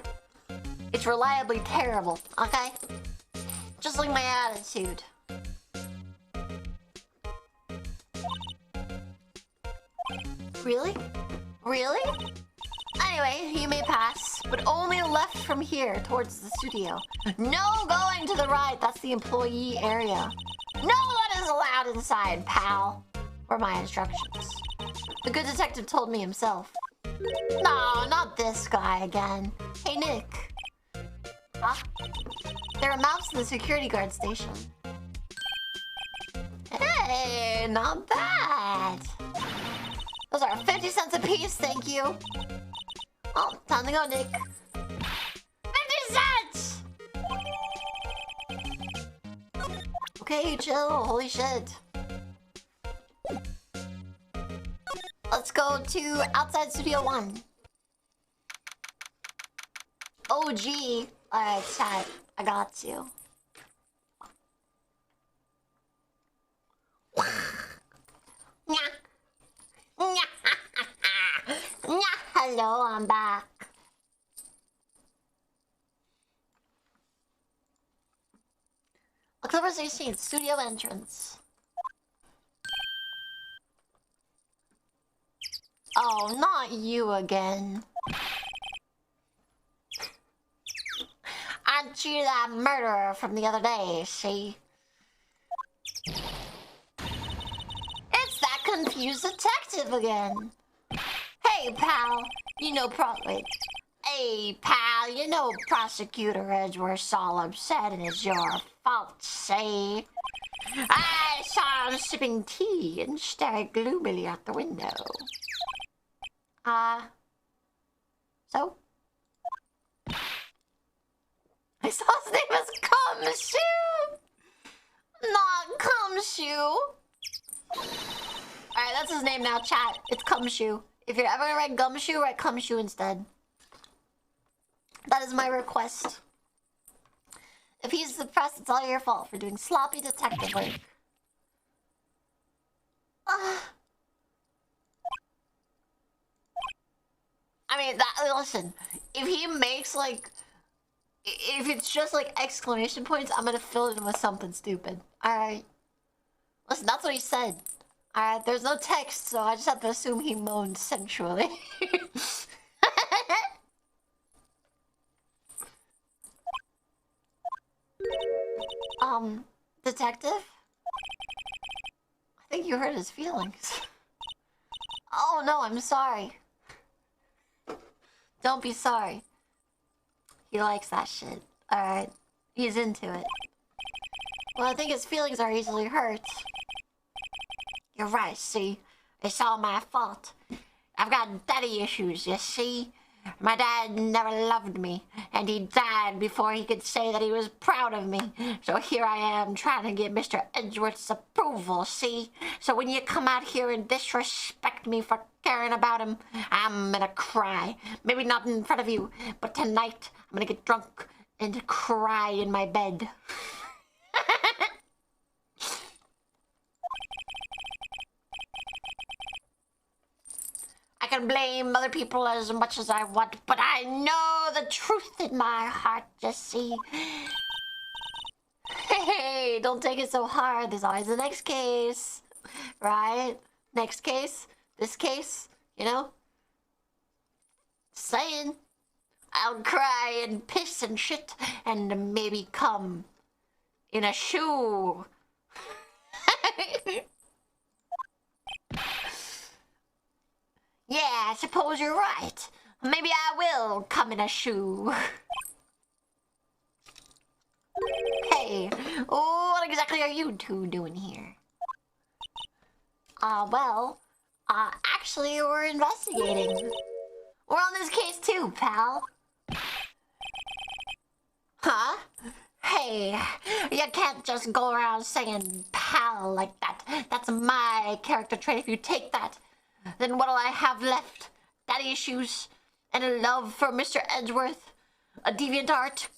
It's reliably terrible, okay? Just like my attitude. Really? Really? Anyway, you may pass, but only left from here towards the studio. No going to the right, that's the employee area. No one is allowed inside, pal. Were my instructions. The good detective told me himself. No, not this guy again. Hey, Nick. Huh? There are maps in the security guard station. Hey, not bad. Those are 50 cents a piece, thank you. Oh, time to go, Nick. 50 cents! Okay, chill. Holy shit. Let's go to outside Studio 1. OG. Alright, chat. I got you. Hello, I'm back. October 16th, studio entrance. Oh, not you again. Aren't you that murderer from the other day, see? It's that confused detective again. Hey, pal. You know Hey, pal. You know Prosecutor Edgeworth's all upset and it's your fault, see? I saw him sipping tea and staring gloomily out the window. So? I saw his name was Gumshoe! Not Gumshoe! Alright, that's his name now, chat. It's Gumshoe. If you're ever gonna write Gumshoe, write Gumshoe instead. That is my request. If he's depressed, it's all your fault for doing sloppy detective work. I mean, listen, if he makes like... If it's just like exclamation points, I'm gonna fill it in with something stupid. Alright? Listen, that's what he said. Alright, there's no text, so I just have to assume he moaned sensually. Detective? I think you hurt his feelings. Oh no, I'm sorry. Don't be sorry. He likes that shit. Alright. He's into it. Well, I think his feelings are easily hurt. You're right, see? It's all my fault. I've got daddy issues, you see? My dad never loved me, and he died before he could say that he was proud of me. So here I am trying to get Mr. Edgeworth's approval, see? So when you come out here and disrespect me for caring about him, I'm gonna cry. Maybe not in front of you, but tonight I'm gonna get drunk and cry in my bed. I can blame other people as much as I want, but I know the truth in my heart, you see. Hey, don't take it so hard. There's always the next case, right? Next case, this case, you know? Saying. I'll cry and piss and shit and maybe come in a shoe. Yeah, I suppose you're right. Maybe I will come in a shoe. Hey, what exactly are you two doing here? Actually, we're investigating. We're on this case too, pal. Huh? Hey, you can't just go around saying pal like that. That's my character trait. If you take that, then what'll I have left? Daddy issues and a love for Mr. Edgeworth? A DeviantArt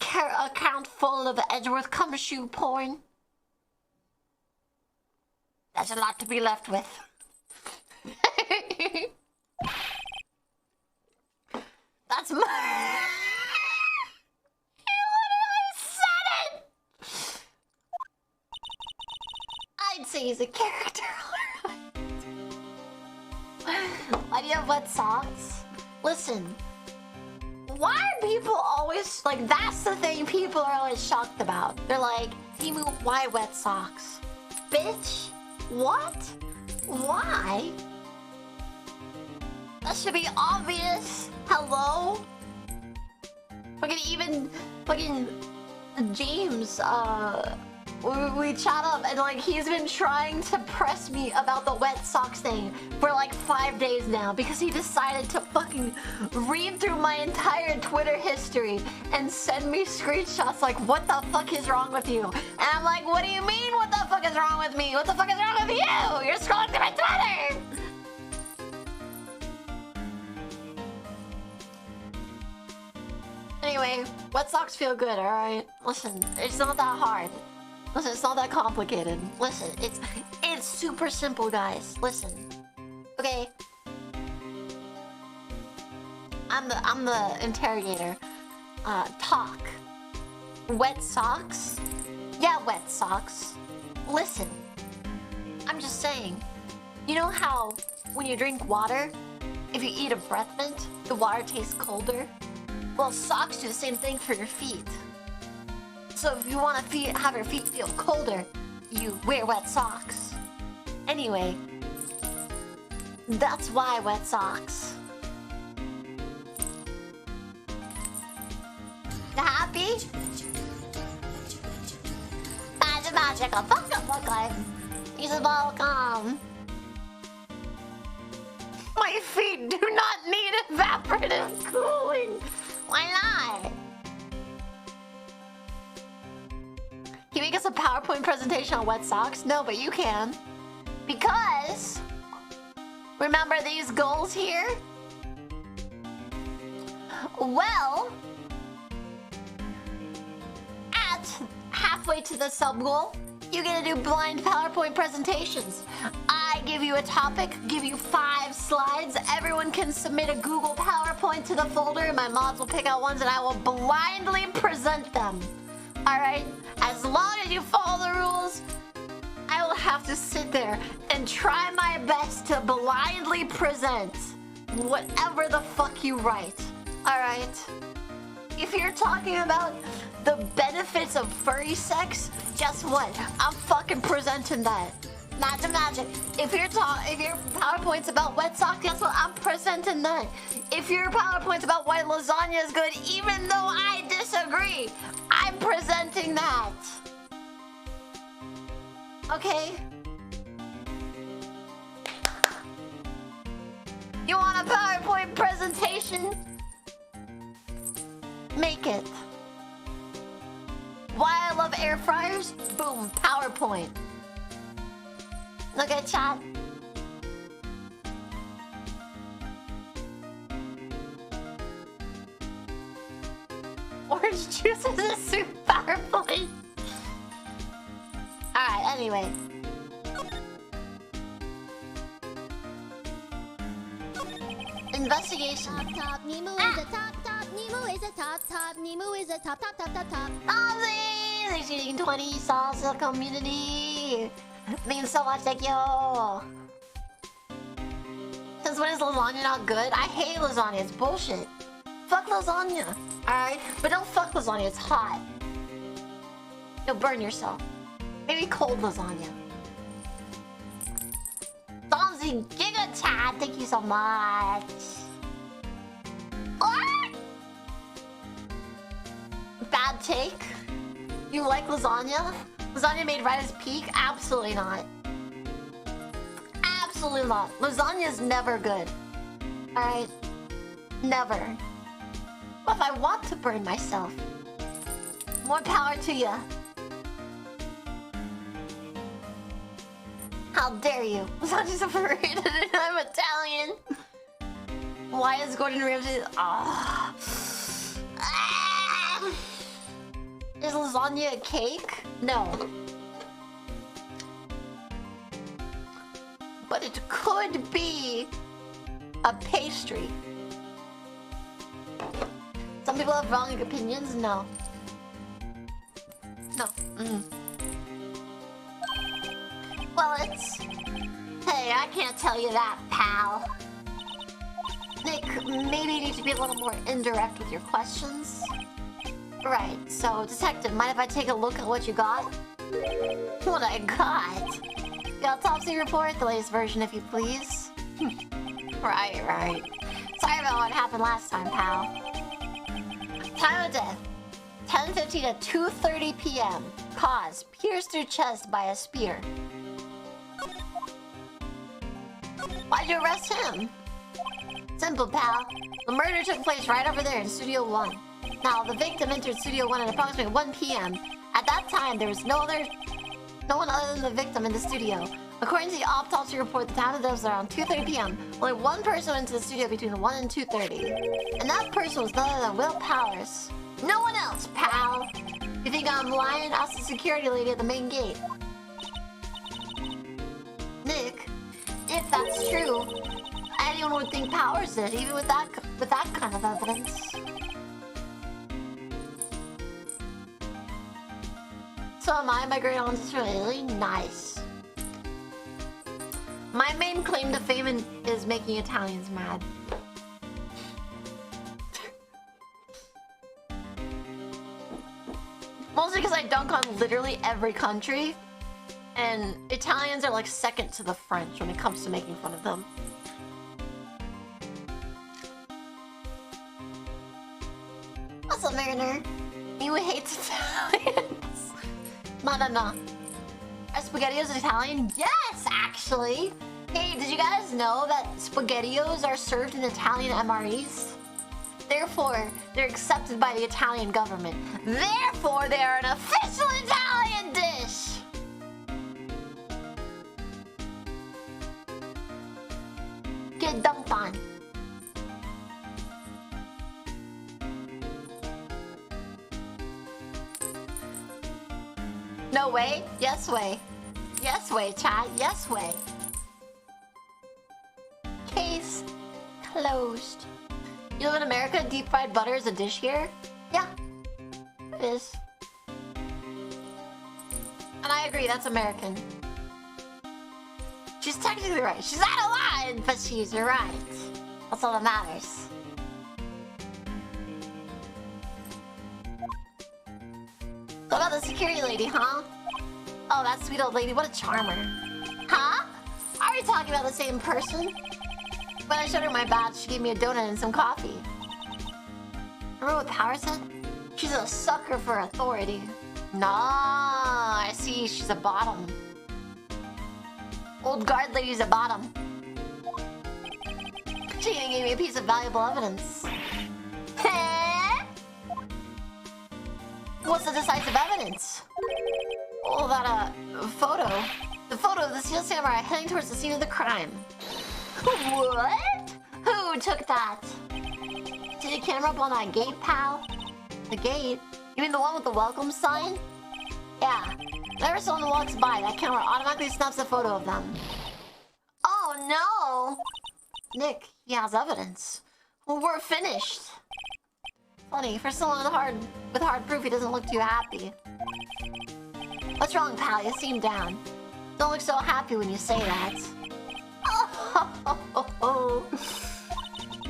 account full of Edgeworth Gumshoe porn? That's a lot to be left with. That's my... He literally said it! I'd say he's a character. Why do you have wet socks? Listen, why are people always like, that's the thing people are always shocked about. They're like, Nemu, why wet socks? Bitch, what? Why? That should be obvious. Hello? Fucking James, we chat up and like he's been trying to press me about the wet socks thing for like 5 days now because he decided to fucking read through my entire Twitter history and send me screenshots like, what the fuck is wrong with you? And I'm like, what do you mean what the fuck is wrong with me? What the fuck is wrong with you? You're scrolling through my Twitter! Anyway, wet socks feel good, alright? Listen, it's not that hard. Listen, it's not that complicated. Listen, it's super simple, guys. Listen. Okay. I'm the interrogator. Talk. Wet socks? Yeah, wet socks. Listen. I'm just saying. You know how when you drink water if you eat a breath mint, the water tastes colder. Well, socks do the same thing for your feet. So if you want to have your feet feel colder, you wear wet socks. Anyway, that's why wet socks. You happy? Magic, a welcome. He's welcome. My feet do not need evaporative cooling. Why not? Can you make us a PowerPoint presentation on wet socks? No, but you can. Because, remember these goals here? Well, at halfway to the sub goal, you get to do blind PowerPoint presentations. I give you a topic, give you 5 slides. Everyone can submit a Google PowerPoint to the folder, and my mods will pick out ones, and I will blindly present them. All right? As long as you follow the rules, I will have to sit there and try my best to blindly present whatever the fuck you write. All right? If you're talking about the benefits of furry sex, guess what? I'm fucking presenting that. Magic. If your PowerPoint's about wet socks, guess what? I'm presenting that. If your PowerPoint's about why lasagna is good, even though I disagree, I'm presenting that. Okay? You want a PowerPoint presentation? Make it. Why I love air fryers? Boom, PowerPoint. Look at chat. Orange juice is a soup PowerPoint. Alright, anyway. Investigation. Top, Nemu is a top. Nemu is a top. Nemu is a top. Ozzy! 1620 salsa community. Means so much, thank you. Since when is lasagna not good? I hate lasagna, it's bullshit. Fuck lasagna, alright? But don't fuck lasagna, it's hot. You'll burn yourself. Maybe cold lasagna. Donzi Giga Chat, thank you so much. What? Bad take? You like lasagna? Lasagna made right as peak? Absolutely not. Absolutely not. Lasagna is never good. Alright? Never. What if I want to burn myself? More power to you. How dare you? Lasagna's overrated and I'm Italian. Why is Gordon Ramsay... Ah. Is lasagna a cake? No. But it could be a pastry. Some people have wrong opinions? No. No. Well, it's... Hey, I can't tell you that, pal. Nick, maybe you need to be a little more indirect with your questions. Right, so, detective, mind if I take a look at what you got? What I got? The autopsy report, the latest version, if you please. Right. Sorry about what happened last time, pal. Time of death, 10:50 to 2:30 p.m. Cause, pierced through chest by a spear. Why'd you arrest him? Simple, pal. The murder took place right over there in Studio 1. Now, the victim entered Studio 1 at approximately 1 p.m. At that time, there was no one other than the victim in the studio. According to the autopsy report, the time of death was around 2:30 p.m. Only one person went into the studio between 1 and 2:30. And that person was none other than Will Powers. No one else, pal! You think I'm lying? Ask the security lady at the main gate. Nick, if that's true, anyone would think Powers did, even with that kind of evidence. So am I. My great aunt is really nice. My main claim to fame is making Italians mad. Mostly because I dunk on literally every country. And Italians are like second to the French when it comes to making fun of them. What's up, Mariner? You hates Italians. No. Are SpaghettiOs Italian? Yes, actually. Hey, did you guys know that SpaghettiOs are served in Italian MREs? Therefore, they're accepted by the Italian government. Therefore, they are an official Italian dish! Get dunked on. No way? Yes way. Yes way, chat. Yes way. Case closed. You live in America? Deep fried butter is a dish here? Yeah. It is. And I agree, that's American. She's technically right. She's out of line, but she's right. That's all that matters. What about the security lady, huh? Oh, that sweet old lady. What a charmer. Huh? Are we talking about the same person? When I showed her my badge, she gave me a donut and some coffee. Remember what Power said? She's a sucker for authority. Nah, I see. She's a bottom. Old guard lady's a bottom. She even gave me a piece of valuable evidence. What's the decisive evidence? Oh, that photo. The photo of the Steel Samurai heading towards the scene of the crime. What? Who took that? See the camera up on that gate, pal? The gate? You mean the one with the welcome sign? Yeah. Whenever someone walks by, that camera automatically snaps a photo of them. Oh no! Nick, he has evidence. Well, we're finished. Funny, for someone with hard proof, he doesn't look too happy. What's wrong, pal? You seem down. Don't look so happy when you say that. Oh.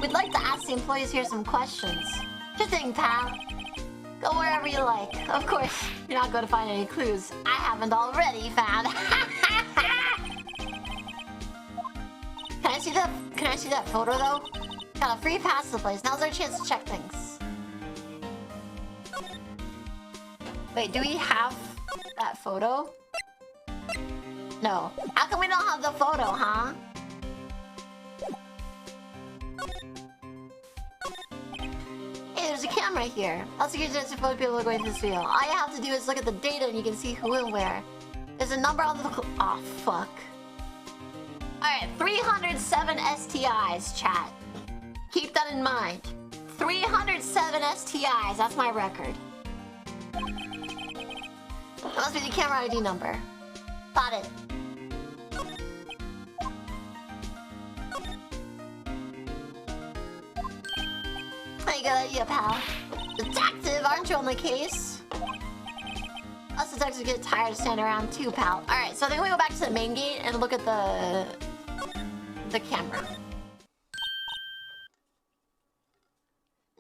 We'd like to ask the employees here some questions. Sure thing, pal. Go wherever you like. Of course, you're not going to find any clues I haven't already found. Can I see that photo though? Got a free pass to the place. Now's our chance to check things. Wait, do we have that photo? No. How come we don't have the photo, huh? Hey, there's a camera here. I'll secure this to photo people are going to this video. All you have to do is look at the data and you can see who and where. There's a number on the... Oh, fuck. Alright, 307 STIs, chat. Keep that in mind. 307 STIs, that's my record. That must be the camera ID number. Got it. Pretty good idea, pal. Detective, aren't you on the case? Us detectives get tired of standing around too, pal. Alright, so I think we go back to the main gate and look at the camera.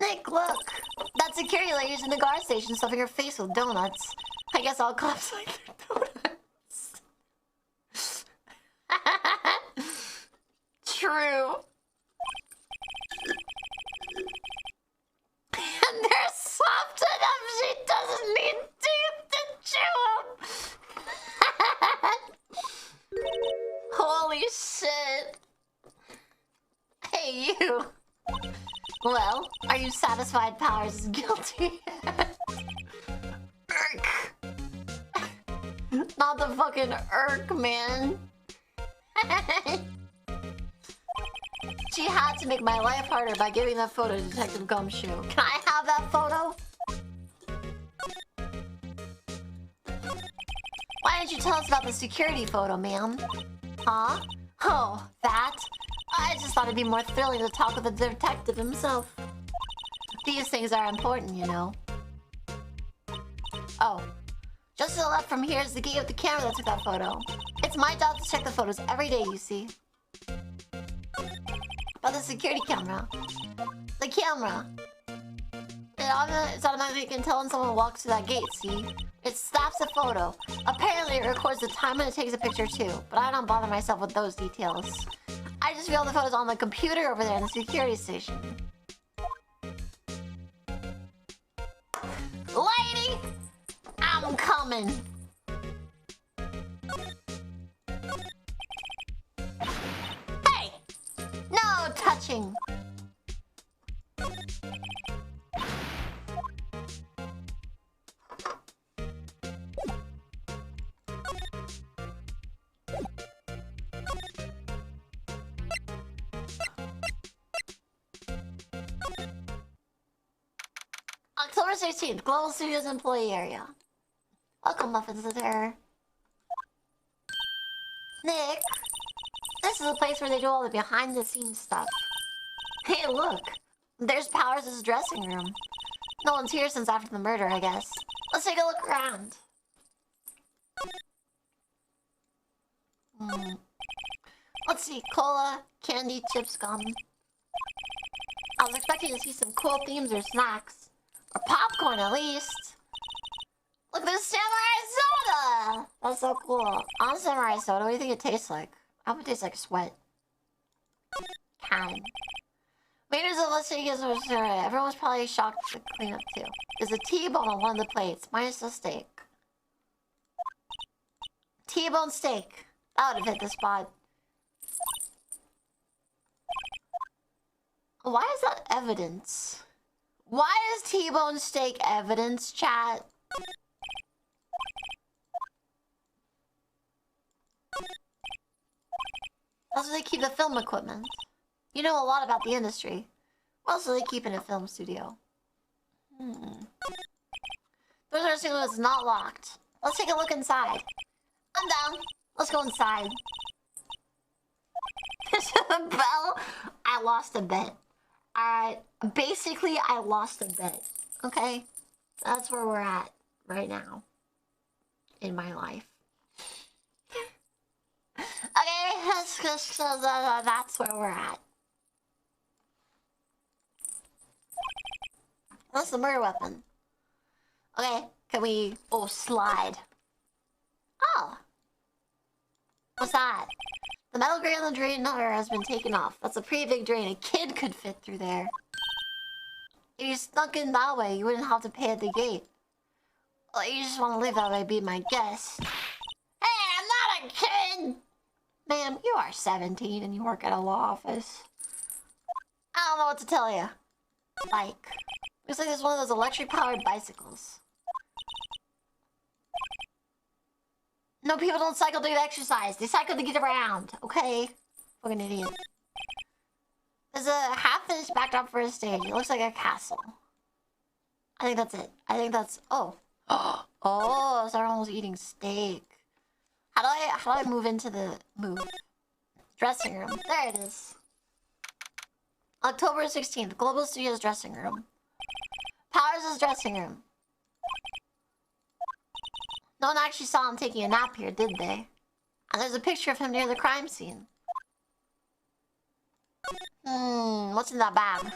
Nick, look! That security lady's in the guard station stuffing her face with donuts. I guess all cops like their donuts. True. And they're soft enough she doesn't need teeth to chew them. Holy shit. Hey, you. Well, are you satisfied Powers is guilty? Irk. Not the fucking irk, man. She had to make my life harder by giving that photo to Detective Gumshoe. Can I have that photo? Why didn't you tell us about the security photo, ma'am? Huh? Oh, that? I just thought it'd be more thrilling to talk with the detective himself. These things are important, you know. Oh. Just to the left from here is the gate with the camera that took that photo. It's It's my job to check the photos every day, you see. But the security camera. The camera. It's automatically can tell when someone walks through that gate, see? It snaps a photo. Apparently it records the time when it takes a picture too, but I don't bother myself with those details. I just view the photos on the computer over there in the security station. Lady! I'm coming! Hey! No touching! October 16th, Global Studios Employee Area. Welcome, Muffins there. Nick, this is a place where they do all the behind-the-scenes stuff. Hey, look. There's Powers' dressing room. No one's here since after the murder, I guess. Let's take a look around. Let's see. Cola, candy, chips, gum. I was expecting to see some cool themes or snacks. Or popcorn, at least. Look, there's samurai soda! That's so cool. On samurai soda, what do you think it tastes like? I hope it tastes like sweat. Can. Waiters of Las Vegas were sure. Everyone's probably shocked to clean up too. There's a T-bone on one of the plates, minus the steak. T-bone steak. That would have hit the spot. Why is that evidence? Why is T-bone steak evidence, chat? That's where they keep the film equipment. You know a lot about the industry. What else do they keep in a film studio? Doors are assuming it's not locked. Let's take a look inside. I'm down. Let's go inside. The bell. I lost a bet. Alright. Basically, I lost a bet. Okay? That's where we're at right now. In my life. Okay, that's where we're at. That's the murder weapon. Okay, can we... Oh, slide. Oh. What's that? The metal grate on the drain has been taken off. That's a pretty big drain. A kid could fit through there. If you snuck in that way, you wouldn't have to pay at the gate. Well, you just want to live that way, be my guest. Hey, I'm not a kid! Ma'am, you are 17 and you work at a law office. I don't know what to tell you. Bike. Looks like there's one of those electric-powered bicycles. No, people don't cycle to exercise. They cycle to get around, okay? Fucking idiot. There's a half-finished backdrop for a stage. It looks like a castle. I think that's it. I think that's... Oh. Oh, so everyone was eating steak. How do I move into the... Dressing room. There it is. October 16th. Global Studios dressing room. Powers' dressing room. No one actually saw him taking a nap here, did they? And there's a picture of him near the crime scene. What's in that bag?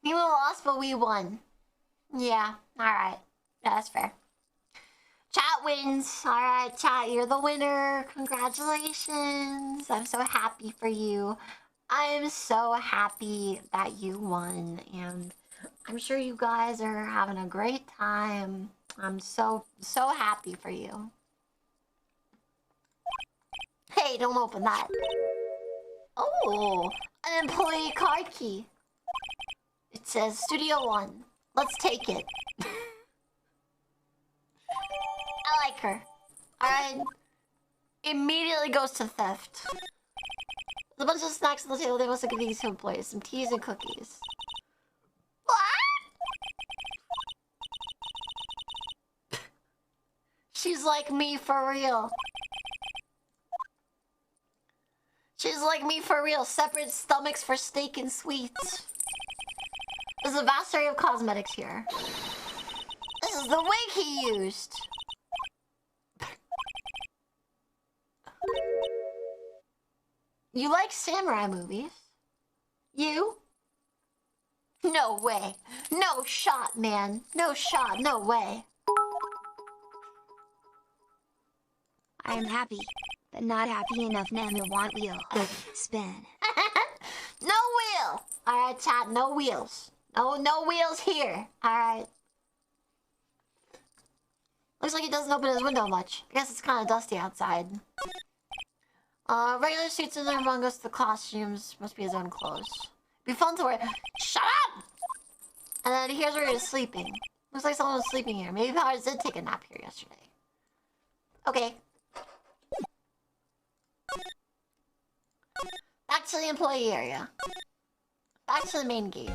Nemu lost, but we won. Yeah, alright. Yeah, that's fair. Chat wins. Alright, chat, you're the winner. Congratulations. I'm so happy for you. I am so happy that you won. And I'm sure you guys are having a great time. I'm so happy for you. Hey, don't open that. Oh, an employee card key. It says Studio 1. Let's take it. I like her. Alright. Immediately goes to theft. There's a bunch of snacks on the table. They must have given these to employees. Some teas and cookies. What? She's like me for real. She's like me for real. Separate stomachs for steak and sweets. There's a vast array of cosmetics here. This is the wig he used. You like samurai movies? You? No way. No shot, man. No shot, no way. I am happy, but not happy enough. Nemu want wheel. Spin. No wheel! Alright, chat, no wheels. No wheels here. Alright. Looks like he doesn't open his window much. I guess it's kind of dusty outside. Regular suits in there among us, the costumes must be his own clothes. Be fun to wear. Shut up! And then here's where he's sleeping. Looks like someone was sleeping here. Maybe Powers did take a nap here yesterday. Okay. Back to the employee area. Back to the main gate.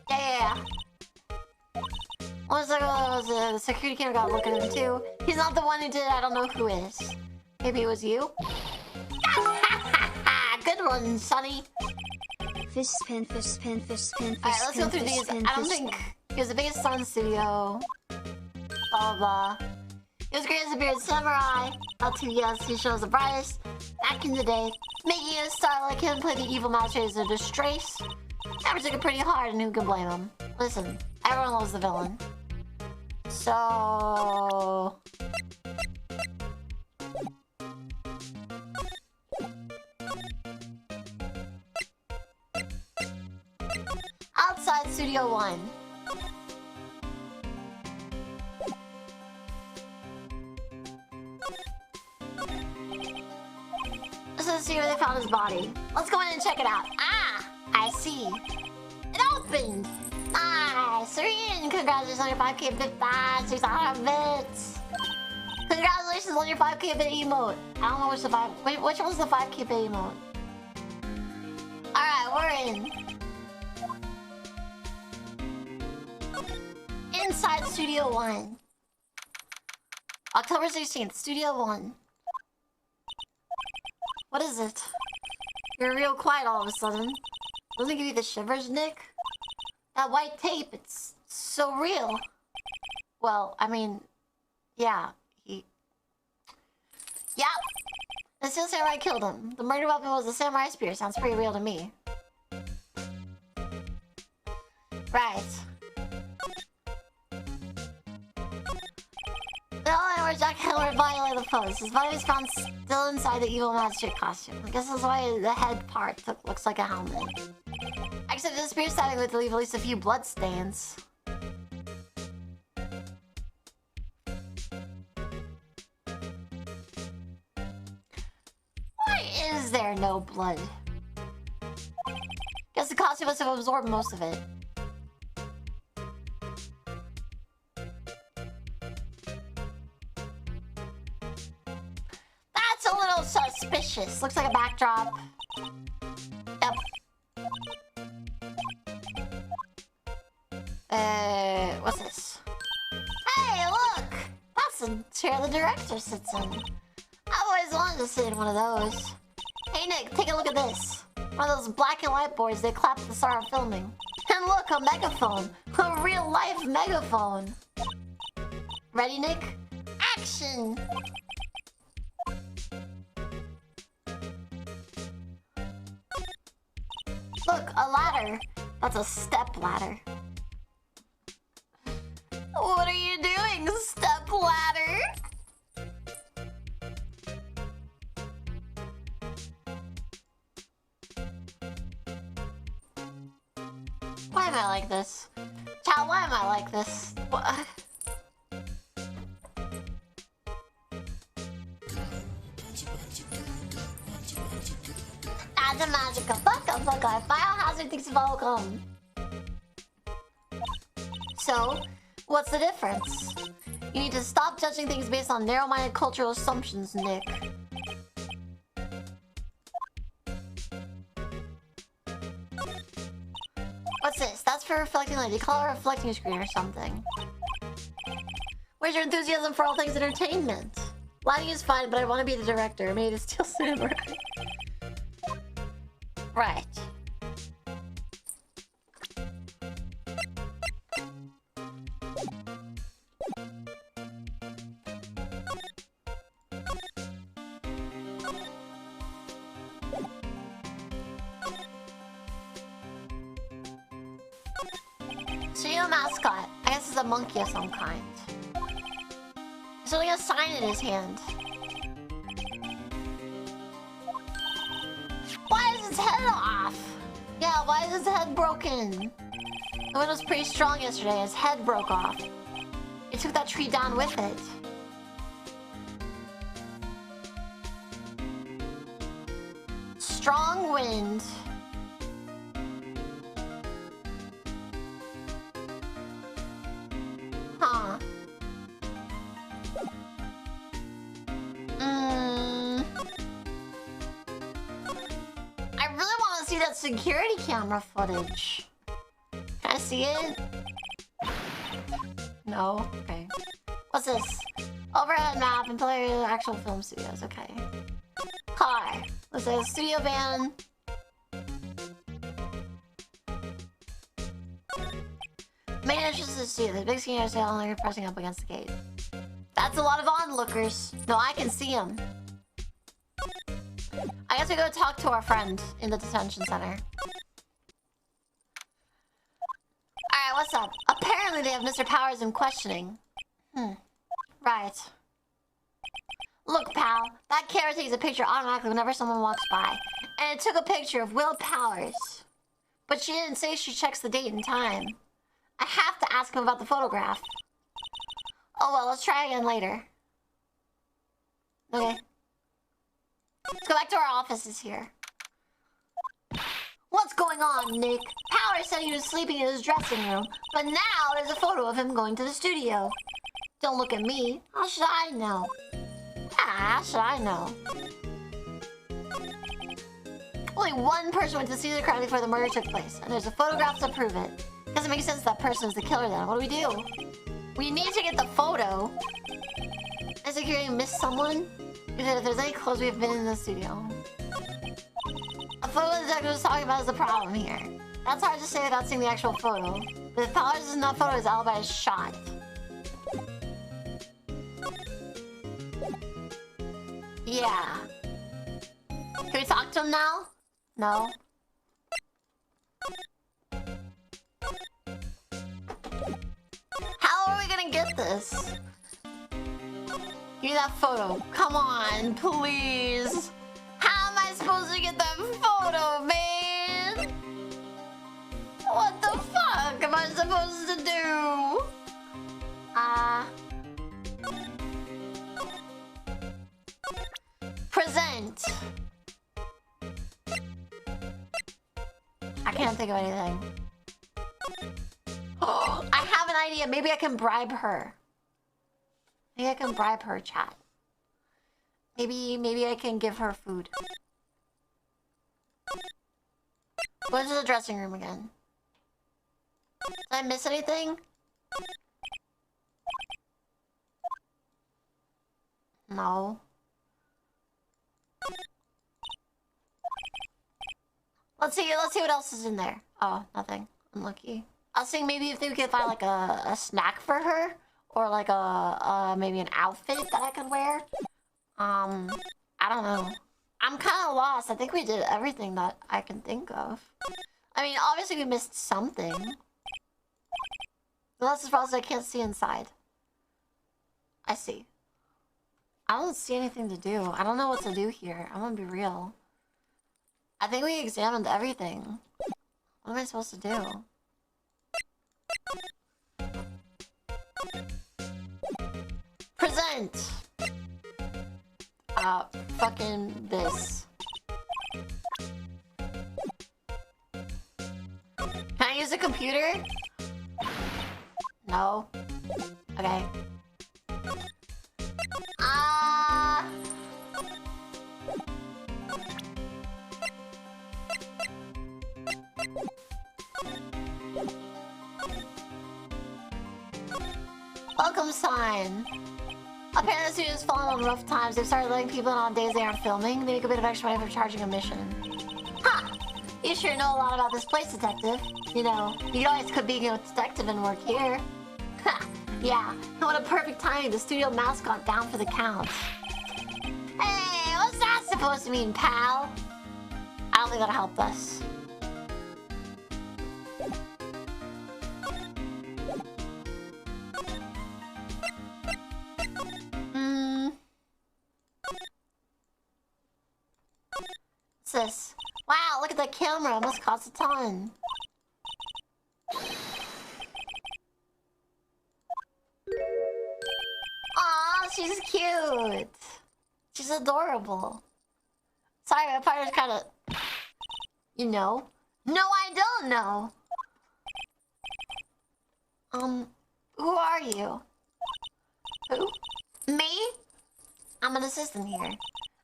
Yeah. One second, the security camera got a look at him too. He's not the one who did it, I don't know who is. Maybe it was you? Good one, Sonny. Fish spin, fish spin, fish spin, fish Alright, let's go through these. I don't think he was the biggest star in the studio. Blah blah blah. He was great as a bearded samurai. L2, yes, he shows the brightest. Back in the day, making a star like him play the evil master is a disgrace. Never took it pretty hard, and who can blame him? Listen, everyone loves the villain. So... outside Studio One. This is the studio where they found his body. Let's go in and check it out. Ah! I see. It opened! Nice! Serene! Congratulations on your 5K bit badge! 600 bits! Congratulations on your 5K bit emote! I don't know which the 5... Wait, which one's the 5K bit emote? Alright, we're in. Inside Studio One. October 16th, Studio One. What is it? You're real quiet all of a sudden. Doesn't it give you the shivers, Nick? That white tape, it's so real. Well, I mean, yeah, Yep. The steel samurai killed him. The murder weapon was a samurai spear. Sounds pretty real to me. Right. The where Jack Hammer violated the post. His body was found still inside the evil magistrate costume. I guess that's why the head part looks like a helmet. Except the spear stabbing would leave at least a few blood stains. Why is there no blood? Guess the costume must have absorbed most of it. That's a little suspicious. Looks like a backdrop. Yep. What's this? Hey, look! That's the chair the director sits in. I've always wanted to sit in one of those. Hey Nick, take a look at this. One of those black and white boards they clap at the start of filming. And look, a megaphone! A real-life megaphone! Ready, Nick? Action! Look, a ladder. That's a step ladder. What are you doing, step ladder? Why am I like this? Chat, why am I like this? What? That's a magical fuck up. Biohazard thinks it's welcome. So, what's the difference? You need to stop judging things based on narrow-minded cultural assumptions, Nick. What's this? That's for reflecting light. They call it a reflecting screen or something. Where's your enthusiasm for all things entertainment? Lighting is fine, but I want to be the director. Maybe the Steel Samurai. Right. mascot. I guess it's a monkey of some kind. He's holding a sign in his hand. Why is his head off? Yeah, why is his head broken? The wind was pretty strong yesterday. His head broke off. It took that tree down with it. Strong wind. Huh. I really want to see that security camera footage. Can I see it? No? Okay. What's this? Overhead map and player actual film studios. Okay. Car. What's this? Studio van. Main entrance to the studio. The big screen is only pressing up against the gate. That's a lot of onlookers. No, I can see them. I guess we go talk to our friend in the detention center. Alright, what's up? Apparently they have Mr. Powers in questioning. Right. Look, pal. That camera takes a picture automatically whenever someone walks by. And it took a picture of Will Powers. But she didn't say she checks the date and time. I have to ask him about the photograph. Oh well, let's try again later. Okay. Let's go back to our offices here. What's going on, Nick? Powers said he was sleeping in his dressing room, but now there's a photo of him going to the studio. Don't look at me. How should I know? How should I know? Only one person went to see the crowd before the murder took place, and there's a photograph to prove it. Doesn't make sense that person is the killer then. What do we do? We need to get the photo. Has security missed someone? Because if there's any clues, we've been in the studio. A photo detective was talking about is the problem here. That's hard to say without seeing the actual photo. But if Powers is not photo, his alibi is shot. Yeah. Can we talk to him now? No. How are we gonna get this? Give me that photo. Come on, please. How am I supposed to get that photo, man? What the fuck am I supposed to do? Present. I can't think of anything. Oh, I have an idea. Maybe I can bribe her. Maybe I can bribe her, chat. Maybe I can give her food. Go to the dressing room again. Did I miss anything? No. Let's see what else is in there. Oh, nothing. Unlucky. I was thinking maybe if we could find like a snack for her, or like a maybe an outfit that I could wear. I don't know. I'm kind of lost. I think we did everything that I can think of. I mean, obviously we missed something. Unless it's possible I can't see inside. I see. I don't see anything to do. I don't know what to do here. I'm gonna be real. I think we examined everything. What am I supposed to do? Present! Fucking this. Can I use a computer? No. Okay. Welcome sign. Apparently the studio's fallen on rough times. They've started letting people in on days they aren't filming. They make a bit of extra money for charging admission. Ha! You sure know a lot about this place, detective. You know, you always could be a detective and work here. Ha! Yeah, and what a perfect timing. The studio mascot down for the count. Hey, what's that supposed to mean, pal? I don't think that'll help us. camera. It must cost a ton. Aw, she's cute. She's adorable. Sorry, my partner's kind of... You know? No, I don't know. Who are you? Who? Me? I'm an assistant here.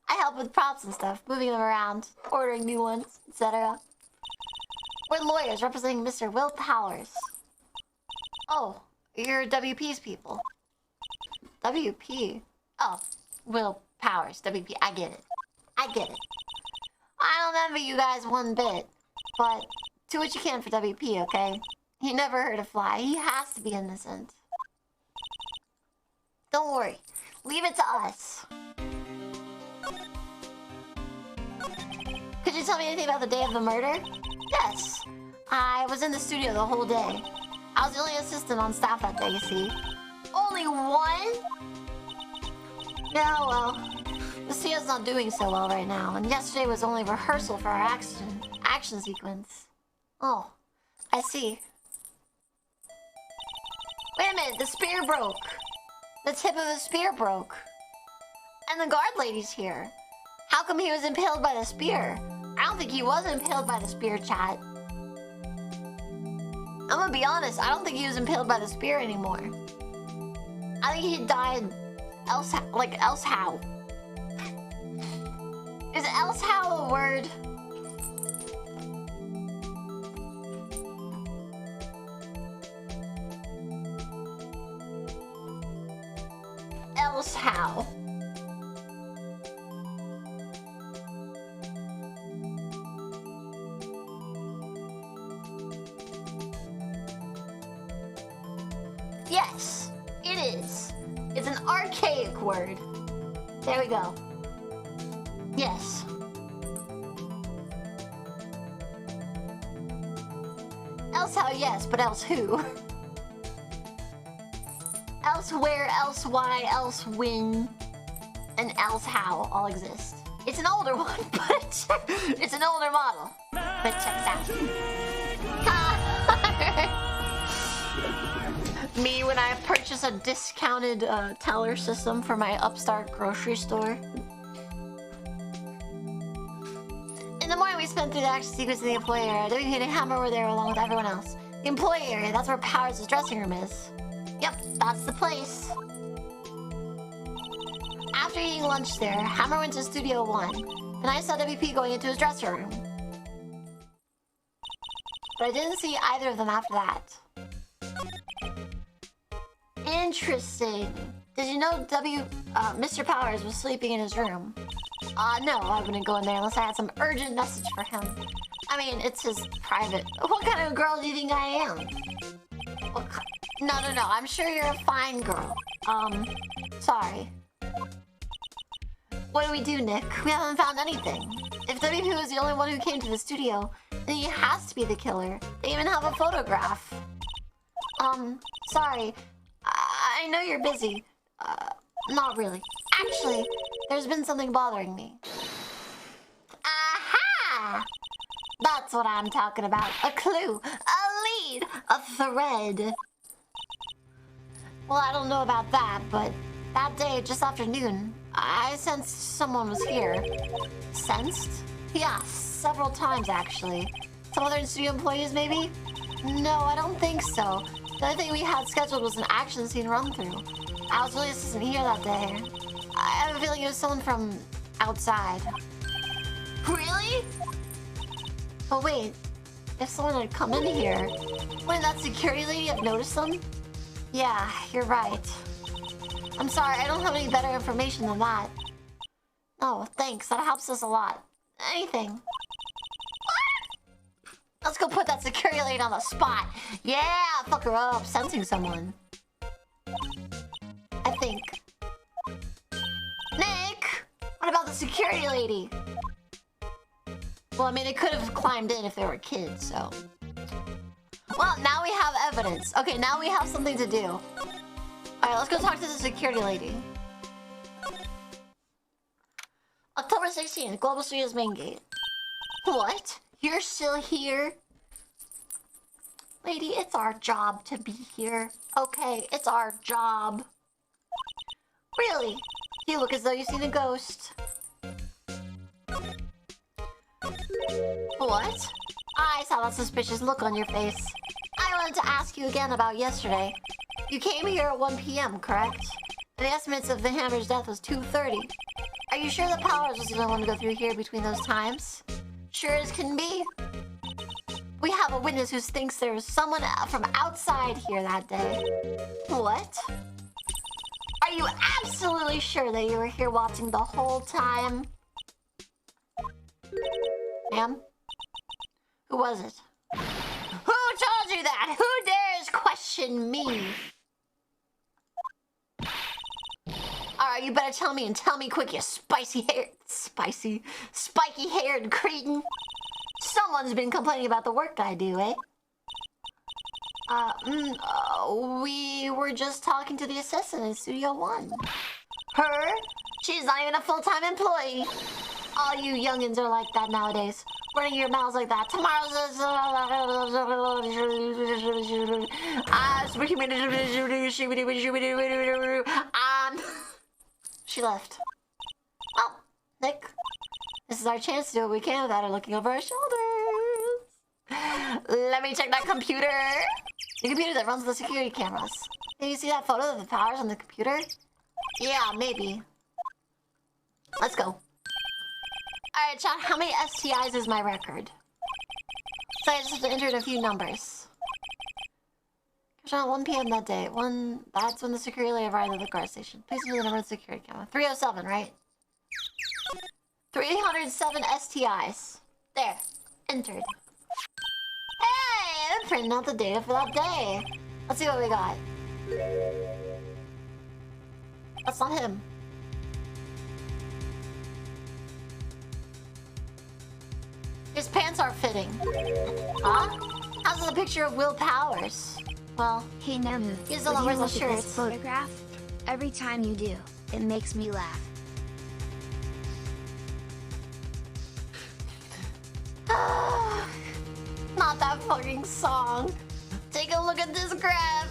I help with props and stuff, moving them around, ordering new ones, etc. We're lawyers representing Mr. Will Powers. Oh, you're WP's people. WP? Oh, Will Powers, WP. I get it. I get it. I don't envy you guys one bit, but do what you can for WP, okay? He never hurt a fly. He has to be innocent. Don't worry. Leave it to us. Could you tell me anything about the day of the murder? Yes. I was in the studio the whole day. I was the only assistant on staff that day, you see. Only one? Yeah, well, the studio's not doing so well right now, and yesterday was only rehearsal for our action sequence. Oh, I see. Wait a minute, the spear broke. The tip of the spear broke. And the guard lady's here. How come he was impaled by the spear? I don't think he was impaled by the spear, chat. I'm gonna be honest, I don't think he was impaled by the spear anymore. I think he died else how. Is else how a word? Else how? Yes, it is. It's an archaic word. There we go. Yes. Else how, yes, but else who? Elsewhere, else why, else when, and else how all exist. It's an older one, but it's an older model. But checks out. Me when I purchase a discounted teller system for my upstart grocery store. In the morning we spent through the action sequence in the employee area. WP and Hammer were there along with everyone else. The employee area, that's where Powers' dressing room is. Yep, that's the place. After eating lunch there, Hammer went to Studio 1. And I saw WP going into his dressing room. But I didn't see either of them after that. Interesting. Did you know Mr. Powers was sleeping in his room? No, I wouldn't go in there unless I had some urgent message for him. I mean, it's his private... What kind of girl do you think I am? No, I'm sure you're a fine girl. Sorry. What do we do, Nick? We haven't found anything. If WP was the only one who came to the studio, then he has to be the killer. They even have a photograph. Sorry. I know you're busy. Not really. Actually, there's been something bothering me. Aha! That's what I'm talking about. A clue. A lead. A thread. Well, I don't know about that, but that day, just after noon, I sensed someone was here. Sensed? Yeah, several times actually. Some other studio employees, maybe? No, I don't think so. The only thing we had scheduled was an action scene run-through. I was really assistant here that day. I have a feeling it was someone from outside. Really? But wait, if someone had come in here, wouldn't that security lady have noticed them? Yeah, you're right. I'm sorry, I don't have any better information than that. Oh, thanks, that helps us a lot. Anything. Let's go put that security lady on the spot. Yeah, fuck her up, sensing someone. I think. Nick! What about the security lady? Well, I mean, they could have climbed in if they were kids, so... Well, now we have evidence. Okay, now we have something to do. Alright, let's go talk to the security lady. October 16th, Global Studios main gate. What? You're still here? Lady, it's our job to be here. Okay, it's our job. Really? You look as though you've seen a ghost. What? I saw that suspicious look on your face. I wanted to ask you again about yesterday. You came here at 1 p.m., correct? And the estimates of the Hammer's death was 2:30. Are you sure the Powers was the only one to go through here between those times? Sure as can be. We have a witness who thinks there was someone from outside here that day. What? Are you absolutely sure that you were here watching the whole time? Ma'am? Who was it? Who told you that? Who dares question me? Alright, you better tell me, and tell me quick, you spiky-haired cretin. Someone's been complaining about the work I do, eh? We were just talking to the assistant in Studio 1. Her? She's not even a full-time employee. All you youngins are like that nowadays. Running your mouths like that. Tomorrow's... She left. Well, Nick, this is our chance to do what we can without her looking over our shoulders. Let me check that computer. The computer that runs the security cameras. Can you see that photo of the Powers on the computer? Yeah, maybe. Let's go. Alright, chat, how many STIs is my record? So I just have to enter in a few numbers. At 1 p.m. that day. That's when the security lady arrived at the guard station. Please enter the number of the security camera. 307, right? 307 STIs. There. Entered. Hey! I'm printing out the data for that day. Let's see what we got. That's not him. His pants aren't fitting. Huh? How's the picture of Will Powers? Well, Hey Nemu, he's the would one you wears the look at this shirts. photograph? Every time you do, it makes me laugh. Not that fucking song. Take a look at this graph.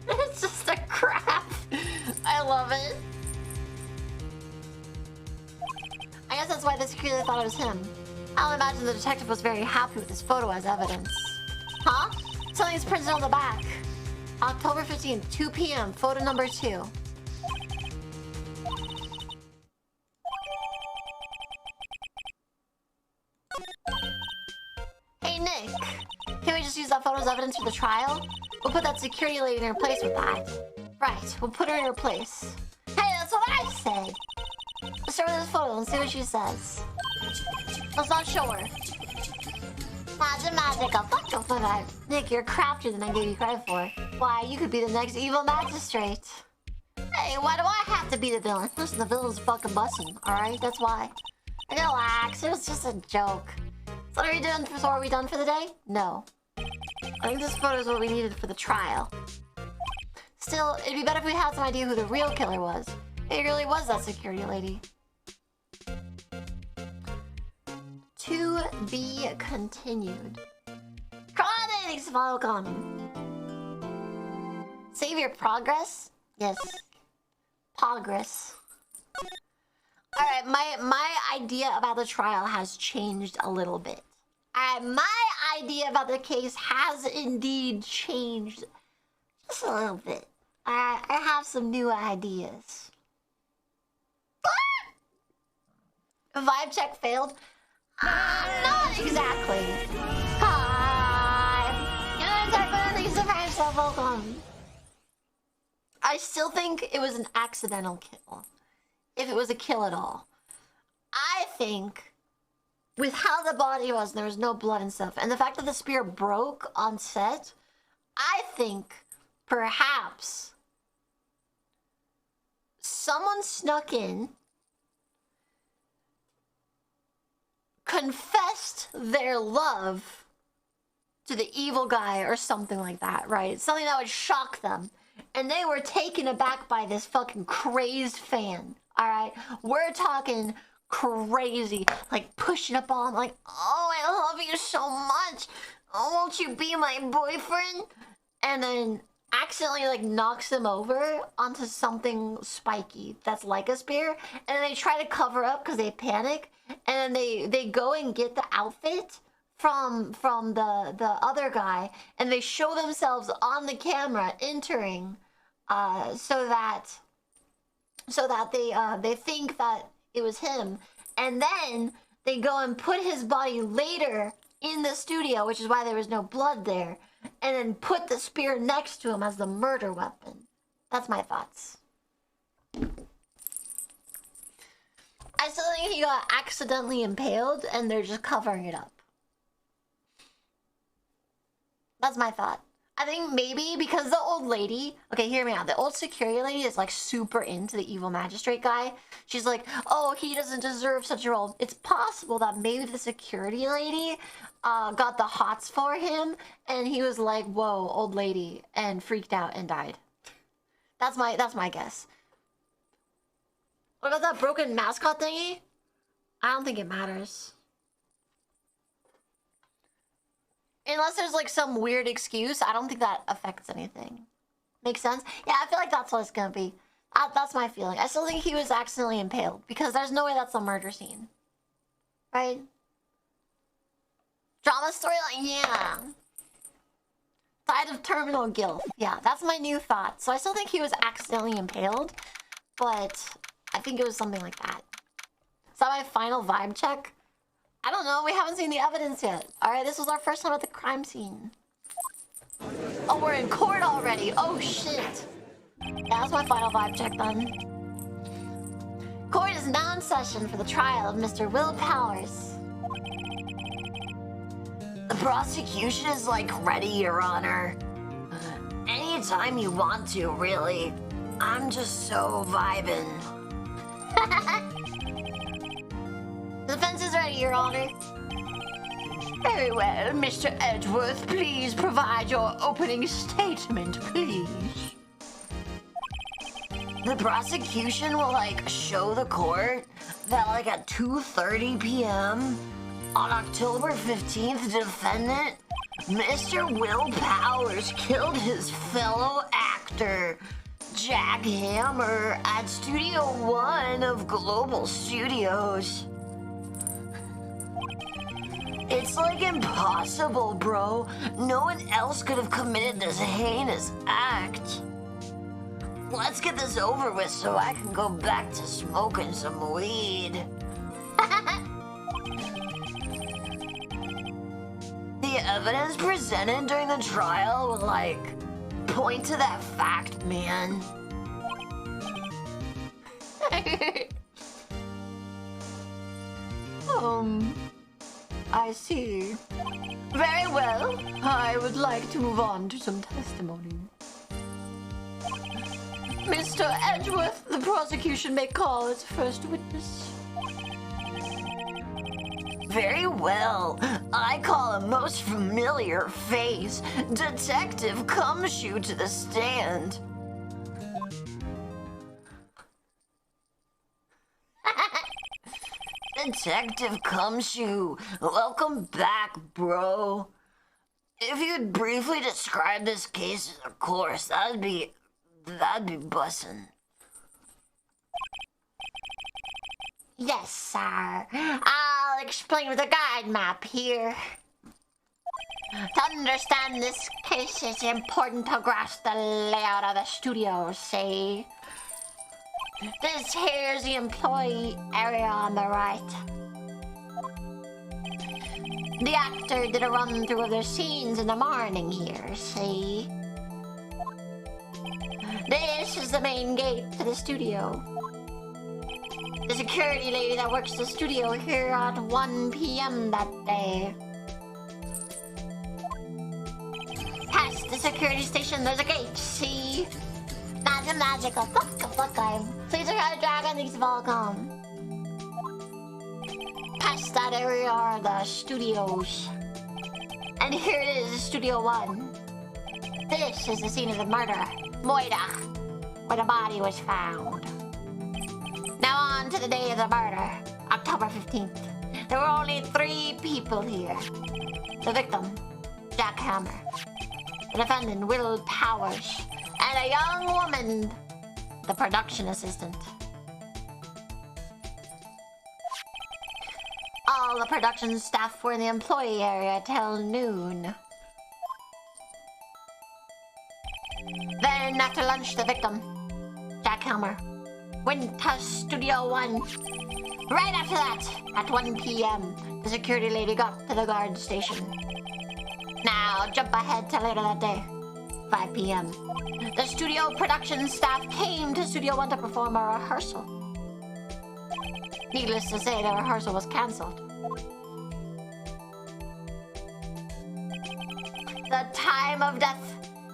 It's just a graph. I love it. I guess that's why the security thought it was him. I'll imagine the detective was very happy with this photo as evidence. Huh? Something's printed on the back. October 15th, 2 p.m., photo number 2. Hey, Nick. Can we just use that photo as evidence for the trial? We'll put that security lady in her place with that. Right, we'll put her in her place. Hey, that's what I said. Let's show her this photo and see what she says. Let's not show her. Magical. Fuck your photo. Nick, you're crappier than I gave you credit for. Why, you could be the next evil magistrate. Hey, why do I have to be the villain? Listen, the villain's fucking busting, alright? That's why. Relax, it was just a joke. So what are we doing? So are we done for the day? No. I think this photo is what we needed for the trial. Still, it'd be better if we had some idea who the real killer was. It really was that security lady. To be continued. Thanks, welcome. Save your progress? Yes. Progress. Alright, my idea about the trial has changed a little bit. My idea about the case has indeed changed just a little bit. I have some new ideas. Vibe check failed? Not exactly. Hi. You know exactly. Thanks for yourself. Welcome. I still think it was an accidental kill. If it was a kill at all. I think with how the body was, and there was no blood and stuff, and the fact that the spear broke on set, I think perhaps someone snuck in, confessed their love to the evil guy or something like that, right? Something that would shock them. And they were taken aback by this fucking crazed fan All right, we're talking crazy, like pushing up on him, like, oh, I love you so much. Oh, won't you be my boyfriend? And then accidentally like knocks him over onto something spiky that's like a spear, and then they try to cover up because they panic, and then they go and get the outfit from the other guy, and they show themselves on the camera entering, so that they think that it was him, and then they go and put his body later in the studio, which is why there was no blood there, and then put the spear next to him as the murder weapon. That's my thoughts. I still think he got accidentally impaled and they're just covering it up. That's my thought. I think maybe because the old lady, okay, hear me out. The old security lady is like super into the evil magistrate guy. She's like, oh, he doesn't deserve such a role. It's possible that maybe the security lady got the hots for him, and he was like, whoa, old lady, and freaked out and died. That's my guess. What about that broken mascot thingy? I don't think it matters. Unless there's like some weird excuse, I don't think that affects anything. Makes sense? Yeah, I feel like that's what it's gonna be. That's my feeling. I still think he was accidentally impaled because there's no way that's a murder scene. Right? Drama storyline, yeah. Side of terminal guilt. Yeah, that's my new thought. So I still think he was accidentally impaled, but I think it was something like that. Is that my final vibe check? I don't know, we haven't seen the evidence yet. Alright, this was our first time at the crime scene. Oh, we're in court already. Oh, shit. Yeah, that's my final vibe check then. Court is now in session for the trial of Mr. Will Powers. The prosecution is like ready, Your Honor. Anytime you want to, really. I'm just so vibing. The defense is ready, Your Honor. Very well, Mr. Edgeworth, please provide your opening statement, please. The prosecution will, like, show the court that, like, at 2:30 p.m. on October 15th, the defendant, Mr. Will Powers, killed his fellow actor, Jack Hammer, at Studio 1 of Global Studios. It's like impossible, bro. No one else could have committed this heinous act. Let's get this over with so I can go back to smoking some weed. The evidence presented during the trial would, like, point to that fact, man. I see. Very well. I would like to move on to some testimony. Mr. Edgeworth, the prosecution may call its first witness. Very well. I call a most familiar face, Detective Cumshoe, to the stand. Detective Cumshoe, welcome back, bro. If you'd briefly describe this case, of course, that'd be bussin'. Yes, sir. I'll explain with a guide map here. To understand this case, it's important to grasp the layout of the studio, see? This here's the employee area on the right. The actor did a run-through of their scenes in the morning here, see? This is the main gate to the studio. The security lady that works the studio here at 1 p.m. that day. Past the security station, there's a gate, see? Magical. Fuck time. Please try to drag on these Volcom. Past that area are the studios. And here it is, Studio 1. This is the scene of the murder, Moira, where the body was found. Now to the day of the murder, October 15th. There were only 3 people here. The victim, Jack Hammer. The defendant, Will Powers. And a young woman, the production assistant. All the production staff were in the employee area till noon. Then, after lunch, the victim, Jack Hammer, went to Studio 1. Right after that, at 1 p.m., the security lady got to the guard station. Now, jump ahead to later that day, 5 p.m. The studio production staff came to Studio 1 to perform a rehearsal. Needless to say, the rehearsal was cancelled. The time of death,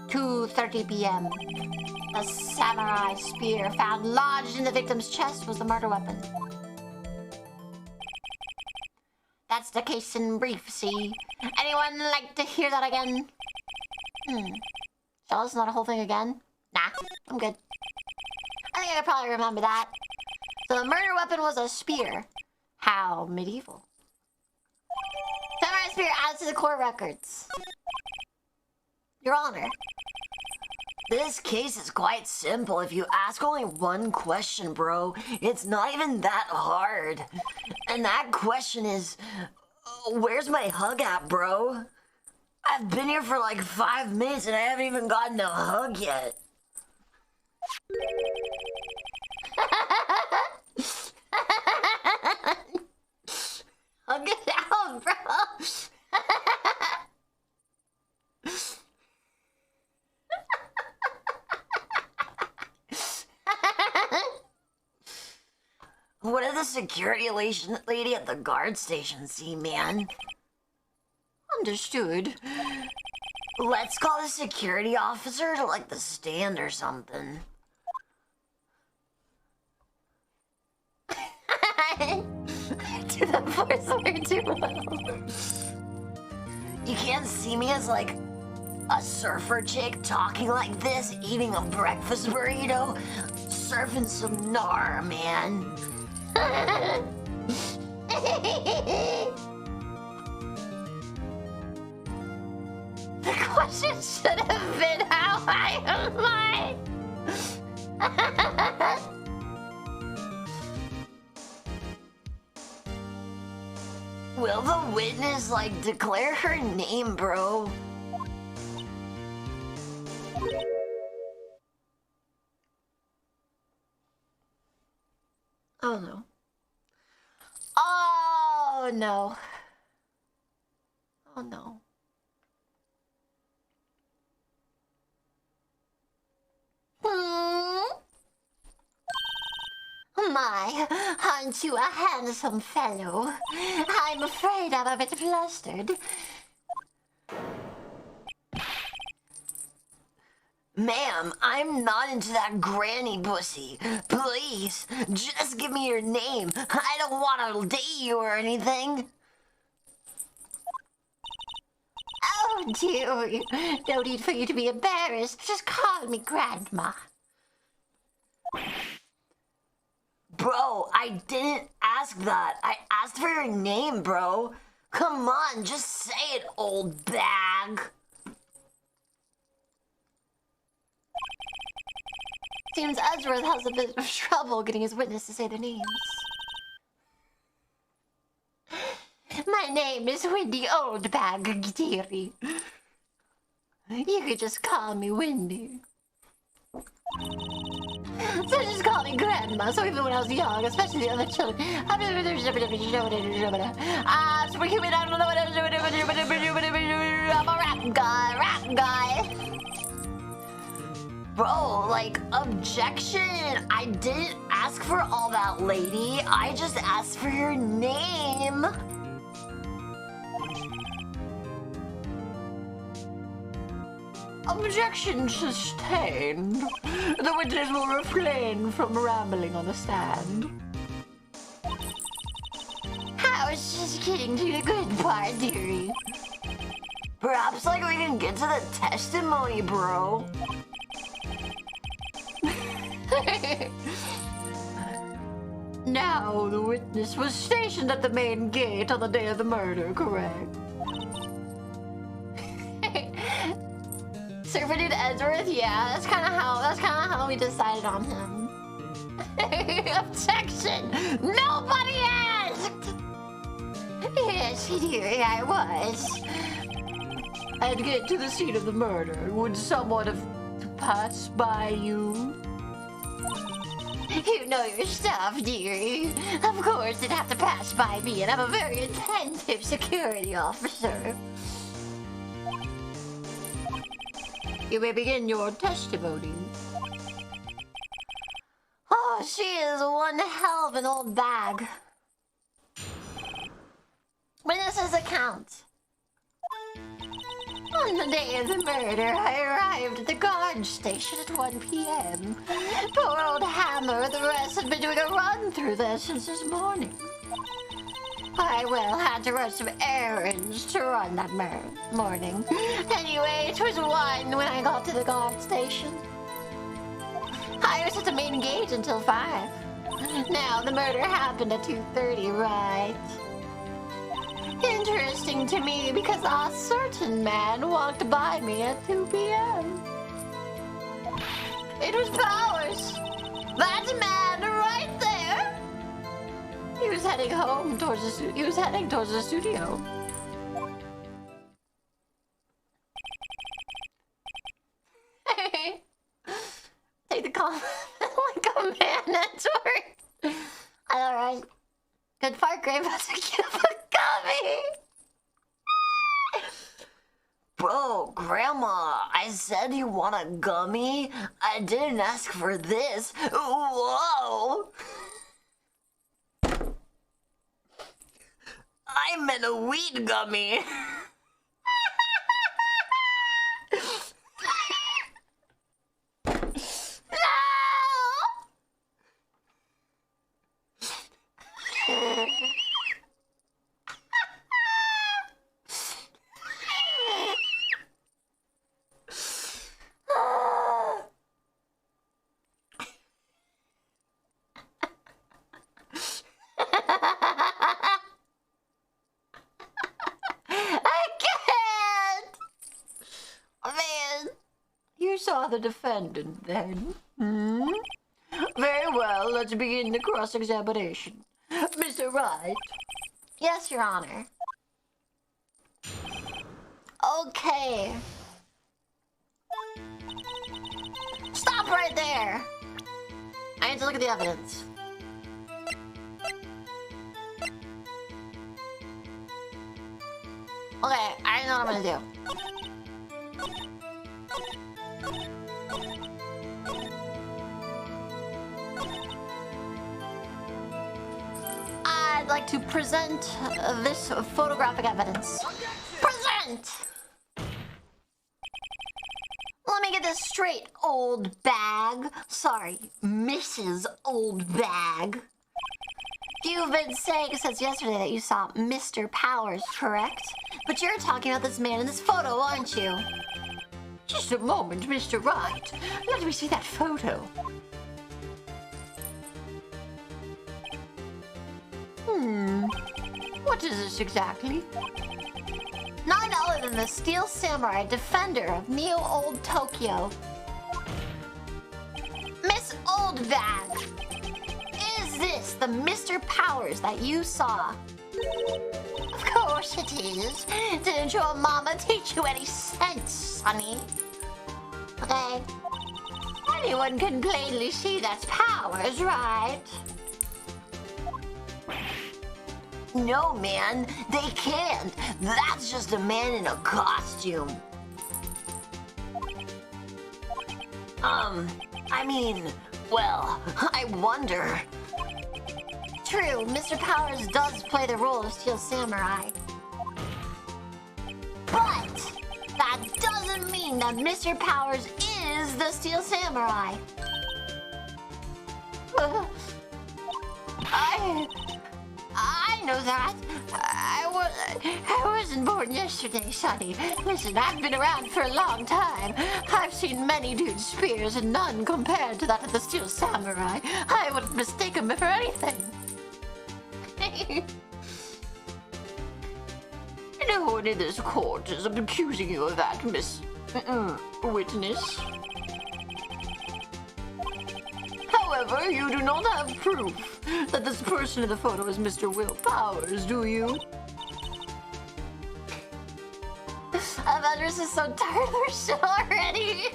2:30 p.m. The samurai spear found lodged in the victim's chest was the murder weapon. That's the case in brief, see? Anyone like to hear that again? Shall I listen to the whole thing again? Nah, I'm good. I think I could probably remember that. So the murder weapon was a spear. How medieval. Samurai spear adds to the court records. Your Honor. This case is quite simple if you ask only one question, bro. It's not even that hard. And that question is, where's my hug at, bro? I've been here for like 5 minutes and I haven't even gotten a hug yet. Hug it out, bro. What did the security lady at the guard station see, man? Understood. Let's call the security officer to like the stand or something. To the force where too well. You can't see me as like a surfer chick talking like this, eating a breakfast burrito, surfing some gnar, man. The question should have been how high am I? Will the witness like declare her name, bro? Oh no. Oh no. Oh no. My, aren't you a handsome fellow? I'm afraid I'm a bit flustered. Ma'am, I'm not into that granny pussy. Please, just give me your name. I don't want to date you or anything. Oh dear, no need for you to be embarrassed. Just call me Grandma. Bro, I didn't ask that. I asked for your name, bro. Come on, just say it, old bag. Seems Edgeworth has a bit of trouble getting his witness to say their names. My name is Wendy Oldbag, dearie. You could just call me Wendy. So just call me Grandma, so even when I was young, especially the other children... Superhuman, I don't know what I'm a rap guy. Bro, like, objection. I didn't ask for all that, lady. I just asked for your name. Objection sustained. The witness will refrain from rambling on the stand. I was just getting to the good part, dearie. Perhaps, like, we can get to the testimony, bro. Now, the witness was stationed at the main gate on the day of the murder, correct? Servant Edgeworth, yeah, that's kind of how we decided on him. Objection! Nobody asked! Yes, dearie, I was. I'd get to the scene of the murder. Would someone have passed by you? You know your stuff, dearie. Of course, it'd have to pass by me, and I'm a very attentive security officer. You may begin your testimony. Oh, she is one hell of an old bag. Witness's account. On the day of the murder, I arrived at the guard station at 1 p.m. Poor old Hammer and the rest had been doing a run through there since this morning. I, had to run some errands to run that morning. Anyway, it was 1 when I got to the guard station. I was at the main gate until 5. Now, the murder happened at 2:30, right? Interesting to me because a certain man walked by me at 2 p.m. It was Powers. That man right there. He was heading home towards the he was heading towards the studio. Take the call like a man at work. Alright. Good part, Grave. That's a cute gummy. Bro, Grandma, I said you want a gummy? I didn't ask for this. Whoa! I meant a weed gummy. Saw the defendant then. Very well, let's begin the cross-examination. Mr. Wright. Yes, Your Honor. Okay. Stop right there. I need to look at the evidence. Okay, I know what I'm gonna do. I'd like to present this photographic evidence. Present! Let me get this straight, old bag. Sorry, Mrs. Old Bag. You've been saying since yesterday that you saw Mr. Powers, correct? But you're talking about this man in this photo, aren't you? Just a moment, Mr. Wright. Let me see that photo. What is this exactly? None other than the Steel Samurai, defender of Neo-Old Tokyo. Miss Old Bag, is this the Mr. Powers that you saw? Of course it is. Didn't your mama teach you any sense, sonny? Okay. Anyone can plainly see that's Powers, right? No, man, they can't. That's just a man in a costume. I mean, well, I wonder. True, Mr. Powers does play the role of Steel Samurai. But that doesn't mean that Mr. Powers is the Steel Samurai. I know that. I wasn't born yesterday, Sonny. Listen, I've been around for a long time. I've seen many dudes' spears, and none compared to that of the Steel Samurai. I wouldn't mistake him for anything. No one in this court is accusing you of that, Miss Witness. However, you do not have proof that this person in the photo is Mr. Will Powers, do you? Avengers is so tired of their shit already.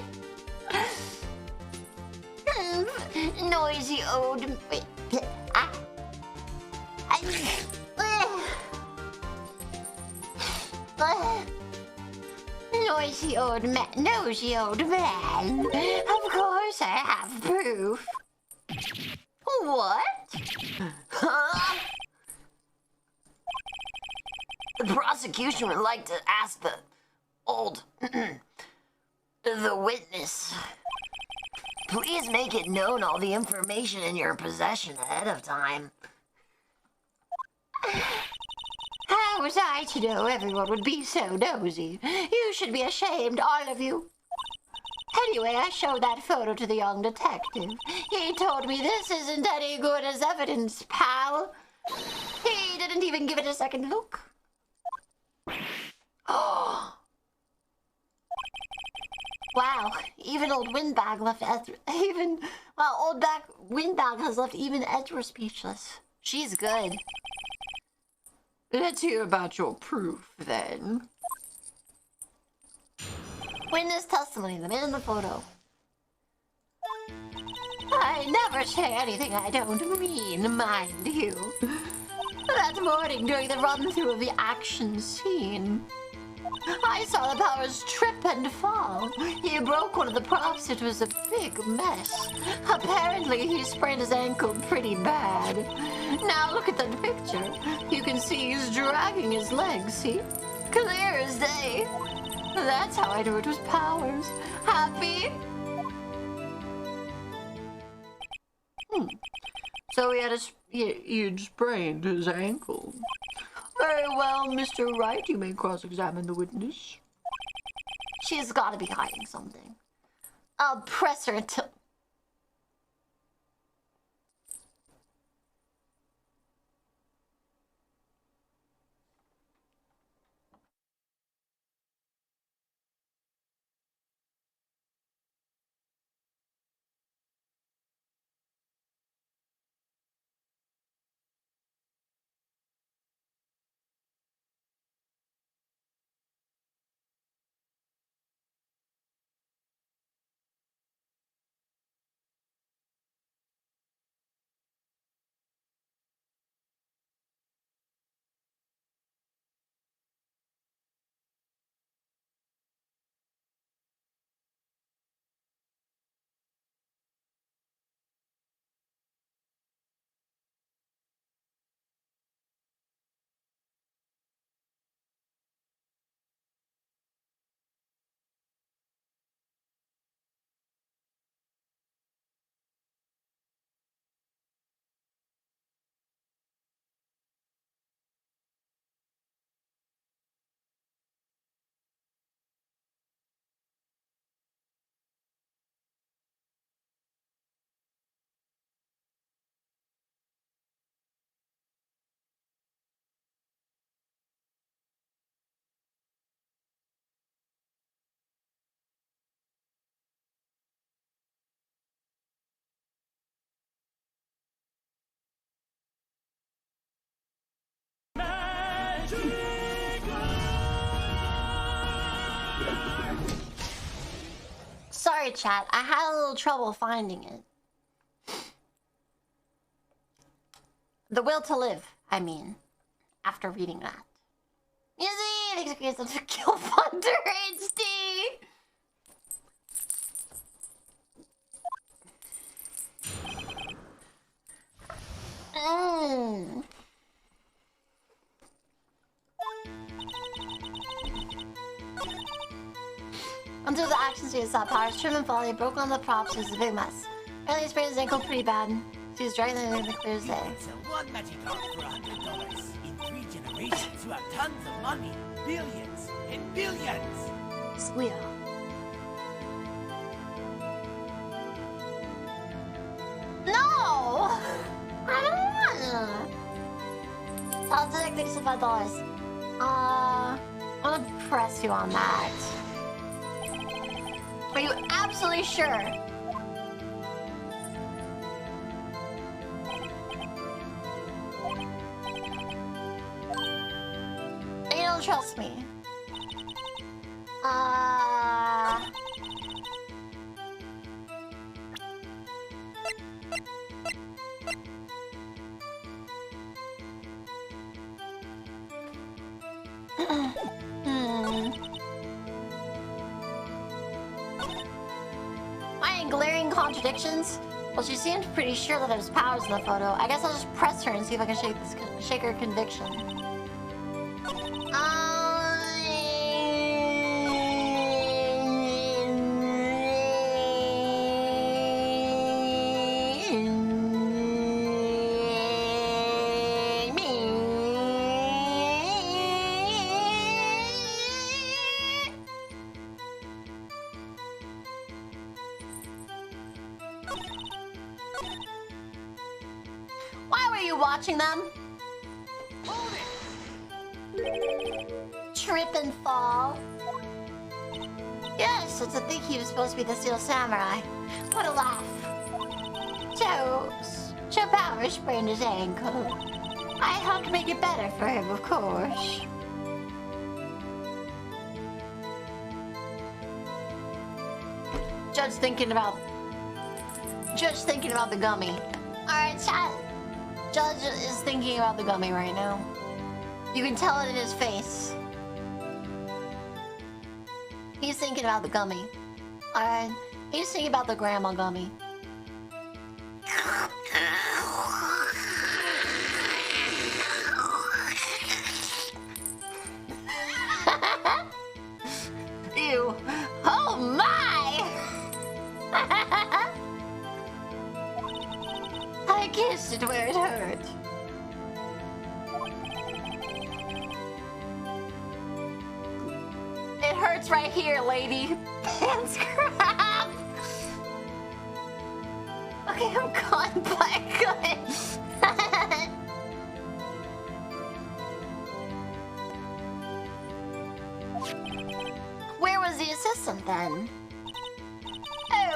Noisy old... Wait. Noisy old man. Nosy old man. Of course I have proof. What? Huh? The prosecution would like to ask the witness. Please make it known all the information in your possession ahead of time. How was I to know everyone would be so nosy? You should be ashamed, all of you. Anyway, I showed that photo to the young detective. He told me this isn't any good as evidence, pal. He didn't even give it a second look. Oh. Wow, even old Windbag left Windbag has left even Edward speechless. She's good. Let's hear about your proof, then. Witness testimony, the man in the photo. I never say anything I don't mean, mind you. That morning during the run-through of the action scene, I saw the Powers trip and fall. He broke one of the props. It was a big mess. Apparently, he sprained his ankle pretty bad. Now look at that picture. You can see he's dragging his legs, see? Clear as day. That's how I knew it was Powers. Happy? So he'd sprained his ankle. Very well, Mr. Wright, you may cross-examine the witness. She's gotta be hiding something. I'll press her until... Sorry, chat. I had a little trouble finding it. The will to live, I mean, after reading that. You see, it experience of Kill Thunder HD. Until the action scene stopped, Powers trim and fall. He broke on the props. It was a big mess. Apparently, he sprained his ankle pretty bad. He's dragging the clear as day. It's a one magic art for $100. To have tons of money. Billions and billions. Squeal. No! I don't want to. I'll take $65. I'm gonna press you on that. Are you absolutely sure? You don't trust me. My glaring contradictions? Well, she seemed pretty sure that there's powers in the photo. I guess I'll just press her and see if I can shake her conviction. Why were you watching them? Trip and fall. Yes, it's to think he was supposed to be the Steel Samurai. What a laugh. Joe Power sprained his ankle. I helped make it better for him, of course. Judge thinking about the gummy. Alright, chat. Judge is thinking about the gummy right now. You can tell it in his face. He's thinking about the gummy. Alright, he's thinking about the grandma gummy. Ew. Oh my! I kissed it where it hurt. It hurts right here, lady. Pants crap. Okay, I'm gone, but good. Where was the assistant then?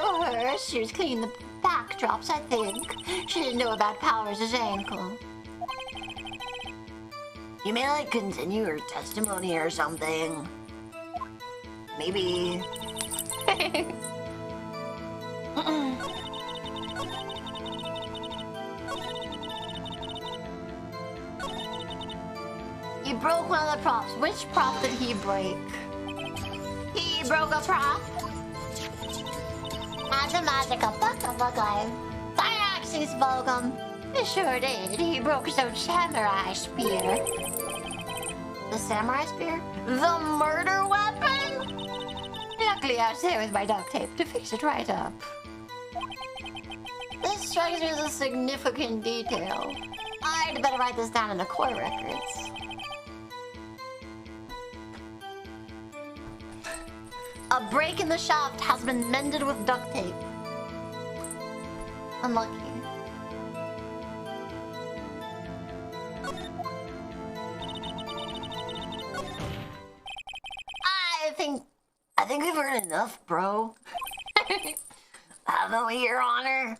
Oh, her. She was cleaning the backdrops, I think. She didn't know about Powers' ankle. You may like continue your testimony or something. Maybe. He broke one of the props. Which prop did he break? He broke a prop. That's a magical book of a guy. Dynaxis Volgum. He sure did. He broke his own samurai spear. The samurai spear? The murder weapon? Luckily, I was there with my duct tape to fix it right up. This strikes me as a significant detail. I'd better write this down in the court records. A break in the shaft has been mended with duct tape. Unlucky. I think we've heard enough, bro. Haven't we, Your Honor?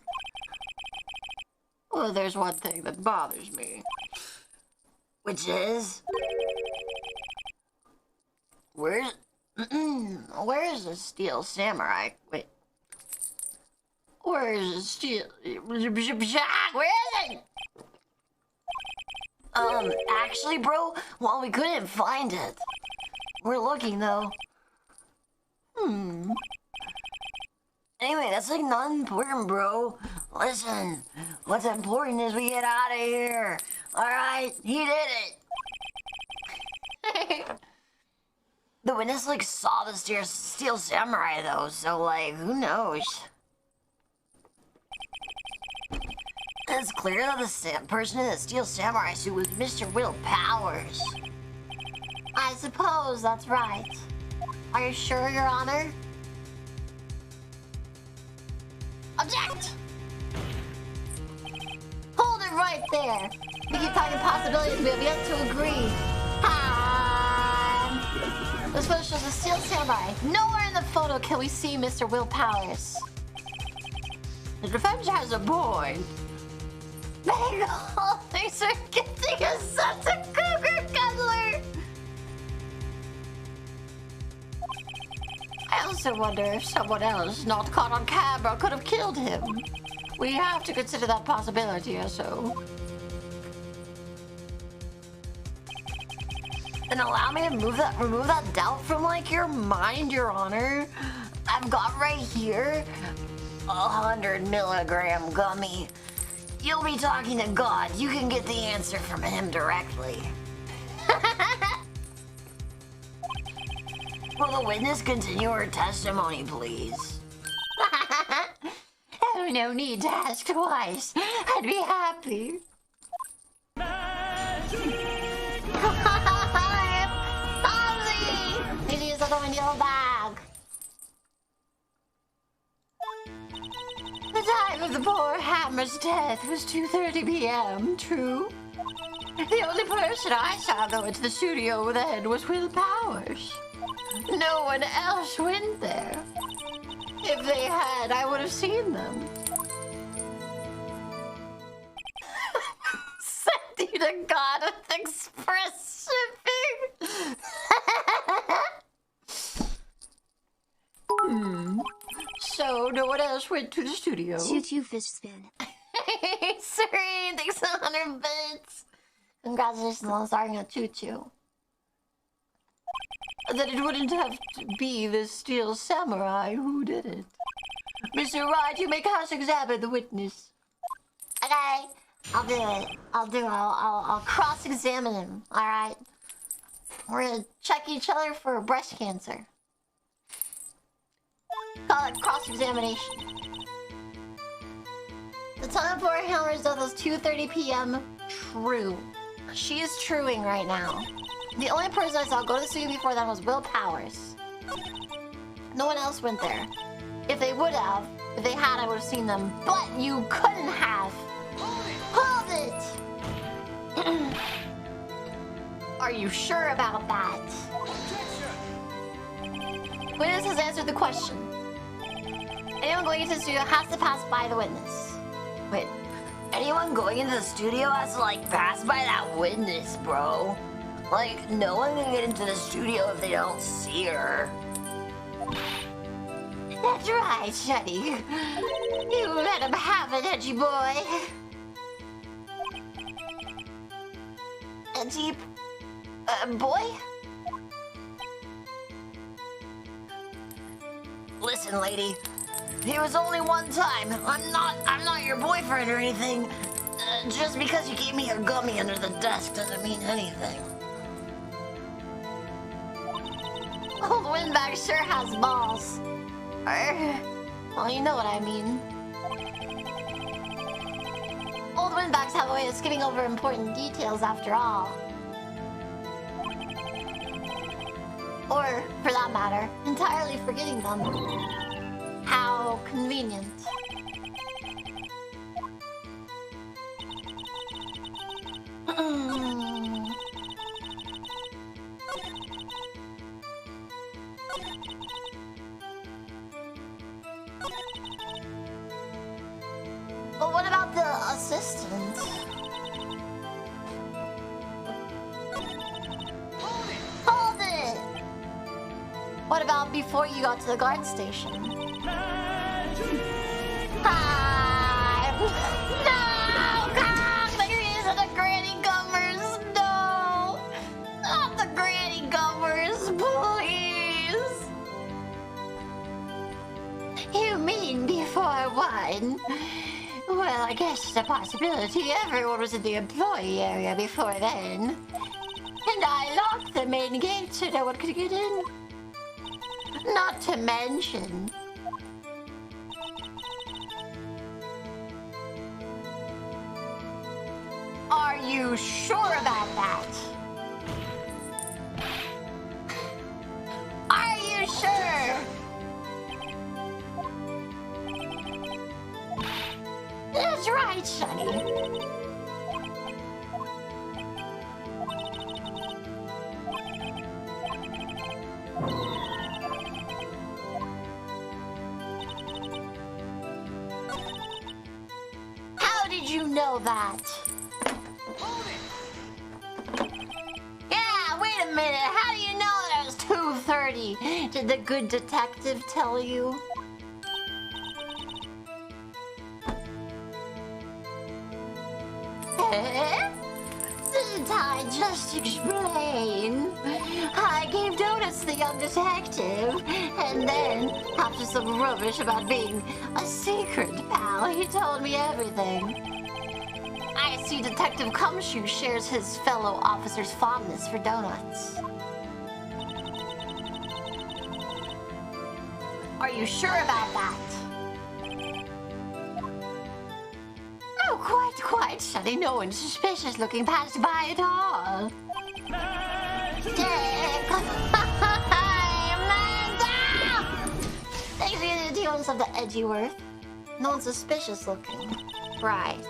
Well, there's one thing that bothers me. Which is? Where's the Steel Samurai? Wait. Where's the steel? Where is it? Actually, bro, well, we couldn't find it. We're looking, though. Anyway, that's like not important, bro. Listen, what's important is we get out of here. Alright, he did it. The witness, like, saw the Steel Samurai, though, so, like, who knows? It's clear that the person in the steel samurai suit was Mr. Will Powers. I suppose that's right. Are you sure, Your Honor? Object! Hold it right there. We keep talking possibilities, we have yet to agree. This photo shows a steel samurai. Nowhere in the photo can we see Mr. Will Powers. The defense has a point. Bang! All things are getting us such a cougar cuddler. I also wonder if someone else not caught on camera could have killed him. We have to consider that possibility or so. Then allow me to remove that doubt from like your mind, Your Honor. I've got right here 100-milligram gummy. You'll be talking to God. You can get the answer from him directly. Will the witness continue her testimony, please? Oh, no need to ask twice. I'd be happy. Ozzy! It is a yellow bag. The time of the poor Hammer's death was 2:30 p.m., true? The only person I saw go into the studio then was Will Powers. No one else went there. If they had, I would have seen them. Send you to God with express shipping. So, no one else went to the studio? Choo-choo fish spin. Sorry, thanks 100 bits. Congratulations on starting a choo-choo. Then it wouldn't have to be the steel samurai who did it. Mr. Wright, you may cross-examine the witness. Okay, I'll do it. I'll cross-examine him, alright? We're gonna check each other for breast cancer. Call it cross-examination. The time for Hammer's death was 2:30 p.m. True. She is truing right now. The only person I saw go to the studio before that was Will Powers. No one else went there. If they would have, if they had, I would have seen them. But you couldn't have. Hold it! Are you sure about that? Witness has answered the question. Anyone going into the studio has to pass by the witness. Wait, anyone going into the studio has to like pass by that witness, bro. Like, no one can get into the studio if they don't see her. That's right, Shuddy. You let him have it, edgy boy. Edgy... boy? Listen, lady. It was only one time. I'm not your boyfriend or anything. Just because you gave me your gummy under the desk doesn't mean anything. Old Windbag sure has balls. Well, you know what I mean. Old Windbags have a way of skipping over important details after all. Or, for that matter, entirely forgetting them. How convenient. But what about the assistant? Hold it! What about before you got to the guard station? Hi! No! God! There isn't a Granny Gummers! No! Not the Granny Gummers, please! You mean before one? Well, I guess it's a possibility. Everyone was in the employee area before then. And I locked the main gate so no one could get in. Not to mention... Are you sure about that? Are you sure? That's right, Shunny. How did you know that? Yeah, wait a minute. How do you know that it was 2:30? Did the good detective tell you? Didn't I just explain? I gave donuts to the young detective, and then, after some rubbish about being a secret pal, he told me everything. I see Detective Cumshoe shares his fellow officer's fondness for donuts. Are you sure about that? Oh, quite, Shunny. No one suspicious looking passed by at all. Dick! Amanda! Thanks for the deals of the edgy worth. No one suspicious looking. Right.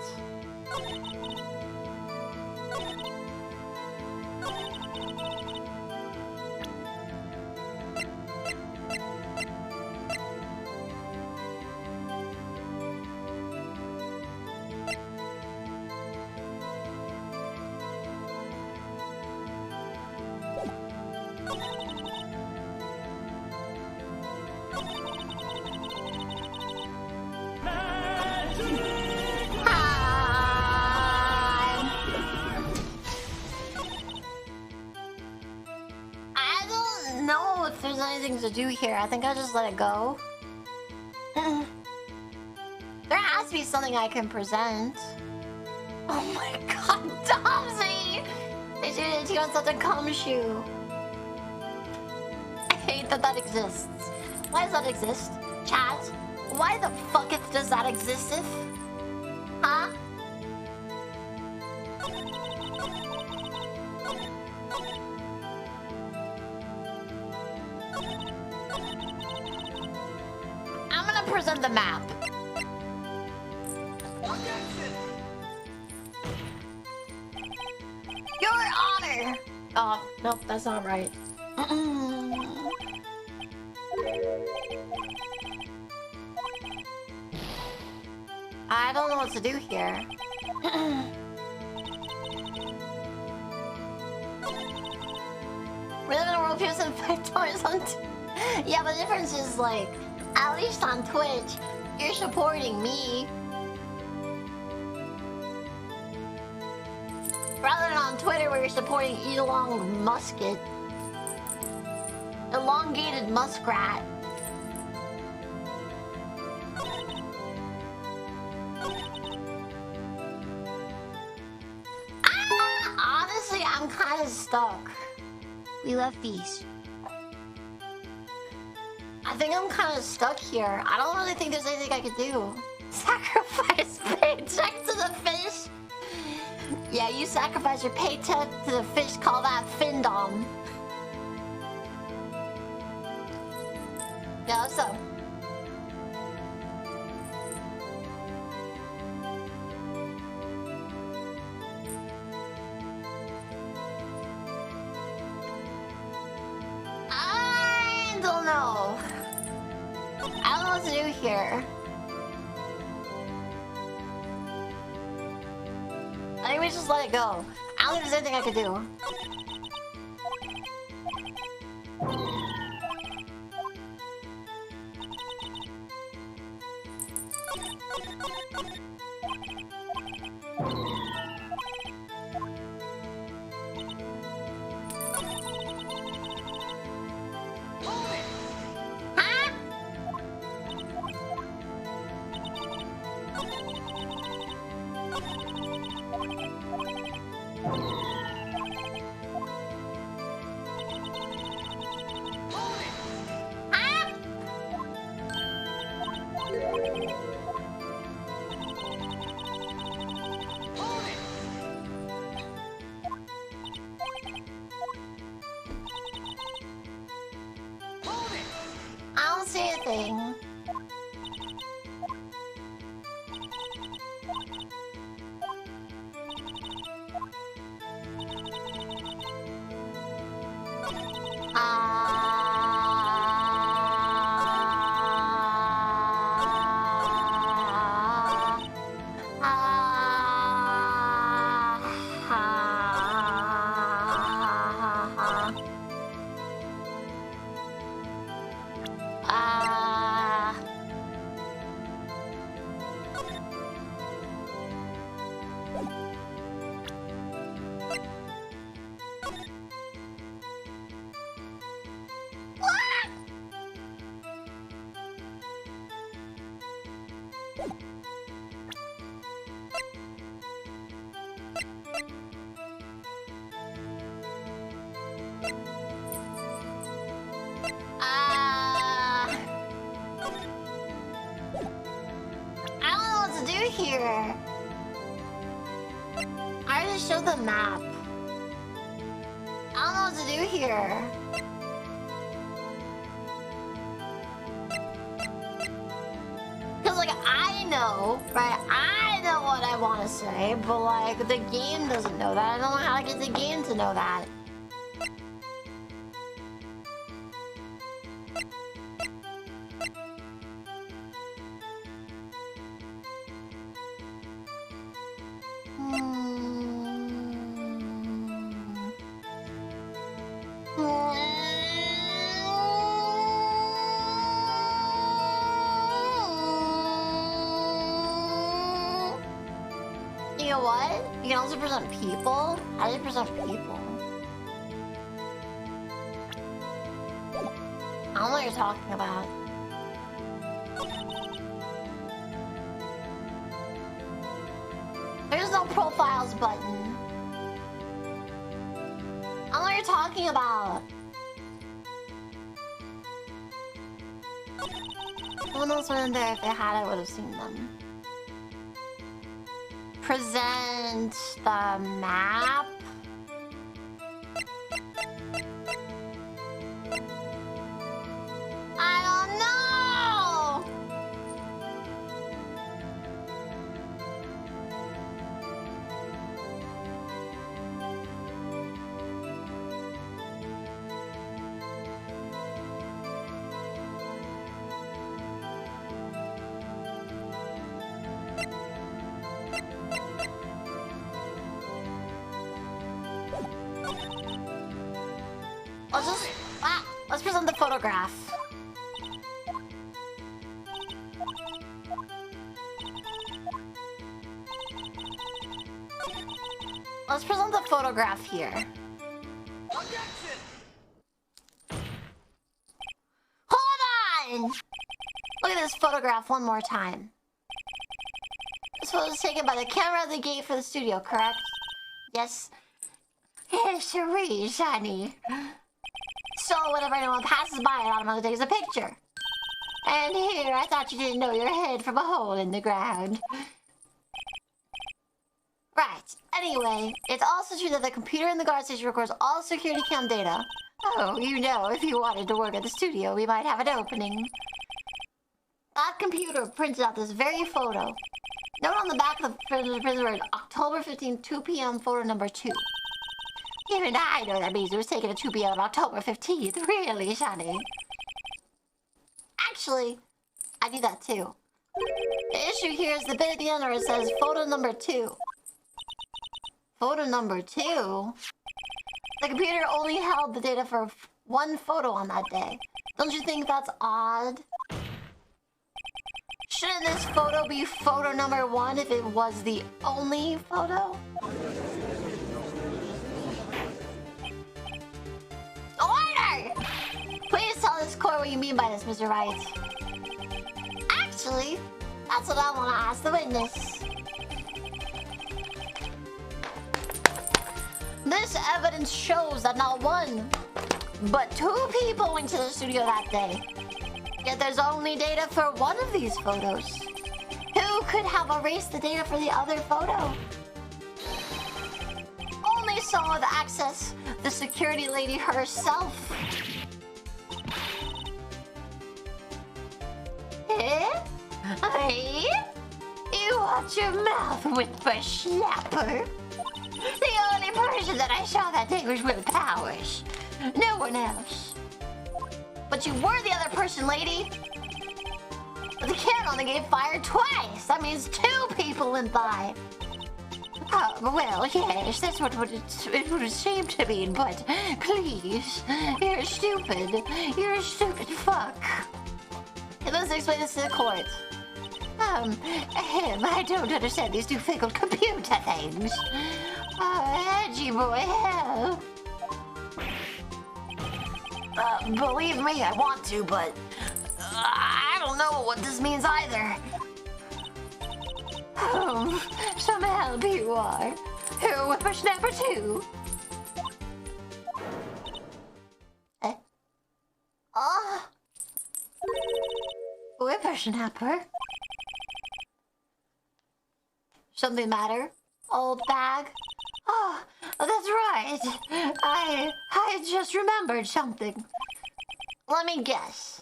I don't know if there's anything to do here. I think I'll just let it go. There has to be something I can present. Oh my god, Domsy! They did it. He wants something Cumshoe. I hate that that exists. Why does that exist? Chat, why the fucketh does that exist? Huh? I'm gonna present the map. Your Honor! Oh, nope, that's not right. I don't know what to do here. We live in a world peers and $5 on... Yeah, but the difference is, like, at least on Twitch, you're supporting me. Rather than on Twitter where you're supporting Elon Musket. Elongated muskrat. Honestly, I'm kind of stuck. We love fish. I think I'm kind of stuck here. I don't really think there's anything I could do. Sacrifice paycheck to the fish? Yeah, you sacrifice your paycheck to the fish, call that Findom. Yeah, what's up? I don't know. I don't know what to do here. I think we just let it go. I don't think there's anything I could do. Huh? I don't know what to do here. I just showed the map. I don't know what to do here. Cause like I know, right? I know what I want to say, but like the game doesn't know that. I don't know how to get the game to know that. You know what? You can also present people. How do you present people? I don't know what you're talking about. There's no profiles button. I don't know what you're talking about. Someone else went in there. If they had it, would have seen them. Present the map. I don't know. Let's present the photograph. Let's present the photograph here. Hold on! Look at this photograph one more time. This photo was taken by the camera at the gate for the studio, correct? Yes. Hey, Cherie, shiny. So whenever anyone passes by, it automatically takes a picture. And here, I thought you didn't know your head from a hole in the ground. Right. Anyway, it's also true that the computer in the guard station records all security cam data. Oh, you know, if you wanted to work at the studio, we might have an opening. That computer printed out this very photo. Note on the back of the printer word October 15, 2 p.m. photo number 2. Even I know that means it was taken at 2 p.m. on October 15th. Really, Shani? Actually, I do that too. The issue here is the bit at the end where it says photo number 2. Photo number 2? The computer only held the data for one photo on that day. Don't you think that's odd? Shouldn't this photo be photo number 1 if it was the only photo? Order! Please tell this court what you mean by this, Mr. Wright. Actually, that's what I want to ask the witness. This evidence shows that not one, but 2 people went to the studio that day. Yet there's only data for one of these photos. Who could have erased the data for the other photo? Only someone with access, the security lady herself. Eh? Hey? You watch your mouth, whisper slapper. The only person that I saw that day was Will Powers. No one else. But you were the other person, lady. But the cat only gave fire twice. That means 2 people went by. Well, yes, that's what it would seem to mean, but please, you're stupid. You're a stupid fuck. Okay, let's explain this to the court. I don't understand these newfangled computer things. Edgy boy, help. Believe me, I want to, but I don't know what this means either. Oh, some help you are. You're a whippersnapper too. Whippersnapper? Something matter, old bag? Oh, that's right. I just remembered something. Let me guess.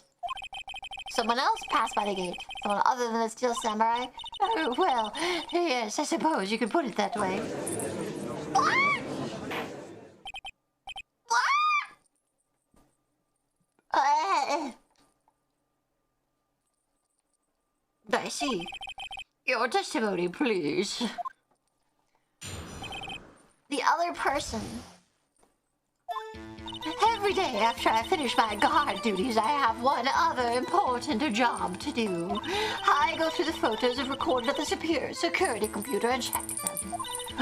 Someone else passed by the gate. Someone other than the Steel Samurai? Oh, well, yes, I suppose you could put it that way. What? What? I see. Your testimony, please. The other person. Every day after I finish my guard duties, I have one other important job to do. I go through the photos I've recorded at the security computer and check them.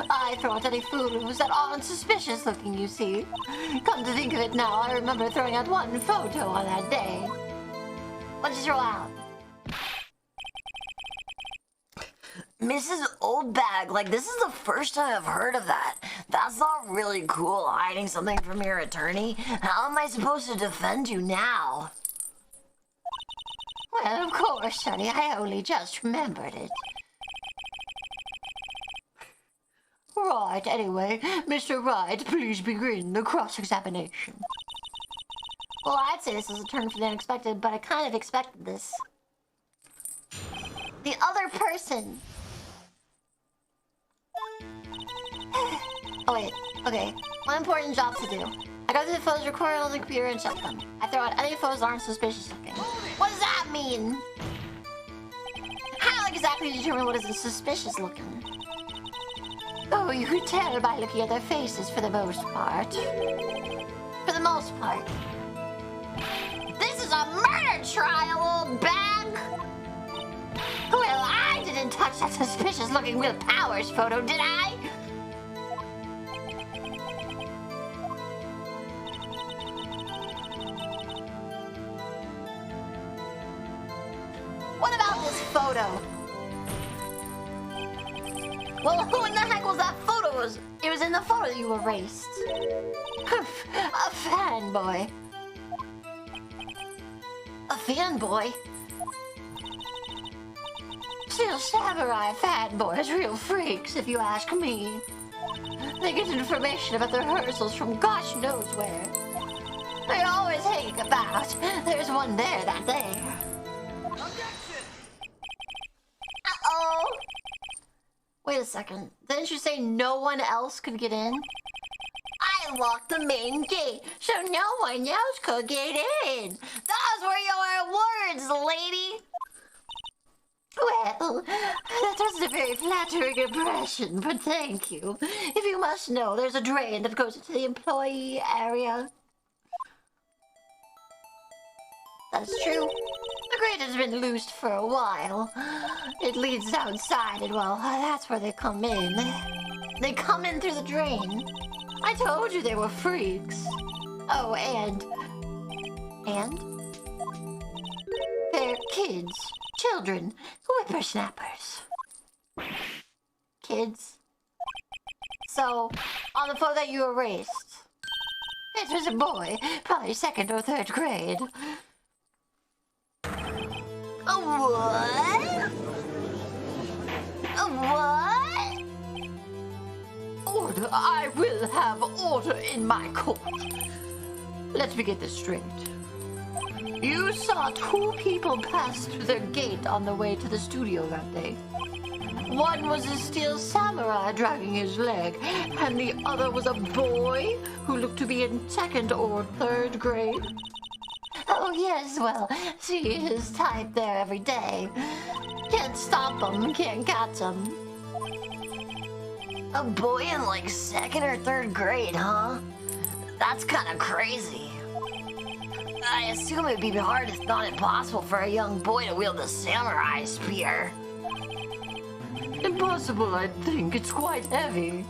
I throw out any photos that aren't suspicious looking, you see. Come to think of it now, I remember throwing out one photo on that day. What did you throw out? Mrs. Oldbag, like, this is the first time I've heard of that. That's not really cool, hiding something from your attorney. How am I supposed to defend you now? Well, of course, honey, I only just remembered it. Right, anyway, Mr. Wright, please begin the cross-examination. Well, I'd say this is a turn for the unexpected, but I kind of expected this. The other person. Oh wait, okay. One important job to do. I go through the photos recorded on the computer and check them. I throw out any photos that aren't suspicious looking. What does that mean? How exactly do you determine what is suspicious looking? Oh, you could tell by looking at their faces for the most part. For the most part. This is a murder trial, old bag! Well, I didn't touch that suspicious looking Will Powers photo, did I? What about this photo? Well, who in the heck was that photo? It was in the photo you erased. A fanboy. A fanboy? Still, samurai fanboys, real freaks, if you ask me. They get information about the rehearsals from gosh knows where. They always hang about. There's one there that day. Uh-oh. Wait a second. Didn't you say no one else could get in? I locked the main gate, so no one else could get in. Those were your words, lady. Well, that wasn't a very flattering impression, but thank you. If you must know, there's a drain that goes into the employee area. That's true. The grate has been loosed for a while. It leads outside, and well, that's where they come in. They come in through the drain. I told you they were freaks. Oh, and... they're kids. Children. Whippersnappers. Kids. So, on the photo that you erased, it was a boy, probably 2nd or 3rd grade. A what? A what? Order. I will have order in my court. Let me get this straight. You saw 2 people pass through their gate on the way to the studio that day. One was a steel samurai dragging his leg, and the other was a boy who looked to be in second or third grade. Oh yes, well, see his type there every day. Can't stop him, can't catch him. A boy in like second or third grade, huh? That's kind of crazy. I assume it'd be hard, if not impossible, for a young boy to wield a samurai spear. Impossible, I think. It's quite heavy.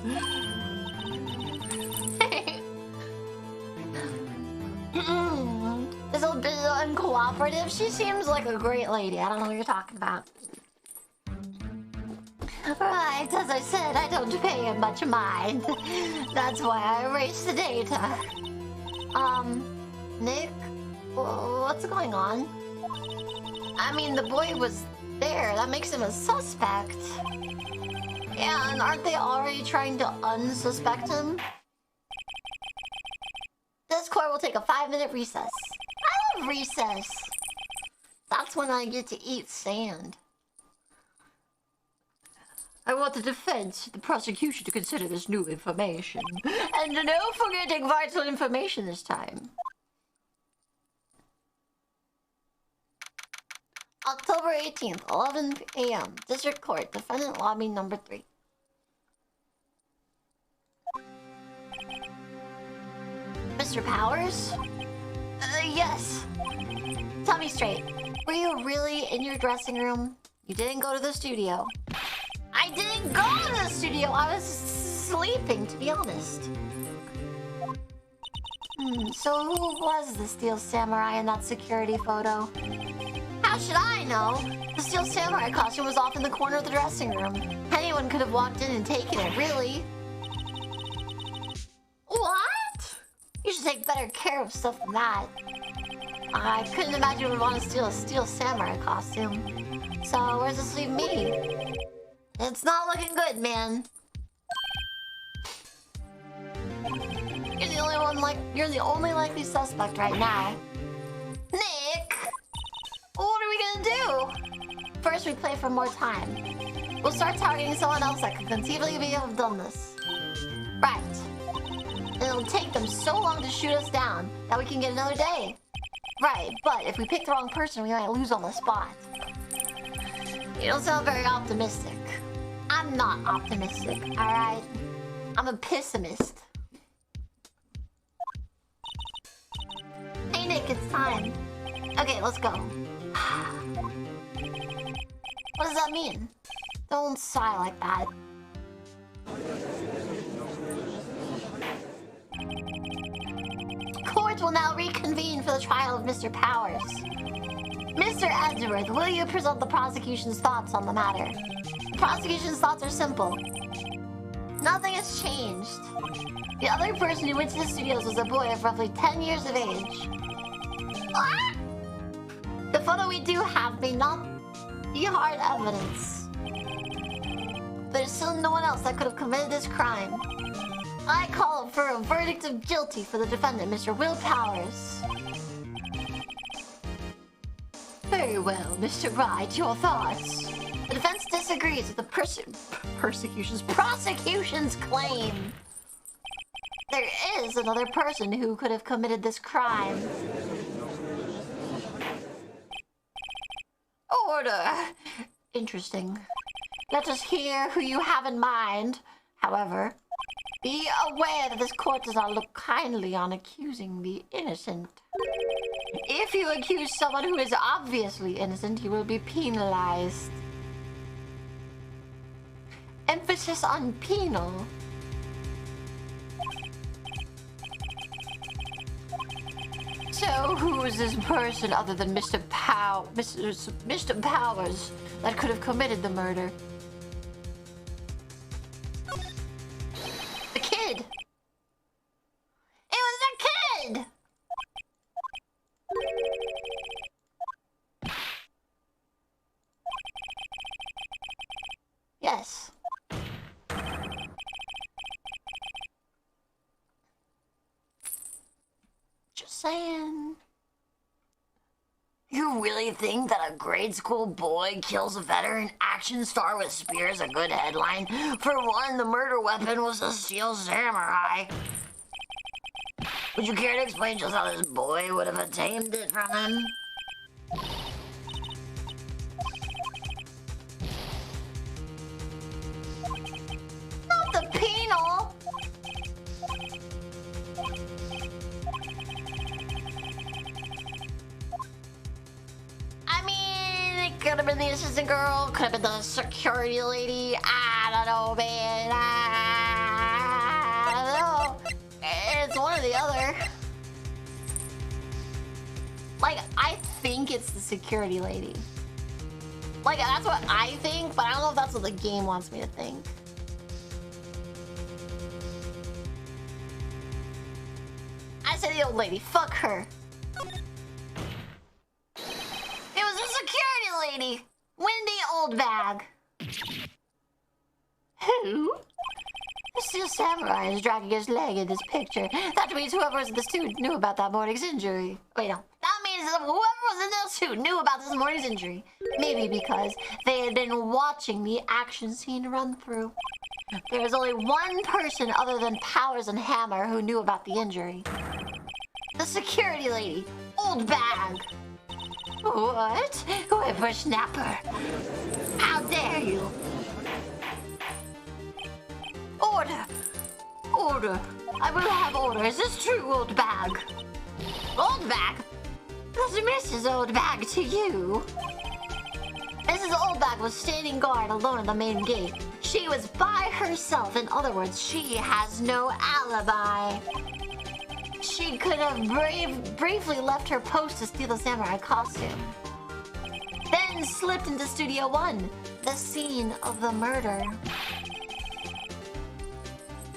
This little bit uncooperative. She seems like a great lady. I don't know what you're talking about. Right, as I said, I don't pay him much mind. That's why I erased the data. Nick? What's going on? I mean, the boy was there. That makes him a suspect. Yeah, and aren't they already trying to unsuspect him? This court will take a 5-minute recess. I love recess. That's when I get to eat sand. I want the defense, the prosecution to consider this new information. And no forgetting vital information this time. October 18th, 11 a.m. District Court, Defendant Lobby number 3. Mr. Powers? Yes. Tell me straight. Were you really in your dressing room? You didn't go to the studio. I didn't go to the studio. I was sleeping, to be honest. So who was the Steel Samurai in that security photo? How should I know? The Steel Samurai costume was off in the corner of the dressing room. Anyone could have walked in and taken it, really. What? You should take better care of stuff than that. I couldn't imagine you would want to steal a Steel Samurai costume. So where's this leave me? It's not looking good, man. You're the only likely suspect right now. Nick! What are we gonna do? First, we play for more time. We'll start targeting someone else that could conceivably be have done this. Right. And it'll take them so long to shoot us down that we can get another day. Right, but if we pick the wrong person, we might lose on the spot. You don't sound very optimistic. I'm not optimistic, alright? I'm a pessimist. Hey Nick, it's time. Okay, let's go. What does that mean? Don't sigh like that. Court will now reconvene for the trial of Mr. Powers. Mr. Edgeworth, will you present the prosecution's thoughts on the matter? The prosecution's thoughts are simple. Nothing has changed. The other person who went to the studios was a boy of roughly 10 years of age. What? The photo we do have may not be hard evidence. There's still no one else that could have committed this crime. I call for a verdict of guilty for the defendant, Mr. Will Powers. Very well, Mr. Wright, your thoughts? The defense disagrees with the prosecution's claim. There is another person who could have committed this crime. Order. Interesting. Let us hear who you have in mind. However, be aware that this court does not look kindly on accusing the innocent. If you accuse someone who is obviously innocent, you will be penalized. Emphasis on penal. So, who is this person other than Mr. Powers that could have committed the murder? The kid! It was a kid! Yes. Just saying. You you really think that a grade school boy kills a veteran action star with spear is a good headline? For one, the murder weapon was a steel samurai. Would you care to explain just how this boy would have obtained it from him? Not the penal. I mean, it could have been the assistant girl, could have been the security lady. I don't know, man. I don't know. It's one or the other. Like, I think it's the security lady. Like, that's what I think, but I don't know if that's what the game wants me to think. I say the old lady. Fuck her. It was the security lady. Wendy Oldbag. Who? The steel samurai is dragging his leg in this picture. That means whoever was in the suit knew about that morning's injury. Wait, no. That means that whoever was in the suit knew about this morning's injury. Maybe because they had been watching the action scene run through. There was only one person other than Powers and Hammer who knew about the injury. The security lady. Old bag. What? Whippersnapper. How dare you? Order! Order! I will have order. Is this true, Old Bag? Old Bag? That's Mrs. Old Bag to you. Mrs. Old Bag was standing guard alone at the main gate. She was by herself. In other words, she has no alibi. She could have briefly left her post to steal the samurai costume. Then slipped into Studio 1, the scene of the murder.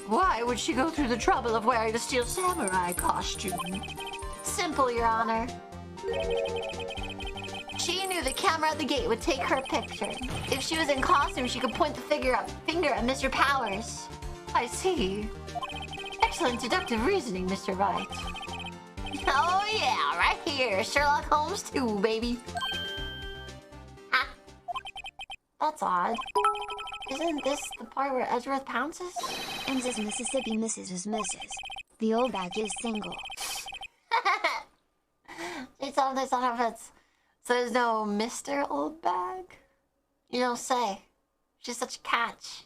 Why would she go through the trouble of wearing the steel samurai costume? Simple, Your Honor. She knew the camera at the gate would take her picture. If she was in costume, she could point the finger at Mr. Powers. I see. Excellent deductive reasoning, Mr. Wright. Oh yeah, right here. Sherlock Holmes 2, baby. Ah. That's odd. Isn't this the part where Edgeworth pounces? Mrs. Mississippi Mrs. is Mrs. The old bag is single. It's on her. So there's no Mr. Old Bag? You don't say. She's such a catch.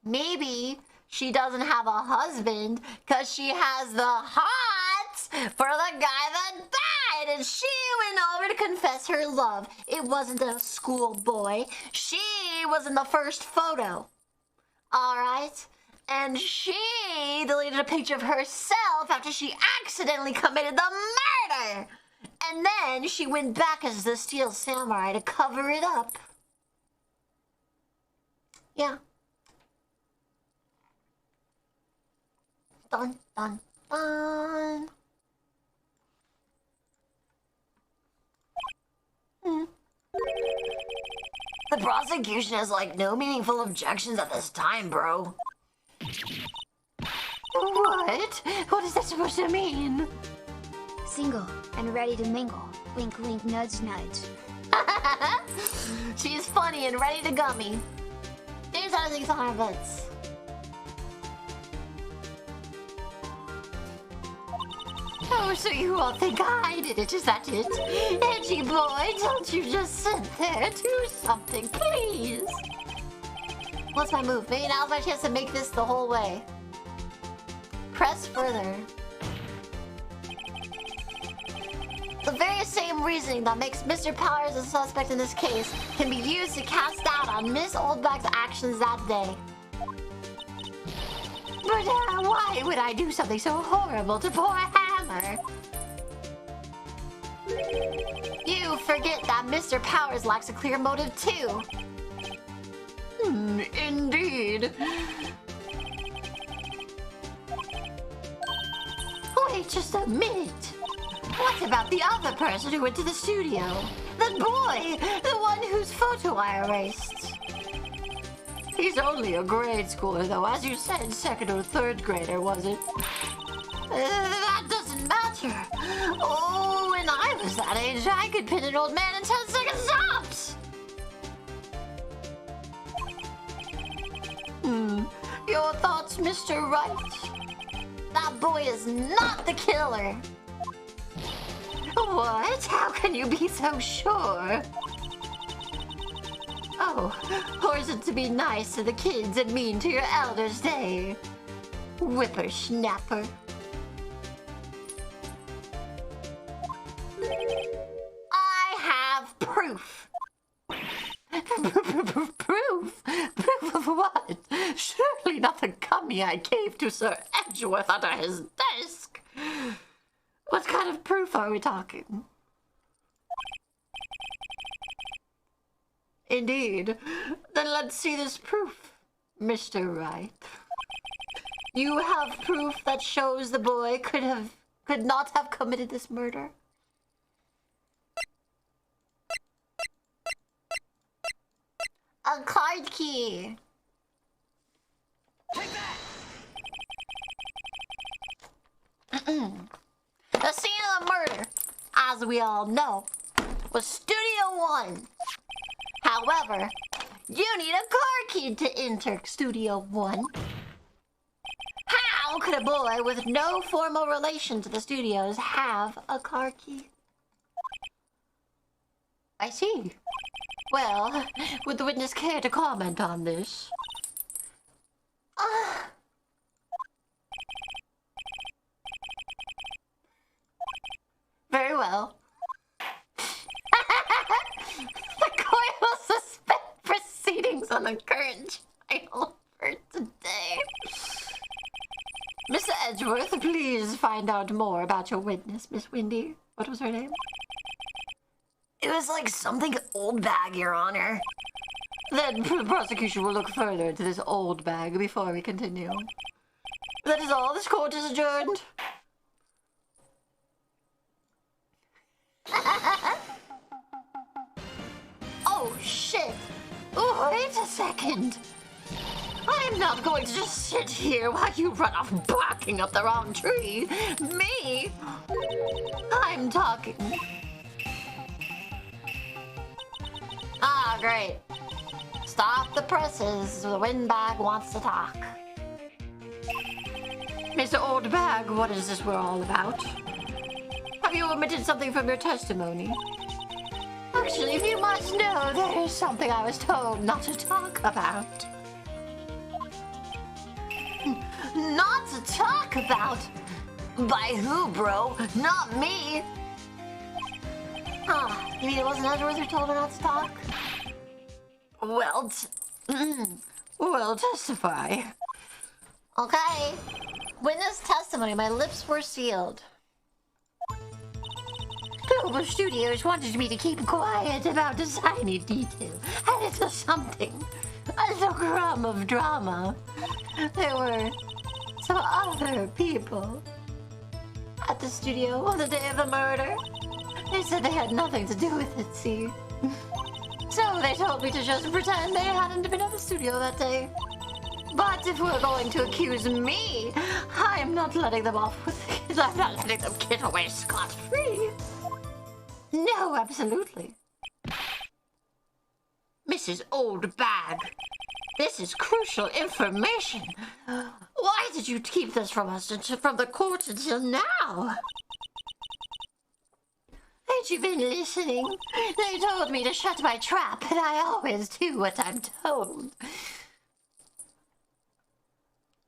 Maybe she doesn't have a husband because she has the hots for the guy that died, and she went over to confess her love. It wasn't a schoolboy. She was in the first photo. Alright? And she deleted a picture of herself after she accidentally committed the murder. And then she went back as the Steel Samurai to cover it up. Yeah. Dun, dun, dun. The prosecution has like no meaningful objections at this time, bro. What? What is that supposed to mean? Single and ready to mingle. Wink wink nudge nudge. She's funny and ready to gummy. Here's how things on her bits. Oh, so you all think I did it, is that it? Edgy boy, don't you just sit there. Do something, please. What's my move? Maybe now's my chance to make this the whole way. Press further. The very same reasoning that makes Mr. Powers a suspect in this case can be used to cast doubt on Miss Oldback's actions that day. But why would I do something so horrible to poor Hammer? You forget that Mr. Powers lacks a clear motive too. Indeed. Wait just a minute. What about the other person who went to the studio? The boy! The one whose photo I erased. He's only a grade schooler though. As you said, second or third grader, was it? That doesn't matter. Oh, when I was that age, I could pin an old man in 10 seconds tops. Your thoughts, Mr. Wright? That boy is not the killer. What? How can you be so sure? Oh, or is it to be nice to the kids and mean to your elders' day? Whippersnapper. I have proof. Proof? Proof of what? Surely not the gummy I gave to Sir Edgeworth under his desk. What kind of proof are we talking? Indeed. Then let's see this proof, Mr. Wright. You have proof that shows the boy could not have committed this murder? A card key. Take that! The scene of the murder, as we all know, was Studio 1. However, you need a car key to enter Studio 1. How could a boy with no formal relation to the studios have a car key? I see. Well, would the witness care to comment on this? Very well. The court will suspend proceedings on the current trial for today. Mr. Edgeworth, please find out more about your witness, Miss Windy. What was her name? It was like something old bag, Your Honor. Then the prosecution will look further into this old bag before we continue. That is all. This court is adjourned. Oh, shit. Oh, wait a second. I'm not going to just sit here while you run off barking up the wrong tree. Me? I'm talking. Ah, great. Stop the presses. The windbag wants to talk. Mr. Oldbag, what is this we're all about? Have you omitted something from your testimony? Actually, if you must know, there is something I was told not to talk about. Not to talk about? By who, bro? Not me. Huh, you mean it wasn't Edgeworth who told her not to talk? Well, Well, testify. Okay. Witness testimony, my lips were sealed. Global Studios wanted me to keep quiet about a tiny detail, and it was something. A little crumb of drama. There were some other people at the studio on the day of the murder. They said they had nothing to do with it, see? So they told me to just pretend they hadn't been at the studio that day. But if we're going to accuse me, I'm not letting them off with it. I'm not letting them get away scot-free. No, absolutely. Mrs. Oldbag, this is crucial information. Why did you keep this from us, from the court until now? Ain't you been listening? They told me to shut my trap, and I always do what I'm told.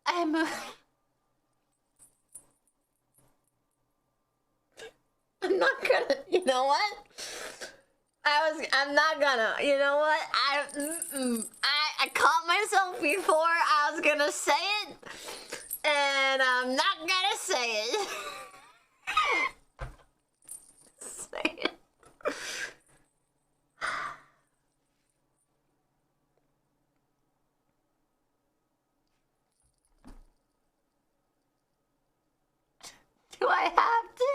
I'm not gonna, you know what? I'm not gonna, you know what? I caught myself before I was gonna say it, and I'm not gonna say it. Say it. Do I have to?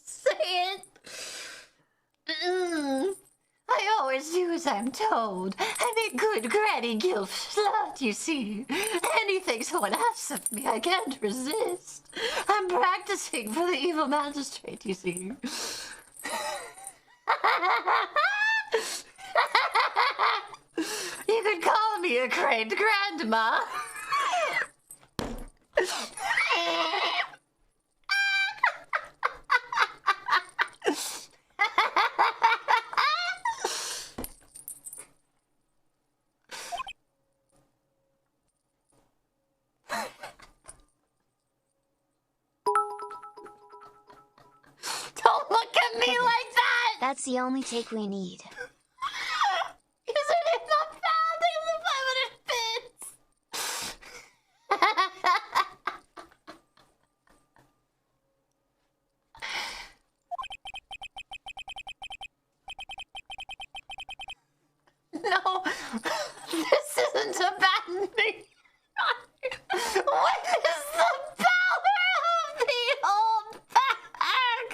Say it. I always do as I I'm told. I'm a good granny guilt slut, you see. Anything someone asks of me, I can't resist. I'm practicing for the evil magistrate, you see. You could call me a craned grandma. Don't look at me like that! That's the only take we need. Username not found. Thanks for 500 bits. No, this isn't about me. What is the power of the old bag?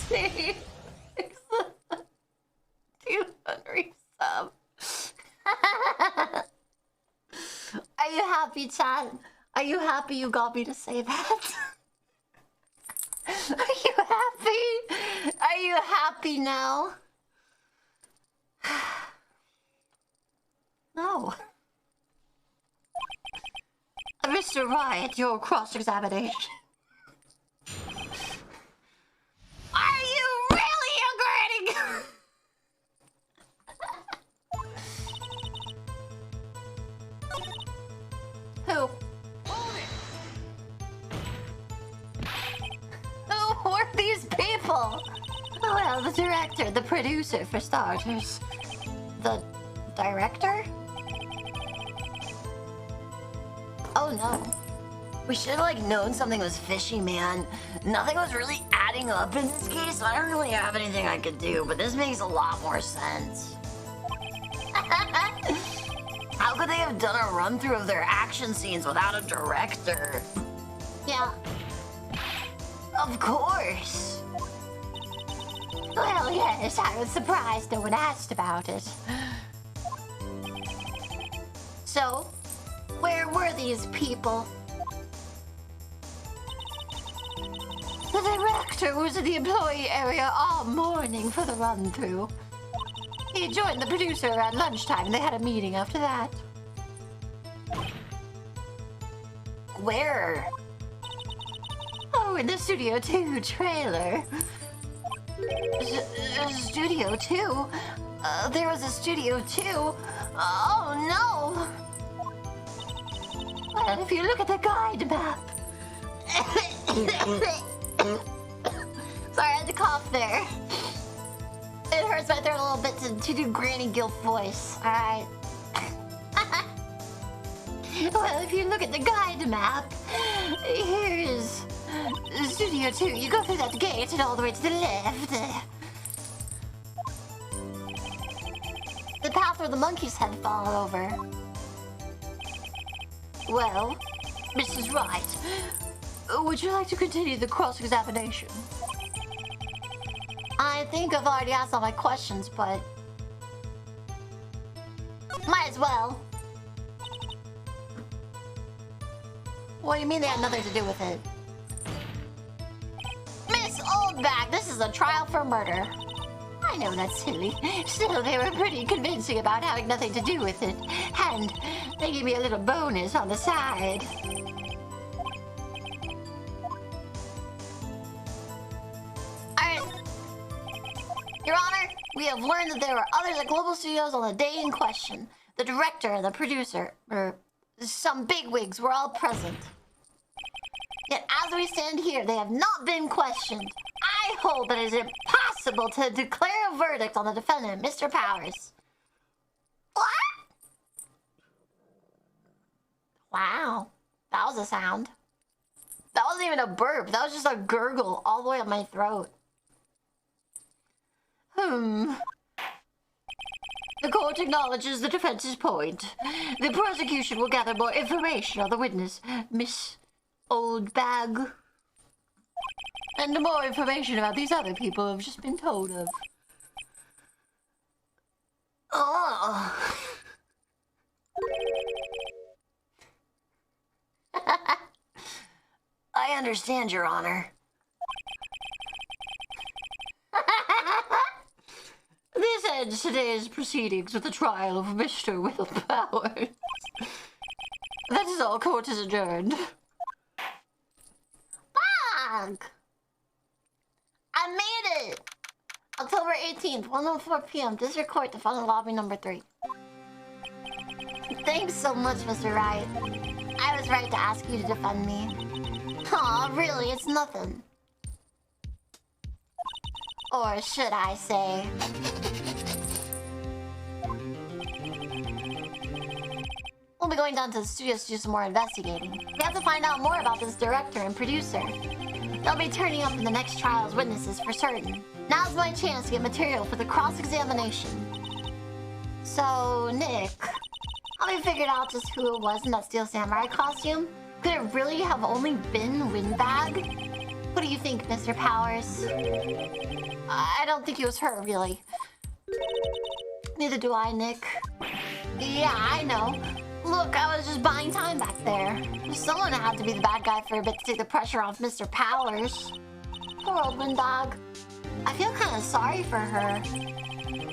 Steve, 200 sub. Are you happy, Chad? Are you happy you got me to say that? Are you happy? Are you happy now? No. Mr. Wright, your cross-examination. Are you really agreeing? Who? Who were these people? Well, the director, the producer, for starters. The director? Oh no. We should have, like, known something was fishy, man. Nothing was really adding up in this case, so I don't really have anything I could do, but this makes a lot more sense. How could they have done a run-through of their action scenes without a director? Yeah. Of course. Well, yes, I was surprised no one asked about it. So, where were these people? The director was in the employee area all morning for the run-through. He joined the producer around lunchtime and they had a meeting after that. Where? Oh, in the Studio 2 trailer. Studio 2? There was a Studio 2? Oh no! Well, if you look at the guide map... Sorry, I had to cough there. It hurts my throat a little bit to do Granny Guilt voice. Alright. Well, if you look at the guide map, here's Studio 2. You go through that gate and all the way to the left. The path where the monkey's head fallen over. Well, Mrs. Wright, would you like to continue the cross-examination? I think I've already asked all my questions, but... might as well. What do you mean they had nothing to do with it? Miss Oldback, this is a trial for murder. I know that's silly. Still, they were pretty convincing about having nothing to do with it. And they gave me a little bonus on the side. Alright. Your Honor, we have learned that there were others at Global Studios on the day in question. The director and the producer, or some bigwigs, were all present. Yet as we stand here, they have not been questioned. I hold that it is impossible to declare a verdict on the defendant, Mr. Powers. What? Wow. That was a sound. That wasn't even a burp. That was just a gurgle all the way up my throat. The court acknowledges the defense's point. The prosecution will gather more information on the witness, Miss Oldbag. And more information about these other people I've just been told of. Oh. I understand, Your Honor. This ends today's proceedings with the trial of Mr. Willpower. That is all. Court is adjourned. Fuck! I made it! October 18th, 1:04 p.m. District Court, the final lobby number 3. Thanks so much, Mr. Wright. I was right to ask you to defend me. Aw, really, it's nothing. Or should I say... We'll be going down to the studios to do some more investigating. We have to find out more about this director and producer. They'll be turning up in the next trial as witnesses for certain. Now's my chance to get material for the cross-examination. So, Nick, have we figured out just who it was in that Steel Samurai costume? Could it really have only been Windbag? What do you think, Mr. Powers? I don't think it was her, really. Neither do I, Nick. Yeah, I know. Look, I was just buying time back there. Someone had to be the bad guy for a bit to take the pressure off Mr. Powers. Poor old Windbag. I feel kind of sorry for her.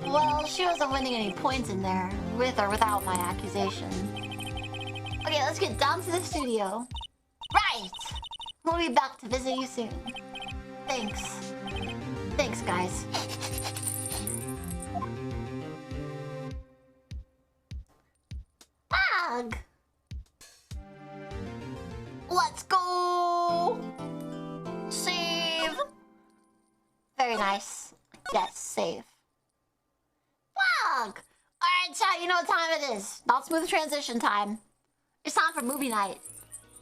Well, she wasn't winning any points in there, with or without my accusation. Okay, let's get down to the studio. Right! We'll be back to visit you soon. Thanks. Thanks, guys. Bag! Let's go! Save! Very nice. Yes, save. Bag! Alright, chat, you know what time it is. Not smooth transition time. It's time for movie night.